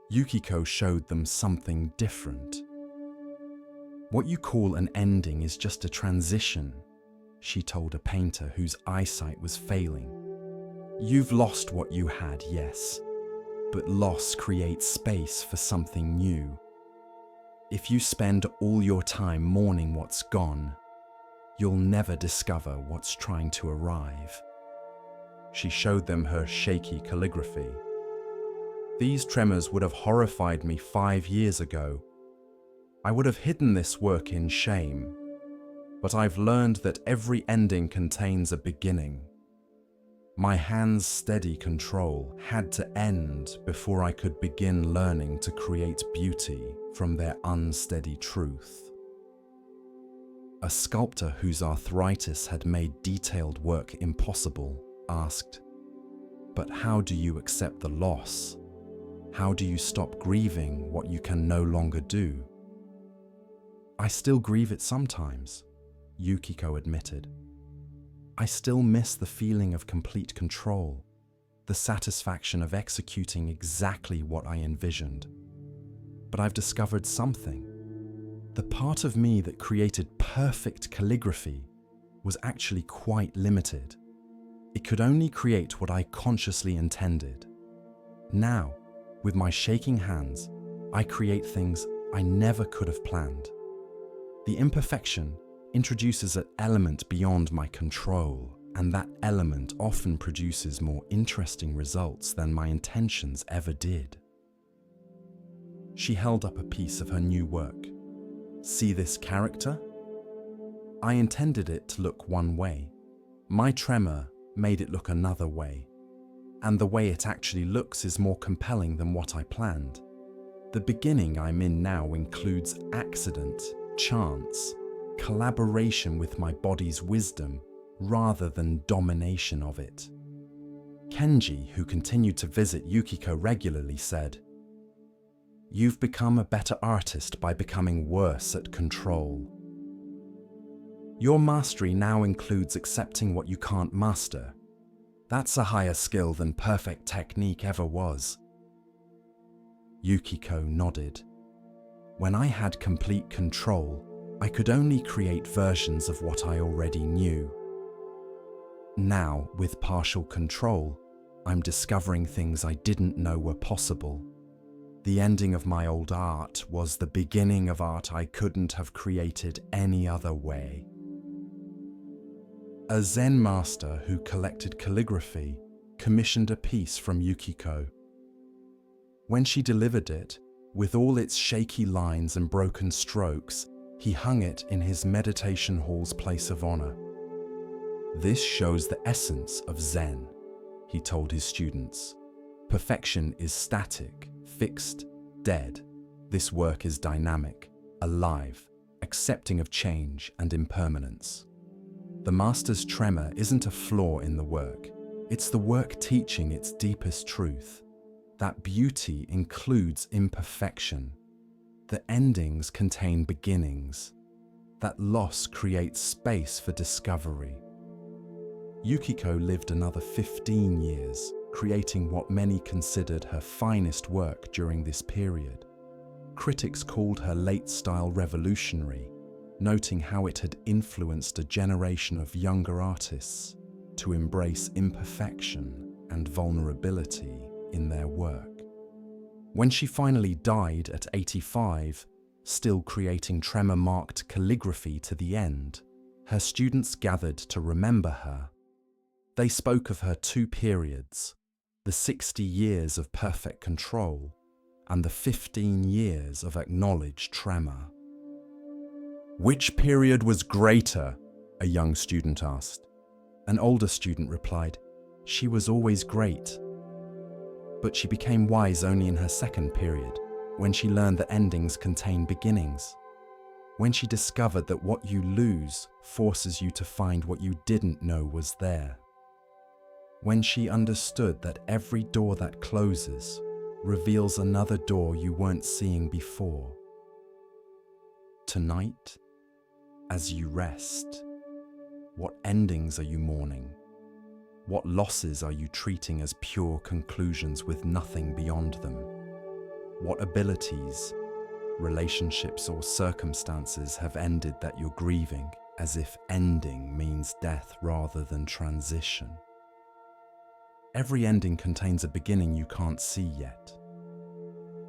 [SPEAKER 1] Yukiko showed them something different. "What you call an ending is just a transition," she told a painter whose eyesight was failing. You've lost what you had, yes, but loss creates space for something new. If you spend all your time mourning what's gone, you'll never discover what's trying to arrive. She showed them her shaky calligraphy. These tremors would have horrified me 5 years ago. I would have hidden this work in shame, but I've learned that every ending contains a beginning. My hand's steady control had to end before I could begin learning to create beauty from their unsteady truth. A sculptor whose arthritis had made detailed work impossible asked, "But how do you accept the loss? How do you stop grieving what you can no longer do?" "I still grieve it sometimes," Yukiko admitted. "I still miss the feeling of complete control, the satisfaction of executing exactly what I envisioned. But I've discovered something. The part of me that created perfect calligraphy was actually quite limited. It could only create what I consciously intended. Now, with my shaking hands, I create things I never could have planned. The imperfection introduces an element beyond my control, and that element often produces more interesting results than my intentions ever did." She held up a piece of her new work. "See this character? I intended it to look one way. My tremor made it look another way. And the way it actually looks is more compelling than what I planned. The beginning I'm in now includes accident, chance, collaboration with my body's wisdom rather than domination of it." Kenji, who continued to visit Yukiko regularly, said, "You've become a better artist by becoming worse at control. Your mastery now includes accepting what you can't master. That's a higher skill than perfect technique ever was." Yukiko nodded. "When I had complete control, I could only create versions of what I already knew. Now, with partial control, I'm discovering things I didn't know were possible. The ending of my old art was the beginning of art I couldn't have created any other way." A Zen master who collected calligraphy commissioned a piece from Yukiko. When she delivered it, with all its shaky lines and broken strokes, he hung it in his meditation hall's place of honor. "This shows the essence of Zen," he told his students. "Perfection is static, fixed, dead. This work is dynamic, alive, accepting of change and impermanence." The master's tremor isn't a flaw in the work. It's the work teaching its deepest truth. That beauty includes imperfection. The endings contain beginnings. That loss creates space for discovery. Yukiko lived another 15 years, creating what many considered her finest work during this period. Critics called her late style revolutionary, noting how it had influenced a generation of younger artists to embrace imperfection and vulnerability in their work. When she finally died at 85, still creating tremor-marked calligraphy to the end, her students gathered to remember her. They spoke of her 2 periods, the 60 years of perfect control and the 15 years of acknowledged tremor. "Which period was greater?" a young student asked. An older student replied, "She was always great." But she became wise only in her 2nd period, when she learned that endings contain beginnings. When she discovered that what you lose forces you to find what you didn't know was there. When she understood that every door that closes reveals another door you weren't seeing before. Tonight, as you rest, what endings are you mourning? What losses are you treating as pure conclusions with nothing beyond them? What abilities, relationships, or circumstances have ended that you're grieving, as if ending means death rather than transition? Every ending contains a beginning you can't see yet.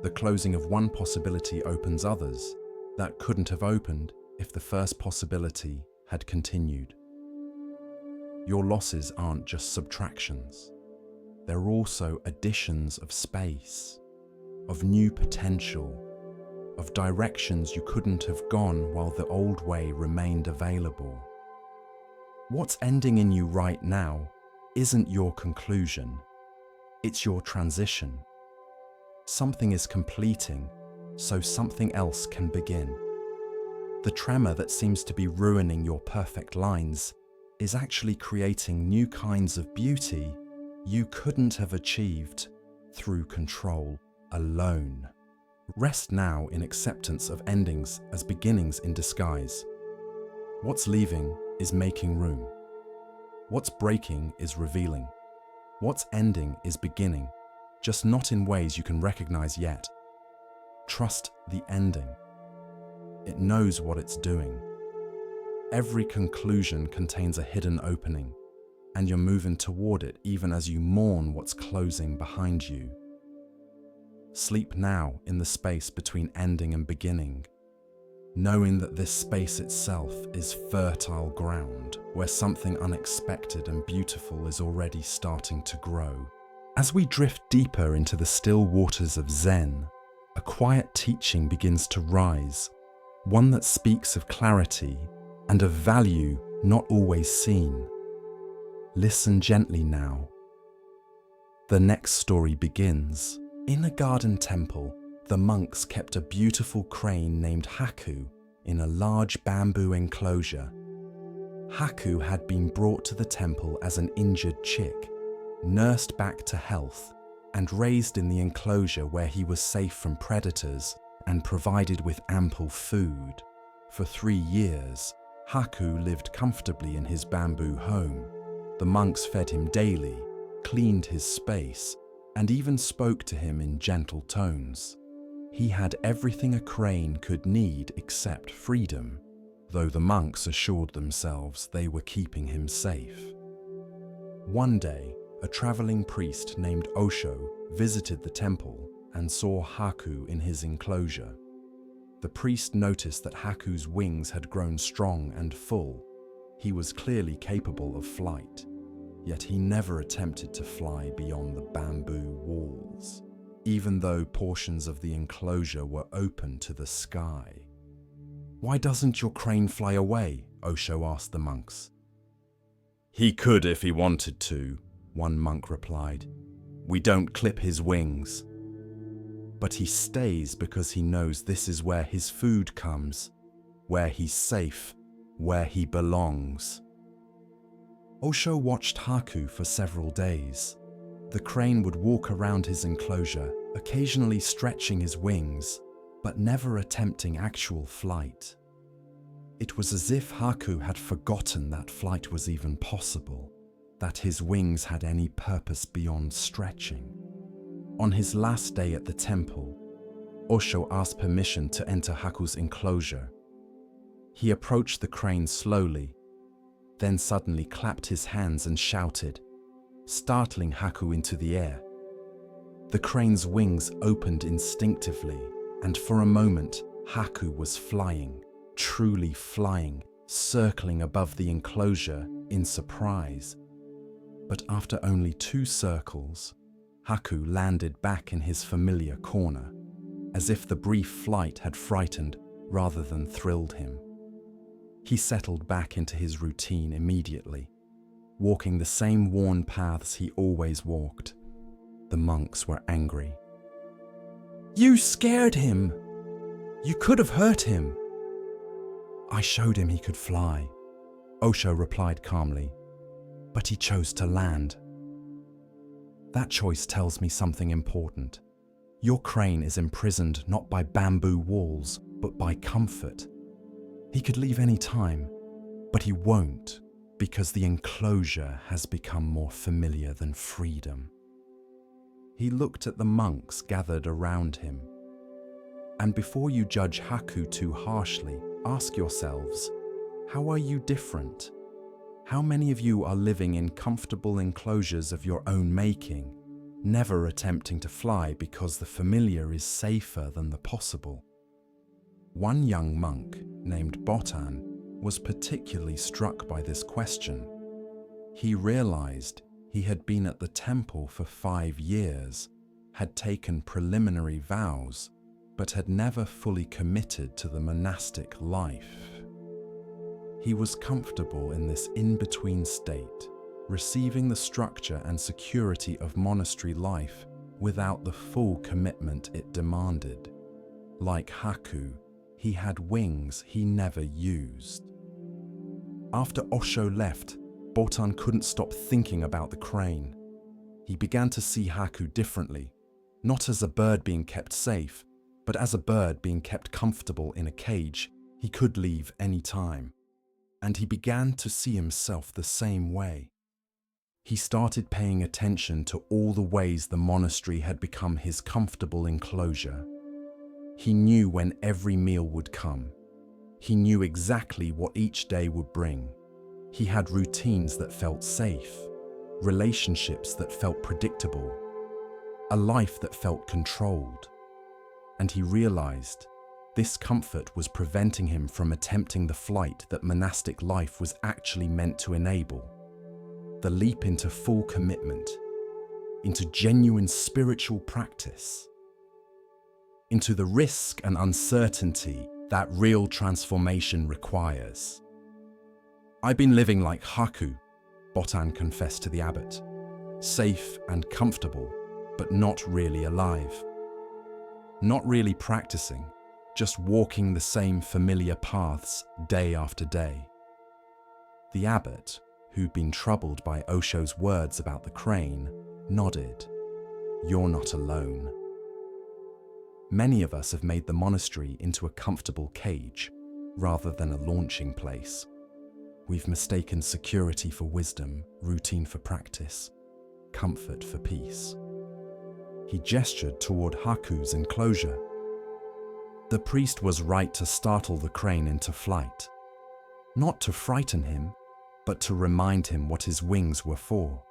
[SPEAKER 1] The closing of one possibility opens others that couldn't have opened if the first possibility had continued. Your losses aren't just subtractions. They're also additions of space, of new potential, of directions you couldn't have gone while the old way remained available. What's ending in you right now isn't your conclusion, it's your transition. Something is completing, so something else can begin. The tremor that seems to be ruining your perfect lines is actually creating new kinds of beauty you couldn't have achieved through control alone. Rest now in acceptance of endings as beginnings in disguise. What's leaving is making room. What's breaking is revealing. What's ending is beginning, just not in ways you can recognize yet. Trust the ending. It knows what it's doing. Every conclusion contains a hidden opening, and you're moving toward it even as you mourn what's closing behind you. Sleep now in the space between ending and beginning, knowing that this space itself is fertile ground where something unexpected and beautiful is already starting to grow. As we drift deeper into the still waters of Zen, a quiet teaching begins to rise, one that speaks of clarity and of value not always seen. Listen gently now. The next story begins. In a garden temple, the monks kept a beautiful crane named Haku in a large bamboo enclosure. Haku had been brought to the temple as an injured chick, nursed back to health, and raised in the enclosure where he was safe from predators and provided with ample food. For 3 years, Haku lived comfortably in his bamboo home. The monks fed him daily, cleaned his space, and even spoke to him in gentle tones. He had everything a crane could need except freedom, though the monks assured themselves they were keeping him safe. One day, a traveling priest named Osho visited the temple and saw Haku in his enclosure. The priest noticed that Haku's wings had grown strong and full. He was clearly capable of flight, yet he never attempted to fly beyond the bamboo walls, even though portions of the enclosure were open to the sky. "Why doesn't your crane fly away?" Osho asked the monks. "He could if he wanted to," one monk replied. "We don't clip his wings. But he stays because he knows this is where his food comes, where he's safe, where he belongs." Osho watched Haku for several days. The crane would walk around his enclosure, occasionally stretching his wings, but never attempting actual flight. It was as if Haku had forgotten that flight was even possible, that his wings had any purpose beyond stretching. On his last day at the temple, Osho asked permission to enter Haku's enclosure. He approached the crane slowly, then suddenly clapped his hands and shouted, startling Haku into the air. The crane's wings opened instinctively, and for a moment, Haku was flying, truly flying, circling above the enclosure in surprise. But after only 2 circles, Haku landed back in his familiar corner, as if the brief flight had frightened rather than thrilled him. He settled back into his routine immediately, walking the same worn paths he always walked. The monks were angry. "You scared him! You could have hurt him!" "I showed him he could fly," Osho replied calmly, "but he chose to land." That choice tells me something important. Your crane is imprisoned not by bamboo walls, but by comfort. He could leave any time, but he won't, because the enclosure has become more familiar than freedom. He looked at the monks gathered around him. And before you judge Haku too harshly, ask yourselves, how are you different? How many of you are living in comfortable enclosures of your own making, never attempting to fly because the familiar is safer than the possible? One young monk named Botan was particularly struck by this question. He realized he had been at the temple for 5 years, had taken preliminary vows, but had never fully committed to the monastic life. He was comfortable in this in-between state, receiving the structure and security of monastery life without the full commitment it demanded. Like Haku, he had wings he never used. After Osho left, Botan couldn't stop thinking about the crane. He began to see Haku differently, not as a bird being kept safe, but as a bird being kept comfortable in a cage he could leave any time. And he began to see himself the same way. He started paying attention to all the ways the monastery had become his comfortable enclosure. He knew when every meal would come. He knew exactly what each day would bring. He had routines that felt safe, relationships that felt predictable, a life that felt controlled. And he realized this comfort was preventing him from attempting the flight that monastic life was actually meant to enable. The leap into full commitment, into genuine spiritual practice, into the risk and uncertainty that real transformation requires. "I've been living like Haku," Botan confessed to the abbot. "Safe and comfortable, but not really alive. Not really practicing, just walking the same familiar paths day after day." The abbot, who'd been troubled by Osho's words about the crane, nodded. "You're not alone." Many of us have made the monastery into a comfortable cage rather than a launching place. We've mistaken security for wisdom, routine for practice, comfort for peace. He gestured toward Haku's enclosure. The priest was right to startle the crane into flight, not to frighten him, but to remind him what his wings were for.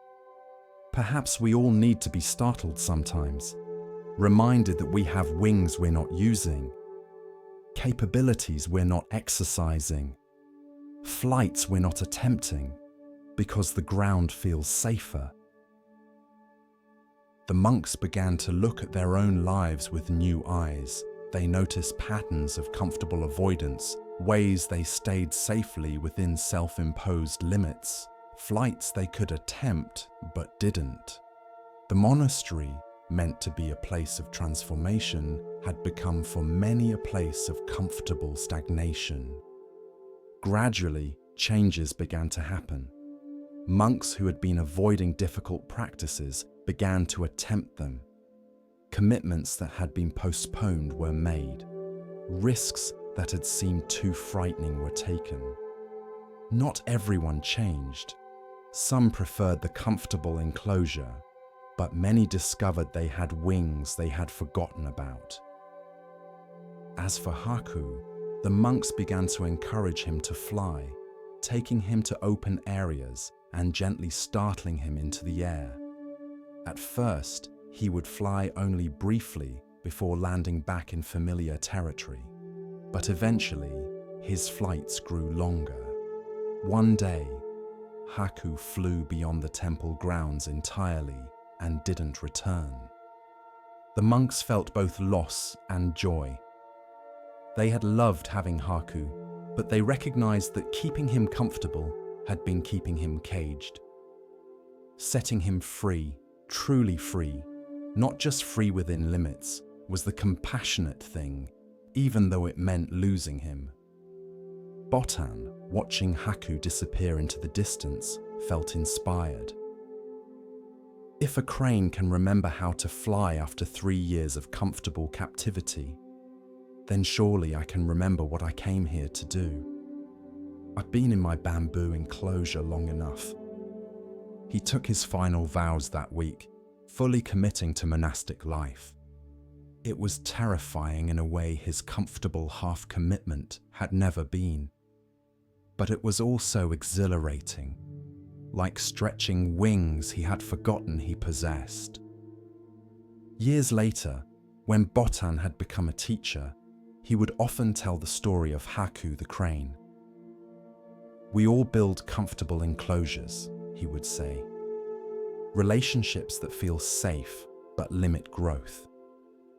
[SPEAKER 1] Perhaps we all need to be startled sometimes, reminded that we have wings we're not using, capabilities we're not exercising, flights we're not attempting, because the ground feels safer. The monks began to look at their own lives with new eyes. They noticed patterns of comfortable avoidance, ways they stayed safely within self-imposed limits, flights they could attempt but didn't. The monastery, meant to be a place of transformation, had become for many a place of comfortable stagnation. Gradually, changes began to happen. Monks who had been avoiding difficult practices began to attempt them. Commitments that had been postponed were made. Risks that had seemed too frightening were taken. Not everyone changed. Some preferred the comfortable enclosure, but many discovered they had wings they had forgotten about. As for Haku, the monks began to encourage him to fly, taking him to open areas and gently startling him into the air. At first, he would fly only briefly before landing back in familiar territory, but eventually, his flights grew longer. One day, Haku flew beyond the temple grounds entirely and didn't return. The monks felt both loss and joy. They had loved having Haku, but they recognized that keeping him comfortable had been keeping him caged. Setting him free, truly free, not just free within limits, was the compassionate thing, even though it meant losing him. Botan, watching Haku disappear into the distance, felt inspired. If a crane can remember how to fly after 3 years of comfortable captivity, then surely I can remember what I came here to do. I've been in my bamboo enclosure long enough. He took his final vows that week, fully committing to monastic life. It was terrifying in a way his comfortable half-commitment had never been. But it was also exhilarating, like stretching wings he had forgotten he possessed. Years later, when Botan had become a teacher, he would often tell the story of Haku the crane. "We all build comfortable enclosures," he would say. "Relationships that feel safe but limit growth.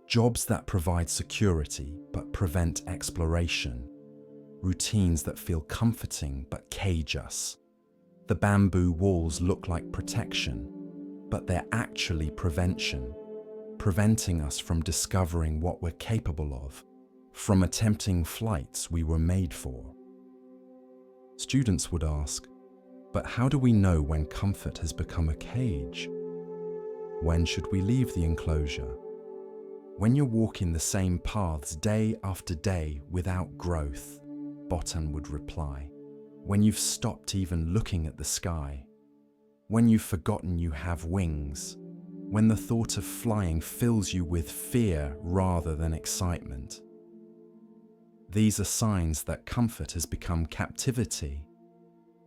[SPEAKER 1] Jobs that provide security but prevent exploration. Routines that feel comforting but cage us. The bamboo walls look like protection, but they're actually prevention, preventing us from discovering what we're capable of, from attempting flights we were made for." Students would ask, "But how do we know when comfort has become a cage? When should we leave the enclosure?" "When you're walking the same paths day after day without growth," Botan would reply. "When you've stopped even looking at the sky. When you've forgotten you have wings. When the thought of flying fills you with fear rather than excitement. These are signs that comfort has become captivity,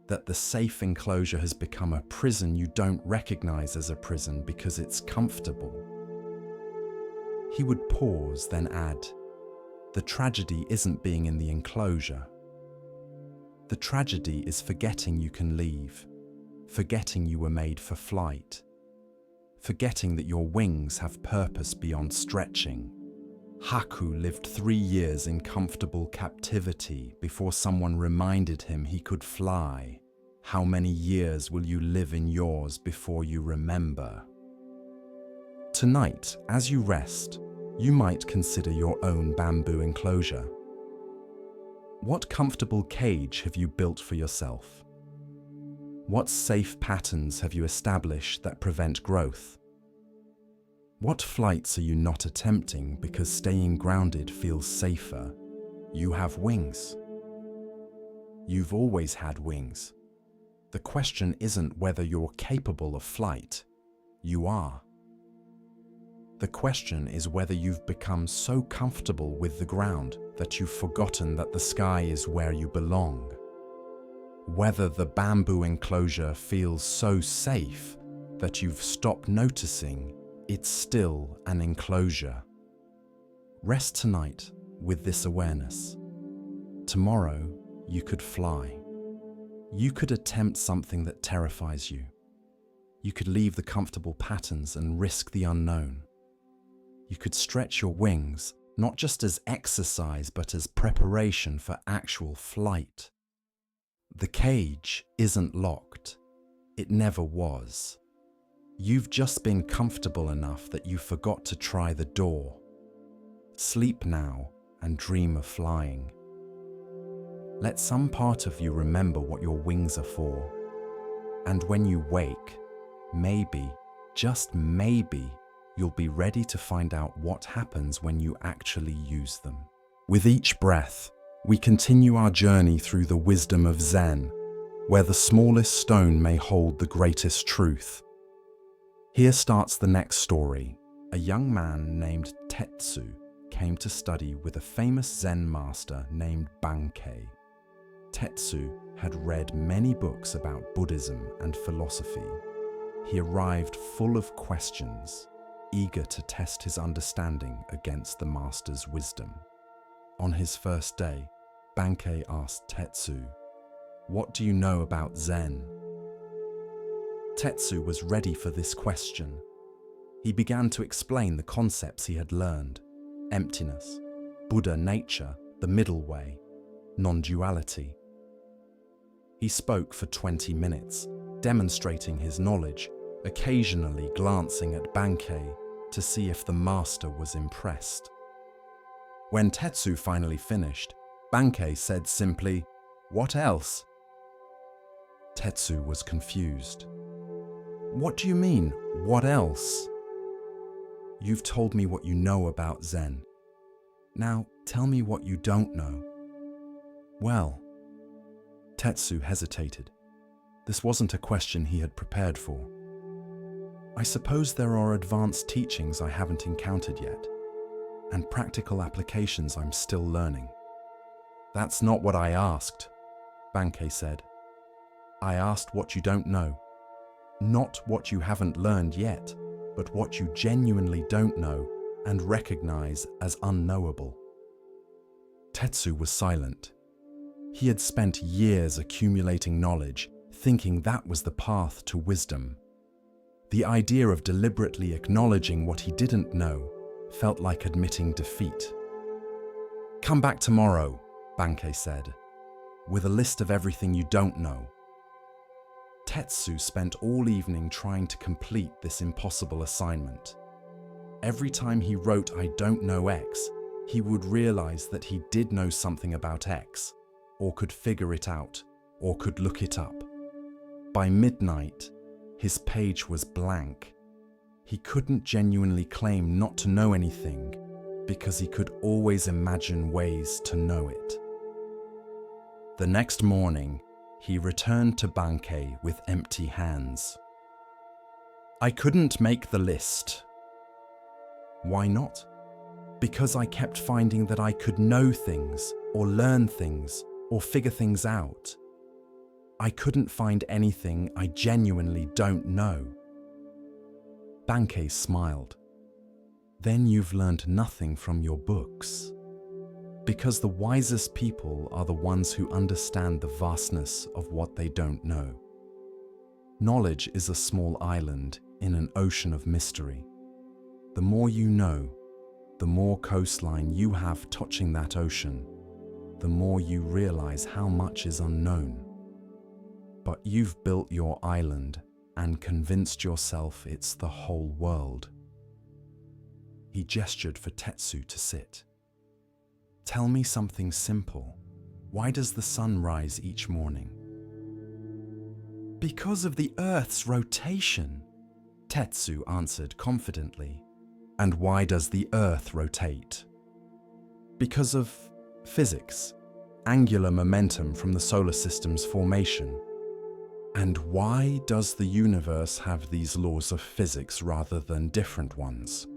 [SPEAKER 1] that the safe enclosure has become a prison you don't recognize as a prison because it's comfortable." He would pause, then add, "The tragedy isn't being in the enclosure. The tragedy is forgetting you can leave, forgetting you were made for flight, forgetting that your wings have purpose beyond stretching." Haku lived 3 years in comfortable captivity before someone reminded him he could fly. How many years will you live in yours before you remember? Tonight, as you rest, you might consider your own bamboo enclosure. What comfortable cage have you built for yourself? What safe patterns have you established that prevent growth? What flights are you not attempting because staying grounded feels safer? You have wings. You've always had wings. The question isn't whether you're capable of flight. You are. The question is whether you've become so comfortable with the ground that you've forgotten that the sky is where you belong. Whether the bamboo enclosure feels so safe that you've stopped noticing it's still an enclosure. Rest tonight with this awareness. Tomorrow, you could fly. You could attempt something that terrifies you. You could leave the comfortable patterns and risk the unknown. You could stretch your wings, not just as exercise, but as preparation for actual flight. The cage isn't locked. It never was. You've just been comfortable enough that you forgot to try the door. Sleep now and dream of flying. Let some part of you remember what your wings are for. And when you wake, maybe, just maybe, you'll be ready to find out what happens when you actually use them. With each breath, we continue our journey through the wisdom of Zen, where the smallest stone may hold the greatest truth. Here starts the next story. A young man named Tetsu came to study with a famous Zen master named Bankei. Tetsu had read many books about Buddhism and philosophy. He arrived full of questions, eager to test his understanding against the master's wisdom. On his first day, Bankei asked Tetsu, "What do you know about Zen?" Tetsu was ready for this question. He began to explain the concepts he had learned: emptiness, Buddha nature, the middle way, non-duality. He spoke for 20 minutes, demonstrating his knowledge, occasionally glancing at Bankei to see if the master was impressed. When Tetsu finally finished, Bankei said simply, "What else?" Tetsu was confused. "What do you mean, what else?" "You've told me what you know about Zen. Now tell me what you don't know." "Well," Tetsu hesitated. This wasn't a question he had prepared for. "I suppose there are advanced teachings I haven't encountered yet, and practical applications I'm still learning." "That's not what I asked," Bankei said. I asked what you don't know. Not what you haven't learned yet, but what you genuinely don't know and recognize as unknowable. Tetsu was silent. He had spent years accumulating knowledge, thinking that was the path to wisdom. The idea of deliberately acknowledging what he didn't know felt like admitting defeat. Come back tomorrow, Bankei said, with a list of everything you don't know. Tetsu spent all evening trying to complete this impossible assignment. Every time he wrote "I don't know X," he would realize that he did know something about X, or could figure it out, or could look it up. By midnight, his page was blank. He couldn't genuinely claim not to know anything because he could always imagine ways to know it. The next morning, he returned to Bankei with empty hands. I couldn't make the list. Why not? Because I kept finding that I could know things, or learn things, or figure things out. I couldn't find anything I genuinely don't know. Bankei smiled. Then you've learned nothing from your books. Because the wisest people are the ones who understand the vastness of what they don't know. Knowledge is a small island in an ocean of mystery. The more you know, the more coastline you have touching that ocean, the more you realize how much is unknown. But you've built your island and convinced yourself it's the whole world. He gestured for Tetsu to sit. Tell me something simple. Why does the sun rise each morning? Because of the Earth's rotation, Tetsu answered confidently. And why does the Earth rotate? Because of physics, angular momentum from the solar system's formation. And why does the universe have these laws of physics rather than different ones?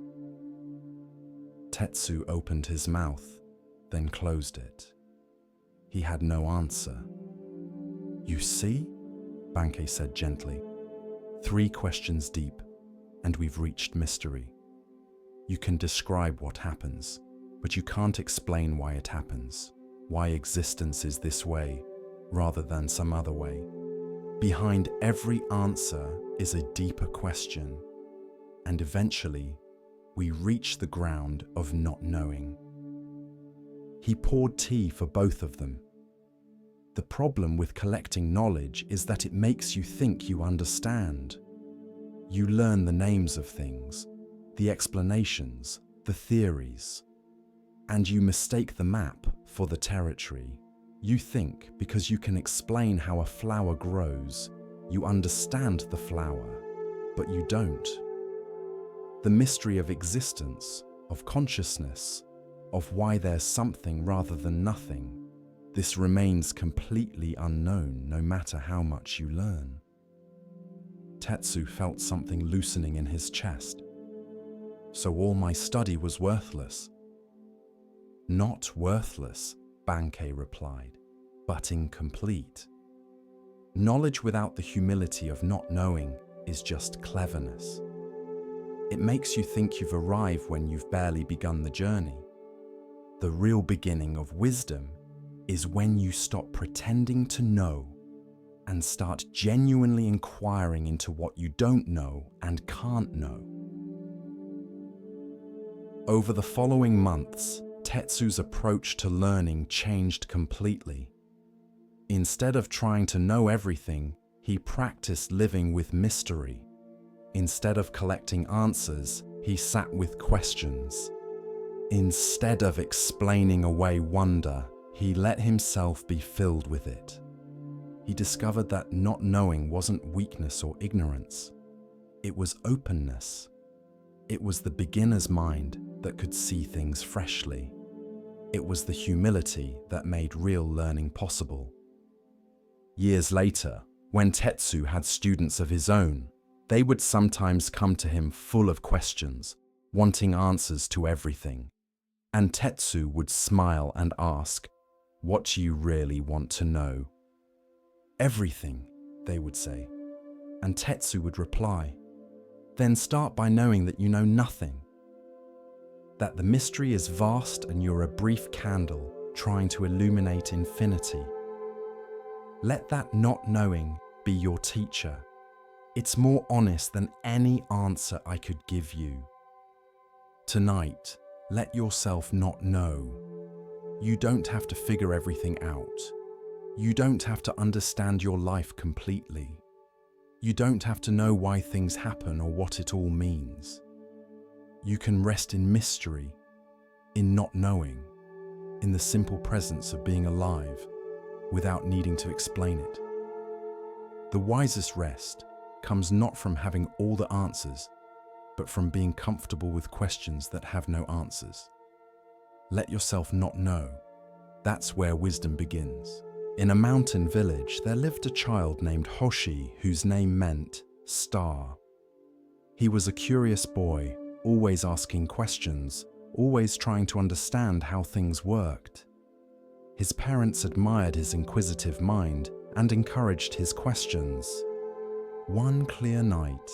[SPEAKER 1] Tetsu opened his mouth, then closed it. He had no answer. You see? Bankei said gently. 3 questions deep, and we've reached mystery. You can describe what happens, but you can't explain why it happens, why existence is this way, rather than some other way. Behind every answer is a deeper question, and eventually, we reach the ground of not knowing. He poured tea for both of them. The problem with collecting knowledge is that it makes you think you understand. You learn the names of things, the explanations, the theories, and you mistake the map for the territory. You think because you can explain how a flower grows, you understand the flower, but you don't. The mystery of existence, of consciousness, of why there's something rather than nothing, this remains completely unknown no matter how much you learn. Tetsu felt something loosening in his chest. So all my study was worthless? Not worthless, Bankei replied, but incomplete. Knowledge without the humility of not knowing is just cleverness. It makes you think you've arrived when you've barely begun the journey. The real beginning of wisdom is when you stop pretending to know and start genuinely inquiring into what you don't know and can't know. Over the following months, Tetsu's approach to learning changed completely. Instead of trying to know everything, he practiced living with mystery. Instead of collecting answers, he sat with questions. Instead of explaining away wonder, he let himself be filled with it. He discovered that not knowing wasn't weakness or ignorance. It was openness. It was the beginner's mind that could see things freshly. It was the humility that made real learning possible. Years later, when Tetsu had students of his own, they would sometimes come to him full of questions, wanting answers to everything. And Tetsu would smile and ask, "What do you really want to know?" Everything, they would say. And Tetsu would reply, then start by knowing that you know nothing. That the mystery is vast and you're a brief candle trying to illuminate infinity. Let that not knowing be your teacher. It's more honest than any answer I could give you. Tonight, let yourself not know. You don't have to figure everything out. You don't have to understand your life completely. You don't have to know why things happen or what it all means. You can rest in mystery, in not knowing, in the simple presence of being alive, without needing to explain it. The wisest rest comes not from having all the answers, but from being comfortable with questions that have no answers. Let yourself not know. That's where wisdom begins. In a mountain village, there lived a child named Hoshi, whose name meant star. He was a curious boy, always asking questions, always trying to understand how things worked. His parents admired his inquisitive mind and encouraged his questions. One clear night,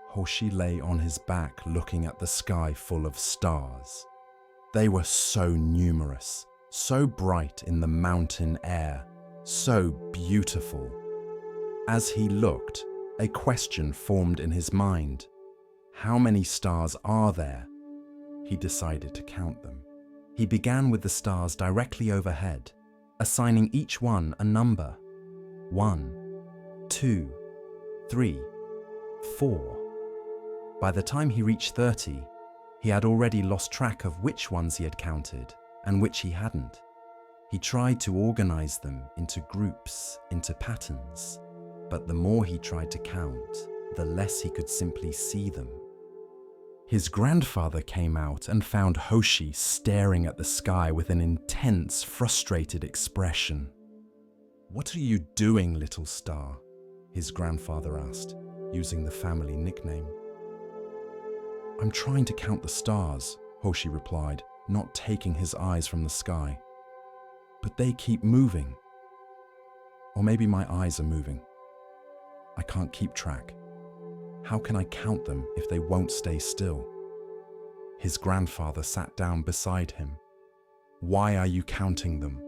[SPEAKER 1] Hoshi lay on his back looking at the sky full of stars. They were so numerous, so bright in the mountain air, so beautiful. As he looked, a question formed in his mind. How many stars are there? He decided to count them. He began with the stars directly overhead, assigning each one a number. 1, 2, 3, 4. By the time he reached 30, he had already lost track of which ones he had counted and which he hadn't. He tried to organize them into groups, into patterns, but the more he tried to count, the less he could simply see them. His grandfather came out and found Hoshi staring at the sky with an intense, frustrated expression. "What are you doing, little star?" his grandfather asked, using the family nickname. "I'm trying to count the stars," Hoshi replied, not taking his eyes from the sky. "But they keep moving. Or maybe my eyes are moving. I can't keep track. How can I count them if they won't stay still?" His grandfather sat down beside him. "Why are you counting them?"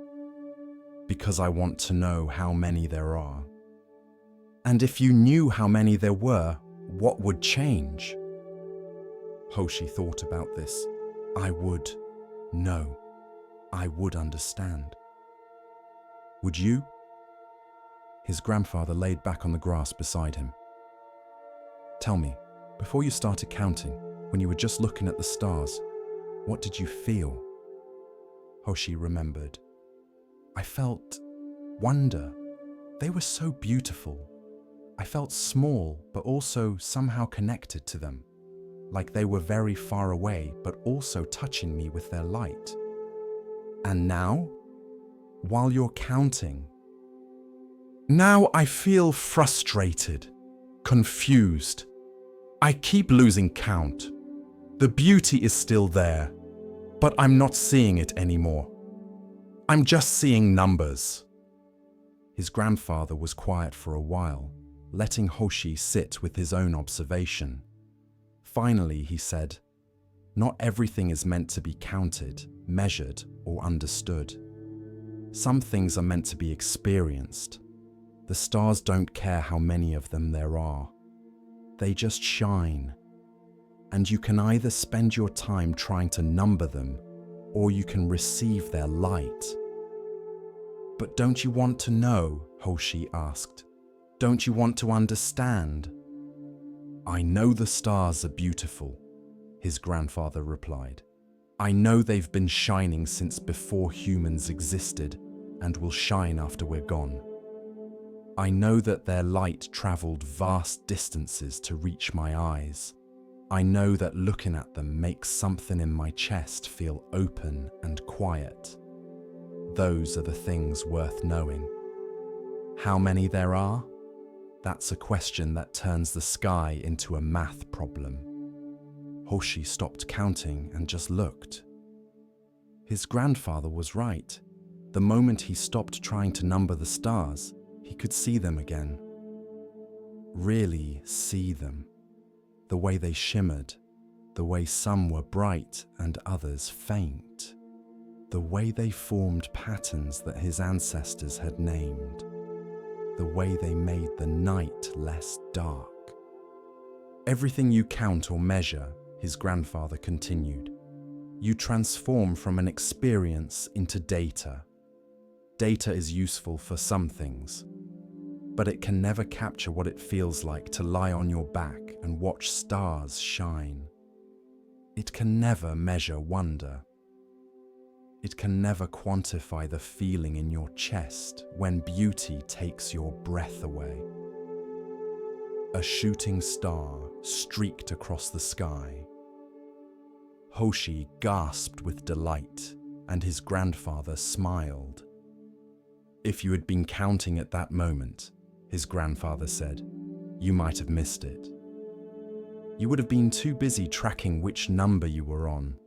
[SPEAKER 1] "Because I want to know how many there are." "And if you knew how many there were, what would change?" Hoshi thought about this. "I would know. I would understand." "Would you?" His grandfather laid back on the grass beside him. "Tell me, before you started counting, when you were just looking at the stars, what did you feel?" Hoshi remembered. "I felt wonder. They were so beautiful. I felt small, but also somehow connected to them. Like they were very far away, but also touching me with their light." "And now? While you're counting?" "Now I feel frustrated, confused. I keep losing count. The beauty is still there, but I'm not seeing it anymore. I'm just seeing numbers." His grandfather was quiet for a while, letting Hoshi sit with his own observation. Finally, he said, "Not everything is meant to be counted, measured, or understood. Some things are meant to be experienced. The stars don't care how many of them there are. They just shine. And you can either spend your time trying to number them, or you can receive their light." "But don't you want to know?" Hoshi asked. "Don't you want to understand?" "I know the stars are beautiful," his grandfather replied. "I know they've been shining since before humans existed and will shine after we're gone. I know that their light traveled vast distances to reach my eyes. I know that looking at them makes something in my chest feel open and quiet. Those are the things worth knowing. How many there are? That's a question that turns the sky into a math problem." Hoshi stopped counting and just looked. His grandfather was right. The moment he stopped trying to number the stars, He could see them again. Really see them. The way they shimmered, the way some were bright and others faint, the way they formed patterns that his ancestors had named, the way they made the night less dark. Everything you count or measure, his grandfather continued, you transform from an experience into data. Data is useful for some things, but it can never capture what it feels like to lie on your back and watch stars shine. It can never measure wonder. It can never quantify the feeling in your chest when beauty takes your breath away. A shooting star streaked across the sky. Hoshi gasped with delight, and his grandfather smiled. If you had been counting at that moment, his grandfather said, you might have missed it. You would have been too busy tracking which number you were on,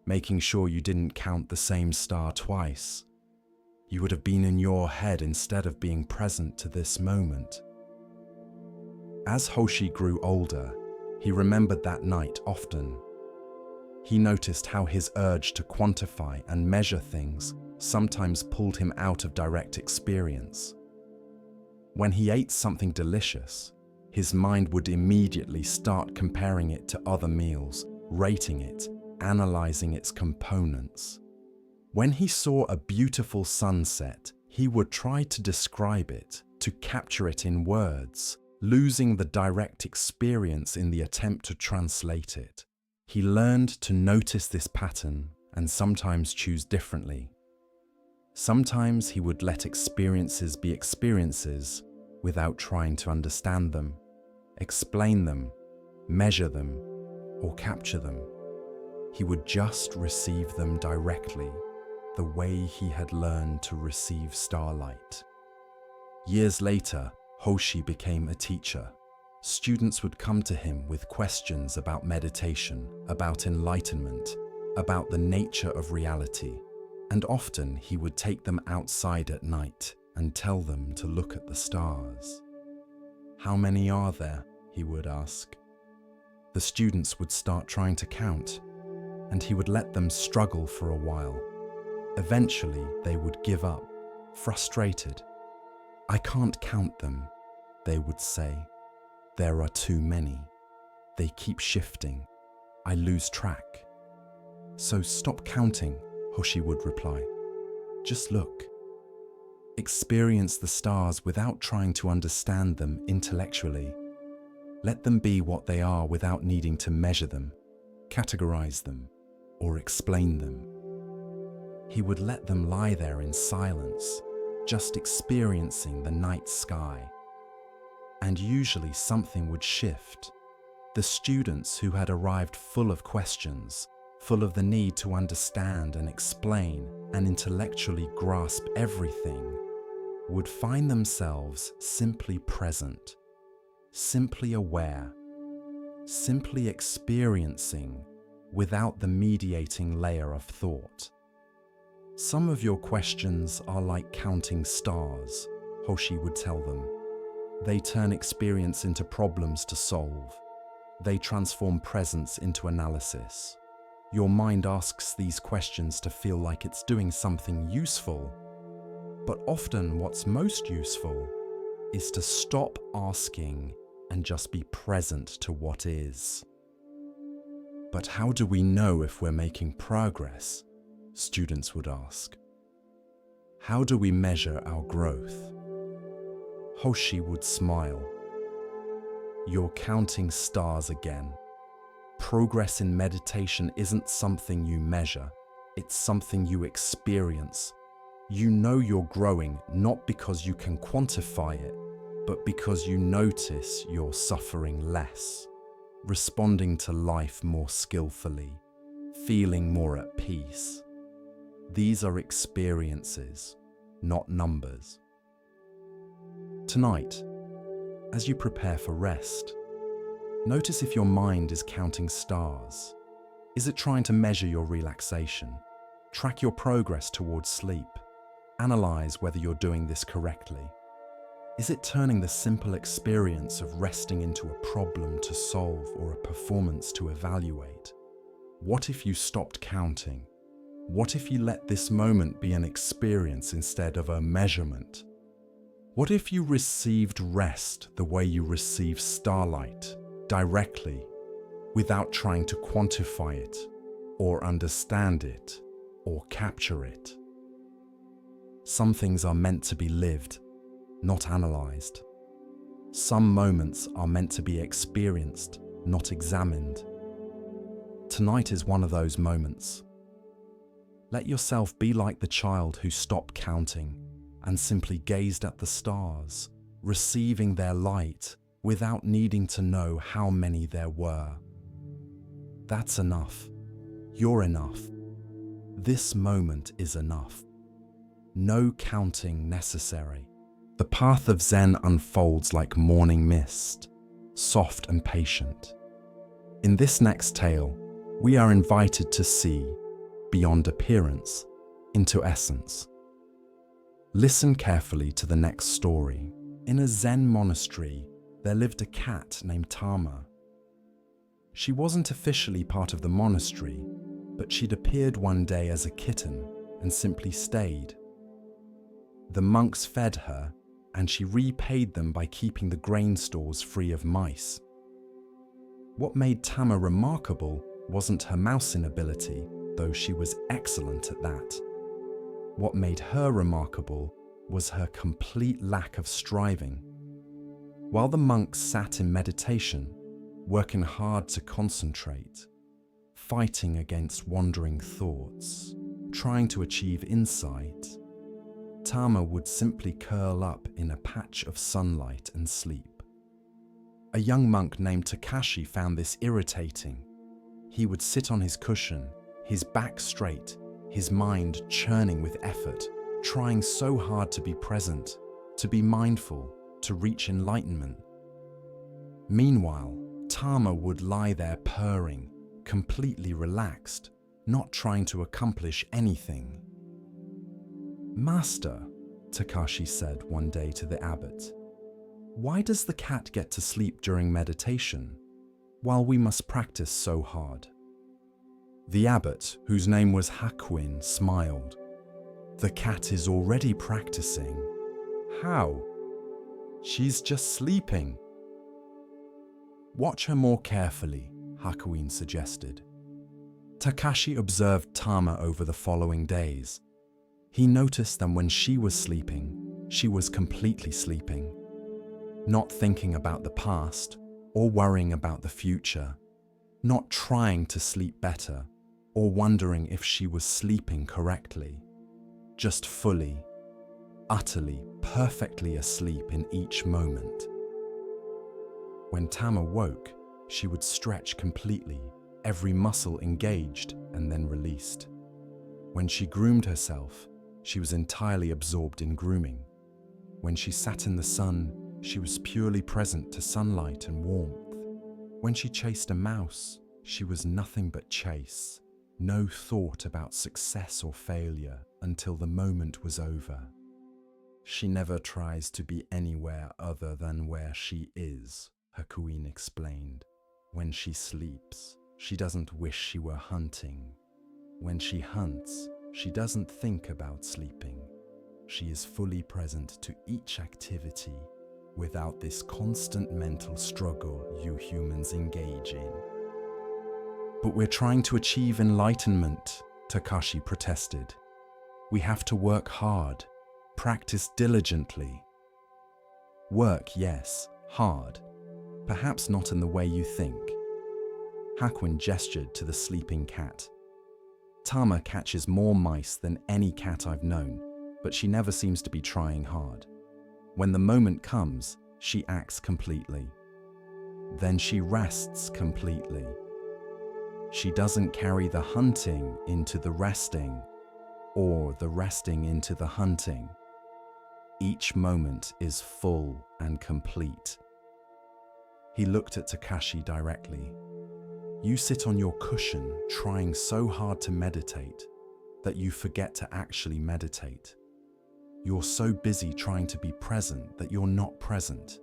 [SPEAKER 1] making sure you didn't count the same star twice. You would have been in your head instead of being present to this moment. As Hoshi grew older, he remembered that night often. He noticed how his urge to quantify and measure things sometimes pulled him out of direct experience. When he ate something delicious, his mind would immediately start comparing it to other meals, rating it, analyzing its components. When he saw a beautiful sunset, he would try to describe it, to capture it in words, losing the direct experience in the attempt to translate it. He learned to notice this pattern and sometimes choose differently. Sometimes he would let experiences be experiences without trying to understand them, explain them, measure them, or capture them. He would just receive them directly, the way he had learned to receive starlight. Years later, Hoshi became a teacher. Students would come to him with questions about meditation, about enlightenment, about the nature of reality, and often he would take them outside at night and tell them to look at the stars. How many are there? He would ask. The students would start trying to count, and he would let them struggle for a while. Eventually, they would give up, frustrated. I can't count them, they would say. There are too many. They keep shifting. I lose track. So stop counting, Hoshi would reply. Just look. Experience the stars without trying to understand them intellectually. Let them be what they are without needing to measure them, categorize them, or explain them. He would let them lie there in silence, just experiencing the night sky. And usually something would shift. The students who had arrived full of questions, full of the need to understand and explain and intellectually grasp everything, would find themselves simply present, simply aware, simply experiencing without the mediating layer of thought. Some of your questions are like counting stars, Hoshi would tell them. They turn experience into problems to solve. They transform presence into analysis. Your mind asks these questions to feel like it's doing something useful. But often what's most useful is to stop asking and just be present to what is. But how do we know if we're making progress? Students would ask. How do we measure our growth? Hoshi would smile. You're counting stars again. Progress in meditation isn't something you measure, it's something you experience. You know you're growing not because you can quantify it, but because you notice you're suffering less, responding to life more skillfully, feeling more at peace. These are experiences, not numbers. Tonight, as you prepare for rest, notice if your mind is counting stars. Is it trying to measure your relaxation? Track your progress towards sleep. Analyze whether you're doing this correctly. Is it turning the simple experience of resting into a problem to solve or a performance to evaluate? What if you stopped counting? What if you let this moment be an experience instead of a measurement? What if you received rest the way you receive starlight, directly, without trying to quantify it, or understand it, or capture it? Some things are meant to be lived, not analyzed. Some moments are meant to be experienced, not examined. Tonight is one of those moments. Let yourself be like the child who stopped counting and simply gazed at the stars, receiving their light without needing to know how many there were. That's enough. You're enough. This moment is enough. No counting necessary. The path of Zen unfolds like morning mist, soft and patient. In this next tale, we are invited to see, beyond appearance, into essence. Listen carefully to the next story. In a Zen monastery, there lived a cat named Tama. She wasn't officially part of the monastery, but she'd appeared one day as a kitten and simply stayed. The monks fed her, and she repaid them by keeping the grain stores free of mice. What made Tama remarkable wasn't her mousing ability, though she was excellent at that. What made her remarkable was her complete lack of striving. While the monks sat in meditation, working hard to concentrate, fighting against wandering thoughts, trying to achieve insight, Tama would simply curl up in a patch of sunlight and sleep. A young monk named Takashi found this irritating. He would sit on his cushion, his back straight, his mind churning with effort, trying so hard to be present, to be mindful, to reach enlightenment. Meanwhile, Tama would lie there purring, completely relaxed, not trying to accomplish anything. "Master," Takashi said one day to the abbot, "why does the cat get to sleep during meditation, while we must practice so hard?" The abbot, whose name was Hakuin, smiled. "The cat is already practicing." "How?" "She's just sleeping." "Watch her more carefully," Hakuin suggested. Takashi observed Tama over the following days. He noticed that when she was sleeping, she was completely sleeping, not thinking about the past or worrying about the future, not trying to sleep better or wondering if she was sleeping correctly, just fully, utterly, perfectly asleep in each moment. When Tama woke, she would stretch completely, every muscle engaged and then released. When she groomed herself, she was entirely absorbed in grooming. When she sat in the sun, she was purely present to sunlight and warmth. When she chased a mouse, she was nothing but chase, no thought about success or failure until the moment was over. "She never tries to be anywhere other than where she is," Hakuin explained. "When she sleeps, she doesn't wish she were hunting. When she hunts, she doesn't think about sleeping. She is fully present to each activity without this constant mental struggle you humans engage in." "But we're trying to achieve enlightenment," Takashi protested. "We have to work hard, practice diligently." "Work, yes, hard. Perhaps not in the way you think." Hakuin gestured to the sleeping cat. "Tama catches more mice than any cat I've known, but she never seems to be trying hard. When the moment comes, she acts completely. Then she rests completely. She doesn't carry the hunting into the resting, or the resting into the hunting. Each moment is full and complete." He looked at Takashi directly. "You sit on your cushion trying so hard to meditate that you forget to actually meditate. You're so busy trying to be present that you're not present.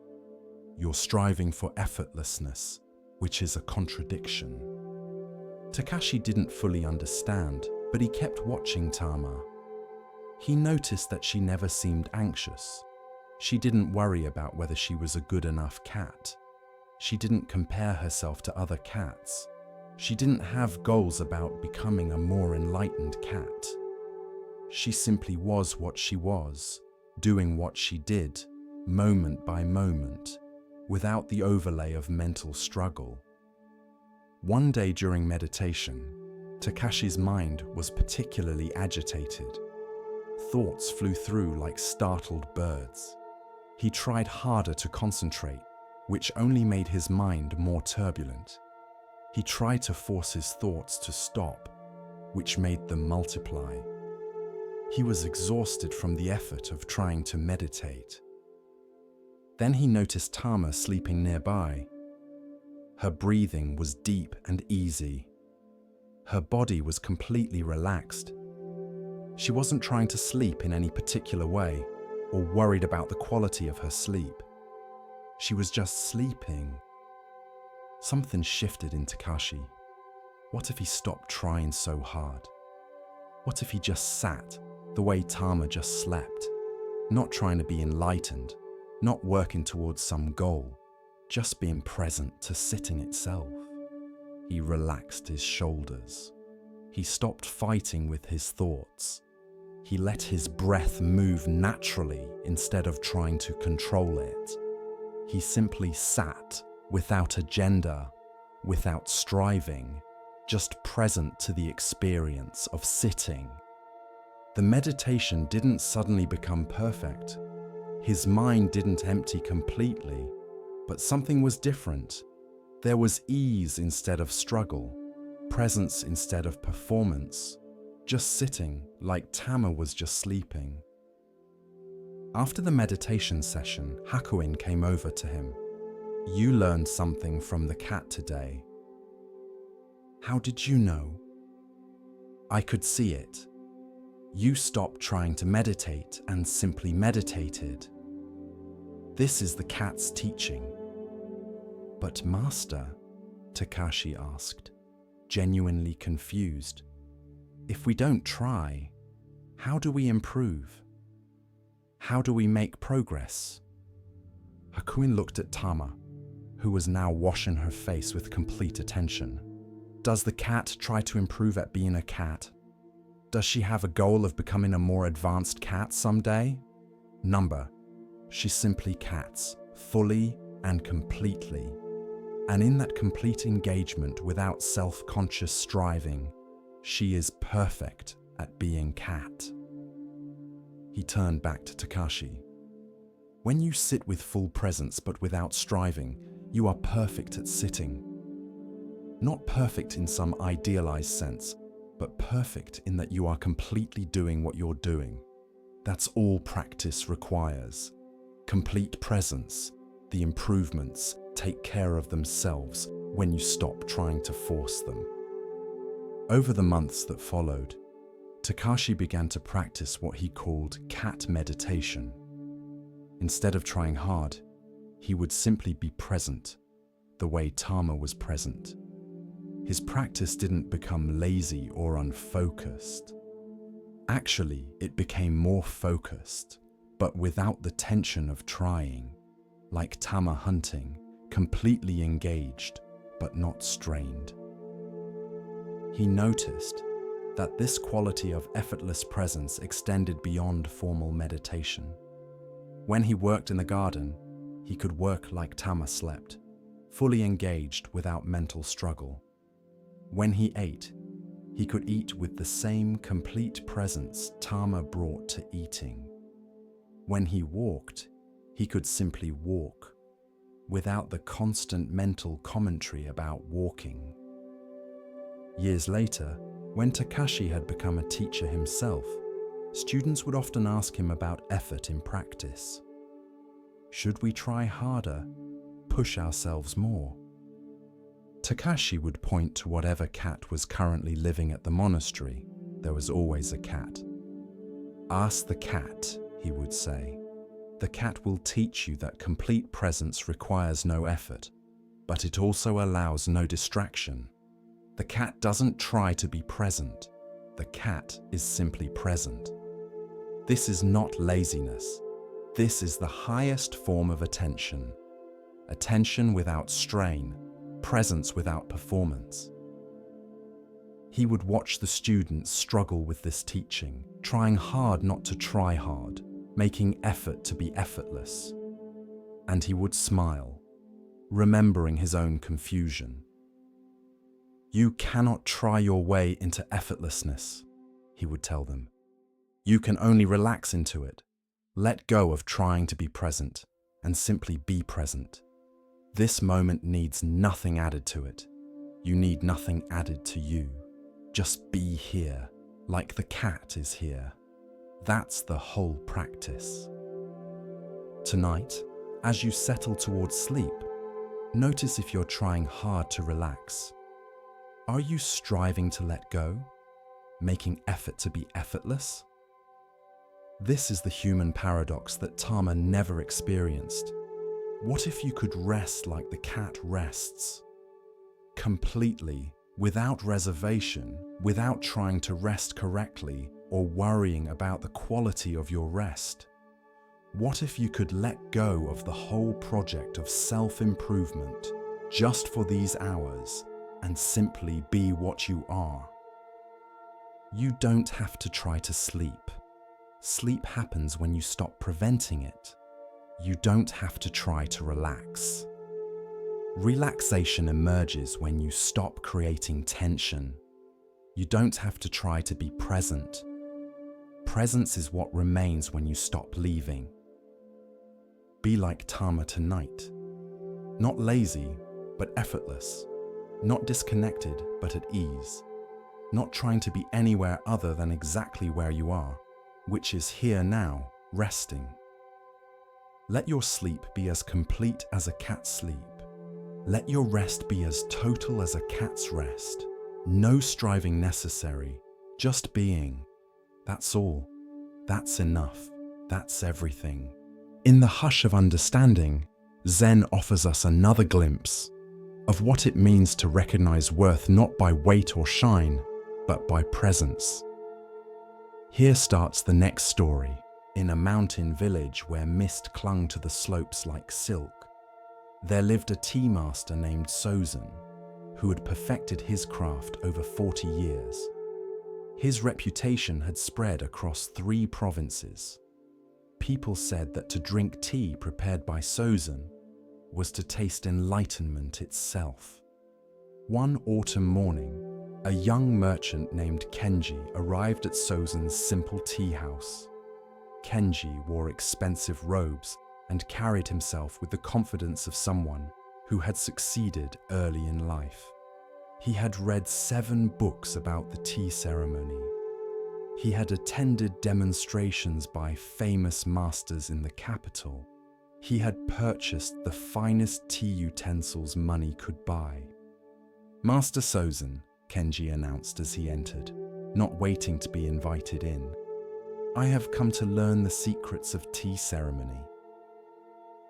[SPEAKER 1] You're striving for effortlessness, which is a contradiction. Takashi didn't fully understand, but he kept watching Tama. He noticed that she never seemed anxious. She didn't worry about whether she was a good enough cat. She didn't compare herself to other cats. She didn't have goals about becoming a more enlightened cat. She simply was what she was, doing what she did, moment by moment, without the overlay of mental struggle. One day during meditation, Takashi's mind was particularly agitated. Thoughts flew through like startled birds. He tried harder to concentrate, which only made his mind more turbulent. He tried to force his thoughts to stop, which made them multiply. He was exhausted from the effort of trying to meditate. Then he noticed Tama sleeping nearby. Her breathing was deep and easy. Her body was completely relaxed. She wasn't trying to sleep in any particular way or worried about the quality of her sleep. She was just sleeping. Something shifted in Takashi. What if he stopped trying so hard? What if he just sat the way Tama just slept, not trying to be enlightened, not working towards some goal, just being present to sitting itself? He relaxed his shoulders. He stopped fighting with his thoughts. He let his breath move naturally instead of trying to control it. He simply sat without agenda, without striving, just present to the experience of sitting. The meditation didn't suddenly become perfect. His mind didn't empty completely, but something was different. There was ease instead of struggle, presence instead of performance, just sitting like Tama was just sleeping. After the meditation session, Hakuin came over to him. "You learned something from the cat today." "How did you know?" "I could see it. You stopped trying to meditate and simply meditated. This is the cat's teaching." "But Master," Takashi asked, genuinely confused, "if we don't try, how do we improve? How do we make progress?" Hakuin looked at Tama, who was now washing her face with complete attention. Does the cat try to improve at being a cat? Does she have a goal of becoming a more advanced cat someday? Number, she simply cats, fully and completely. And in that complete engagement without self-conscious striving, she is perfect at being cat. He turned back to Takashi. When you sit with full presence but without striving, you are perfect at sitting. Not perfect in some idealized sense, but perfect in that you are completely doing what you're doing. That's all practice requires. Complete presence. The improvements take care of themselves when you stop trying to force them. Over the months that followed, Takashi began to practice what he called cat meditation. Instead of trying hard, he would simply be present, the way Tama was present. His practice didn't become lazy or unfocused. Actually, it became more focused, but without the tension of trying, like Tama hunting, completely engaged, but not strained. He noticed that this quality of effortless presence extended beyond formal meditation. When he worked in the garden, he could work like Tama slept, fully engaged without mental struggle. When he ate, he could eat with the same complete presence Tama brought to eating. When he walked, he could simply walk, without the constant mental commentary about walking. Years later, when Takashi had become a teacher himself, students would often ask him about effort in practice. Should we try harder, push ourselves more? Takashi would point to whatever cat was currently living at the monastery. There was always a cat. Ask the cat, he would say. The cat will teach you that complete presence requires no effort, but it also allows no distraction. The cat doesn't try to be present. The cat is simply present. This is not laziness. This is the highest form of attention. Attention without strain, presence without performance. He would watch the students struggle with this teaching, trying hard not to try hard, making effort to be effortless. And he would smile, remembering his own confusion. You cannot try your way into effortlessness, he would tell them. You can only relax into it. Let go of trying to be present and simply be present. This moment needs nothing added to it. You need nothing added to you. Just be here, like the cat is here. That's the whole practice. Tonight, as you settle towards sleep, notice if you're trying hard to relax. Are you striving to let go? Making effort to be effortless? This is the human paradox that Tama never experienced. What if you could rest like the cat rests? Completely, without reservation, without trying to rest correctly or worrying about the quality of your rest? What if you could let go of the whole project of self-improvement just for these hours and simply be what you are? You don't have to try to sleep. Sleep happens when you stop preventing it. You don't have to try to relax. Relaxation emerges when you stop creating tension. You don't have to try to be present. Presence is what remains when you stop leaving. Be like Tama tonight. Not lazy, but effortless. Not disconnected, but at ease. Not trying to be anywhere other than exactly where you are, which is here now, resting. Let your sleep be as complete as a cat's sleep. Let your rest be as total as a cat's rest. No striving necessary, just being. That's all. That's enough. That's everything. In the hush of understanding, Zen offers us another glimpse of what it means to recognize worth not by weight or shine, but by presence. Here starts the next story. In a mountain village where mist clung to the slopes like silk, there lived a tea master named Sozan, who had perfected his craft over 40 years. His reputation had spread across 3 provinces. People said that to drink tea prepared by Sozan was to taste enlightenment itself. One autumn morning, a young merchant named Kenji arrived at Sozan's simple tea house. Kenji wore expensive robes and carried himself with the confidence of someone who had succeeded early in life. He had read 7 books about the tea ceremony. He had attended demonstrations by famous masters in the capital. He had purchased the finest tea utensils money could buy. "Master Sozan," Kenji announced as he entered, not waiting to be invited in. "I have come to learn the secrets of tea ceremony.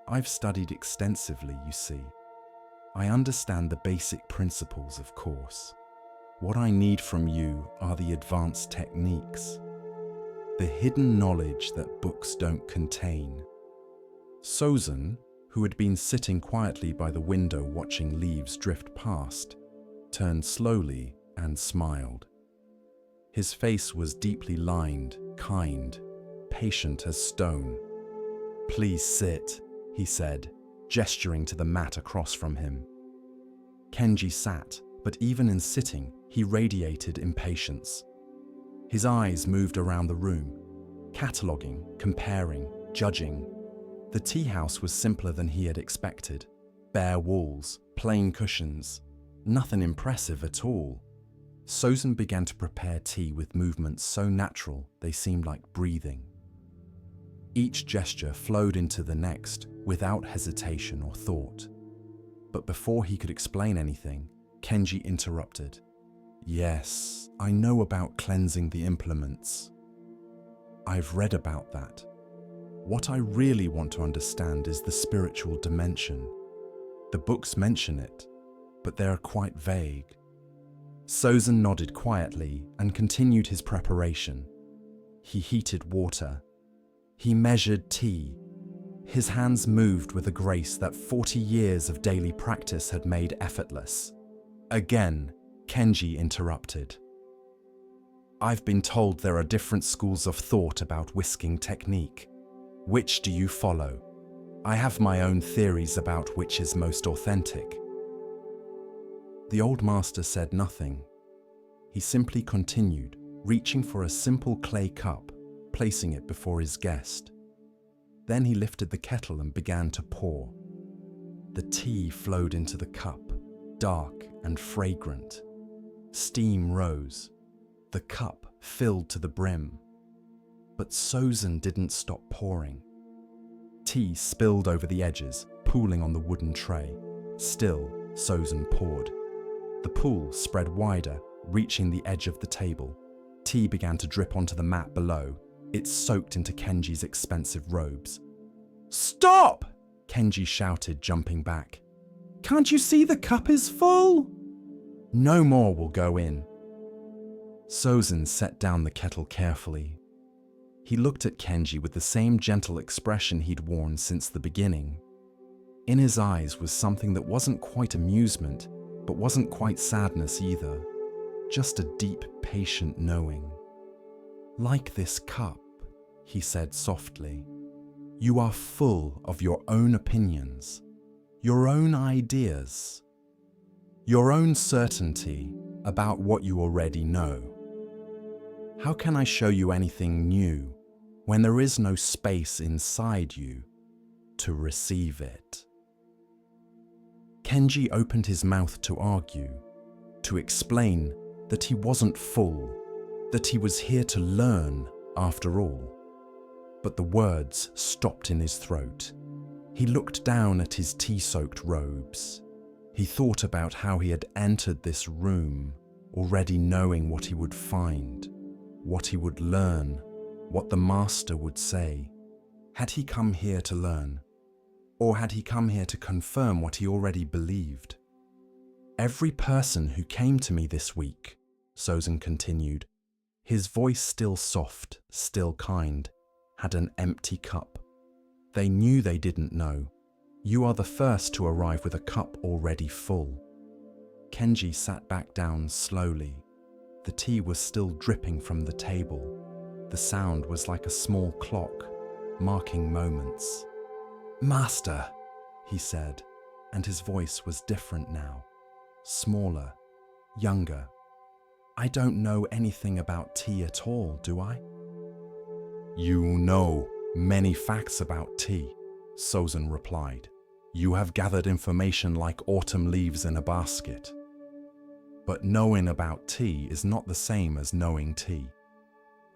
[SPEAKER 1] I've studied extensively, you see. I understand the basic principles, of course. What I need from you are the advanced techniques, the hidden knowledge that books don't contain." Sozan, who had been sitting quietly by the window watching leaves drift past, turned slowly and smiled. His face was deeply lined, kind, patient as stone. "Please sit," he said, gesturing to the mat across from him. Kenji sat, but even in sitting, he radiated impatience. His eyes moved around the room, cataloguing, comparing, judging. The tea house was simpler than he had expected. Bare walls, plain cushions, nothing impressive at all. Sozan began to prepare tea with movements so natural they seemed like breathing. Each gesture flowed into the next without hesitation or thought. But before he could explain anything, Kenji interrupted. "Yes, I know about cleansing the implements. I've read about that. What I really want to understand is the spiritual dimension. The books mention it, but they are quite vague. Sozin nodded quietly and continued his preparation. He heated water. He measured tea. His hands moved with a grace that 40 years of daily practice had made effortless. Again, Kenji interrupted. I've been told there are different schools of thought about whisking technique. Which do you follow? I have my own theories about which is most authentic. The old master said nothing. He simply continued, reaching for a simple clay cup, placing it before his guest. Then he lifted the kettle and began to pour. The tea flowed into the cup, dark and fragrant. Steam rose. The cup filled to the brim. But Sozin didn't stop pouring. Tea spilled over the edges, pooling on the wooden tray. Still, Sozin poured. The pool spread wider, reaching the edge of the table. Tea began to drip onto the mat below. It soaked into Kenji's expensive robes. "Stop!" Kenji shouted, jumping back. "Can't you see the cup is full?" "No more will go in." Sozin set down the kettle carefully. He looked at Kenji with the same gentle expression he'd worn since the beginning. In his eyes was something that wasn't quite amusement, but wasn't quite sadness either. Just a deep, patient knowing. "Like this cup," he said softly. "You are full of your own opinions, your own ideas, your own certainty about what you already know. How can I show you anything new when there is no space inside you to receive it?" Kenji opened his mouth to argue, to explain that he wasn't full, that he was here to learn after all. But the words stopped in his throat. He looked down at his tea-soaked robes. He thought about how he had entered this room, already knowing what he would find, what he would learn, what the master would say. Had he come here to learn? Or had he come here to confirm what he already believed? "Every person who came to me this week," Sozin continued, his voice still soft, still kind, had an empty cup. "They knew they didn't know. You are the first to arrive with a cup already full." Kenji sat back down slowly. The tea was still dripping from the table. The sound was like a small clock, marking moments. "Master," he said, and his voice was different now. Smaller, younger. "I don't know anything about tea at all, do I?" "You know many facts about tea," Sozin replied. "You have gathered information like autumn leaves in a basket. But knowing about tea is not the same as knowing tea.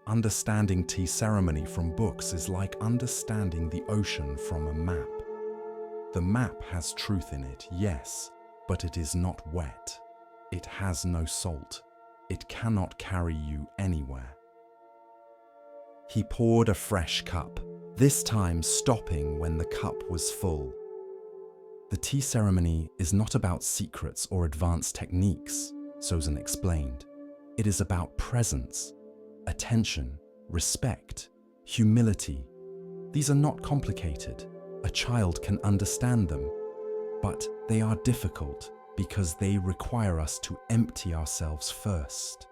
[SPEAKER 1] Understanding tea ceremony from books is like understanding the ocean from a map. The map has truth in it, yes, but it is not wet. It has no salt. It cannot carry you anywhere." He poured a fresh cup, this time stopping when the cup was full. "The tea ceremony is not about secrets or advanced techniques," Sozin explained. "It is about presence, attention, respect, humility. These are not complicated. A child can understand them, but they are difficult because they require us to empty ourselves first."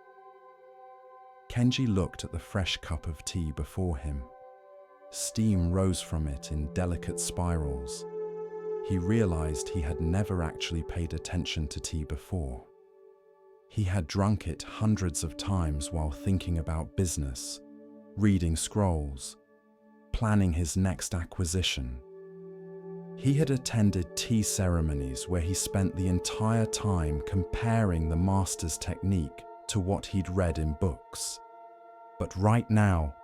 [SPEAKER 1] Kenji looked at the fresh cup of tea before him. Steam rose from it in delicate spirals. He realized he had never actually paid attention to tea before. He had drunk it hundreds of times while thinking about business, reading scrolls, planning his next acquisition. He had attended tea ceremonies where he spent the entire time comparing the master's technique to what he'd read in books. But right now,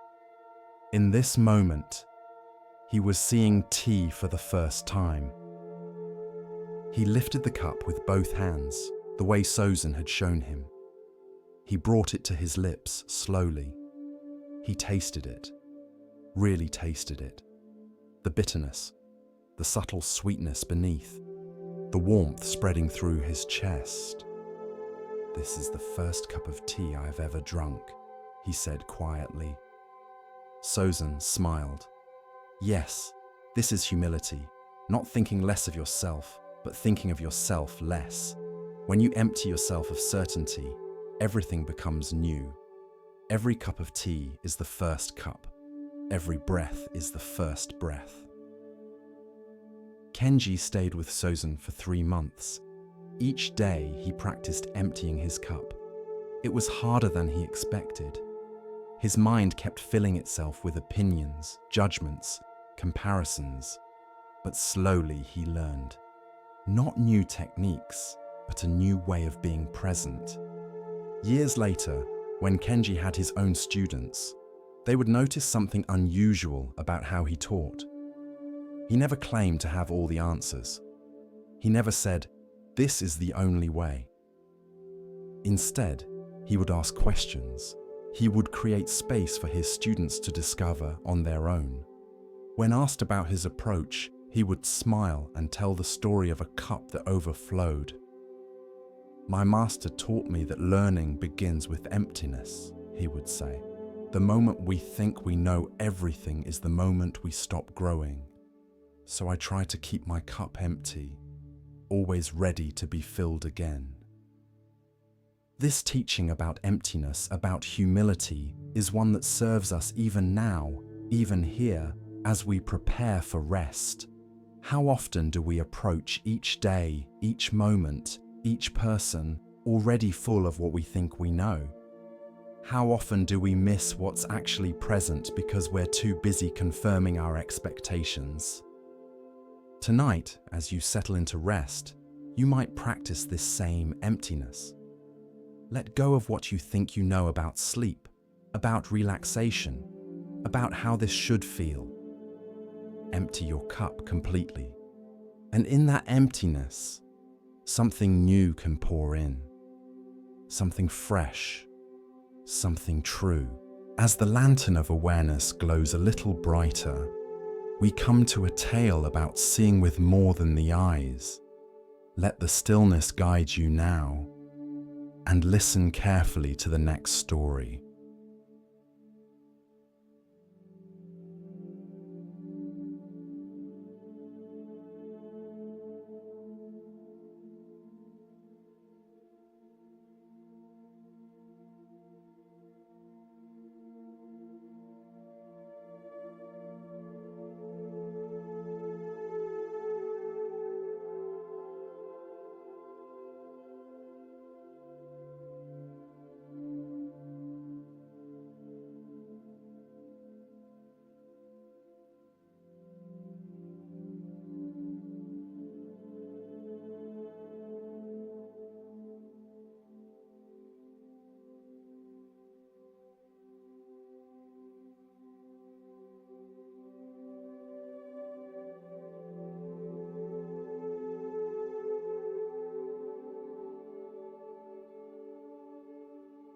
[SPEAKER 1] in this moment, he was seeing tea for the first time. He lifted the cup with both hands, the way Sozin had shown him. He brought it to his lips slowly. He tasted it, really tasted it. the bitterness, the subtle sweetness beneath, the warmth spreading through his chest. "This is the first cup of tea I've ever drunk," he said quietly. Sozin smiled. "Yes, this is humility, not thinking less of yourself, but thinking of yourself less. When you empty yourself of certainty, everything becomes new. Every cup of tea is the first cup. Every breath is the first breath." Kenji stayed with Sozin for 3 months. Each day he practiced emptying his cup. It was harder than he expected. His mind kept filling itself with opinions, judgments, comparisons. But slowly he learned. Not new techniques, but a new way of being present. Years later, when Kenji had his own students, they would notice something unusual about how he taught. He never claimed to have all the answers. He never said, "This is the only way." Instead, he would ask questions. He would create space for his students to discover on their own. When asked about his approach, he would smile and tell the story of a cup that overflowed. "My master taught me that learning begins with emptiness," he would say. "The moment we think we know everything is the moment we stop growing. So I try to keep my cup empty, always ready to be filled again." This teaching about emptiness, about humility, is one that serves us even now, even here, as we prepare for rest. How often do we approach each day, each moment, each person, already full of what we think we know? How often do we miss what's actually present because we're too busy confirming our expectations? Tonight, as you settle into rest, you might practice this same emptiness. Let go of what you think you know about sleep, about relaxation, about how this should feel. Empty your cup completely. And in that emptiness, something new can pour in. Something fresh, something true. As the lantern of awareness glows a little brighter, we come to a tale about seeing with more than the eyes. Let the stillness guide you now, and listen carefully to the next story.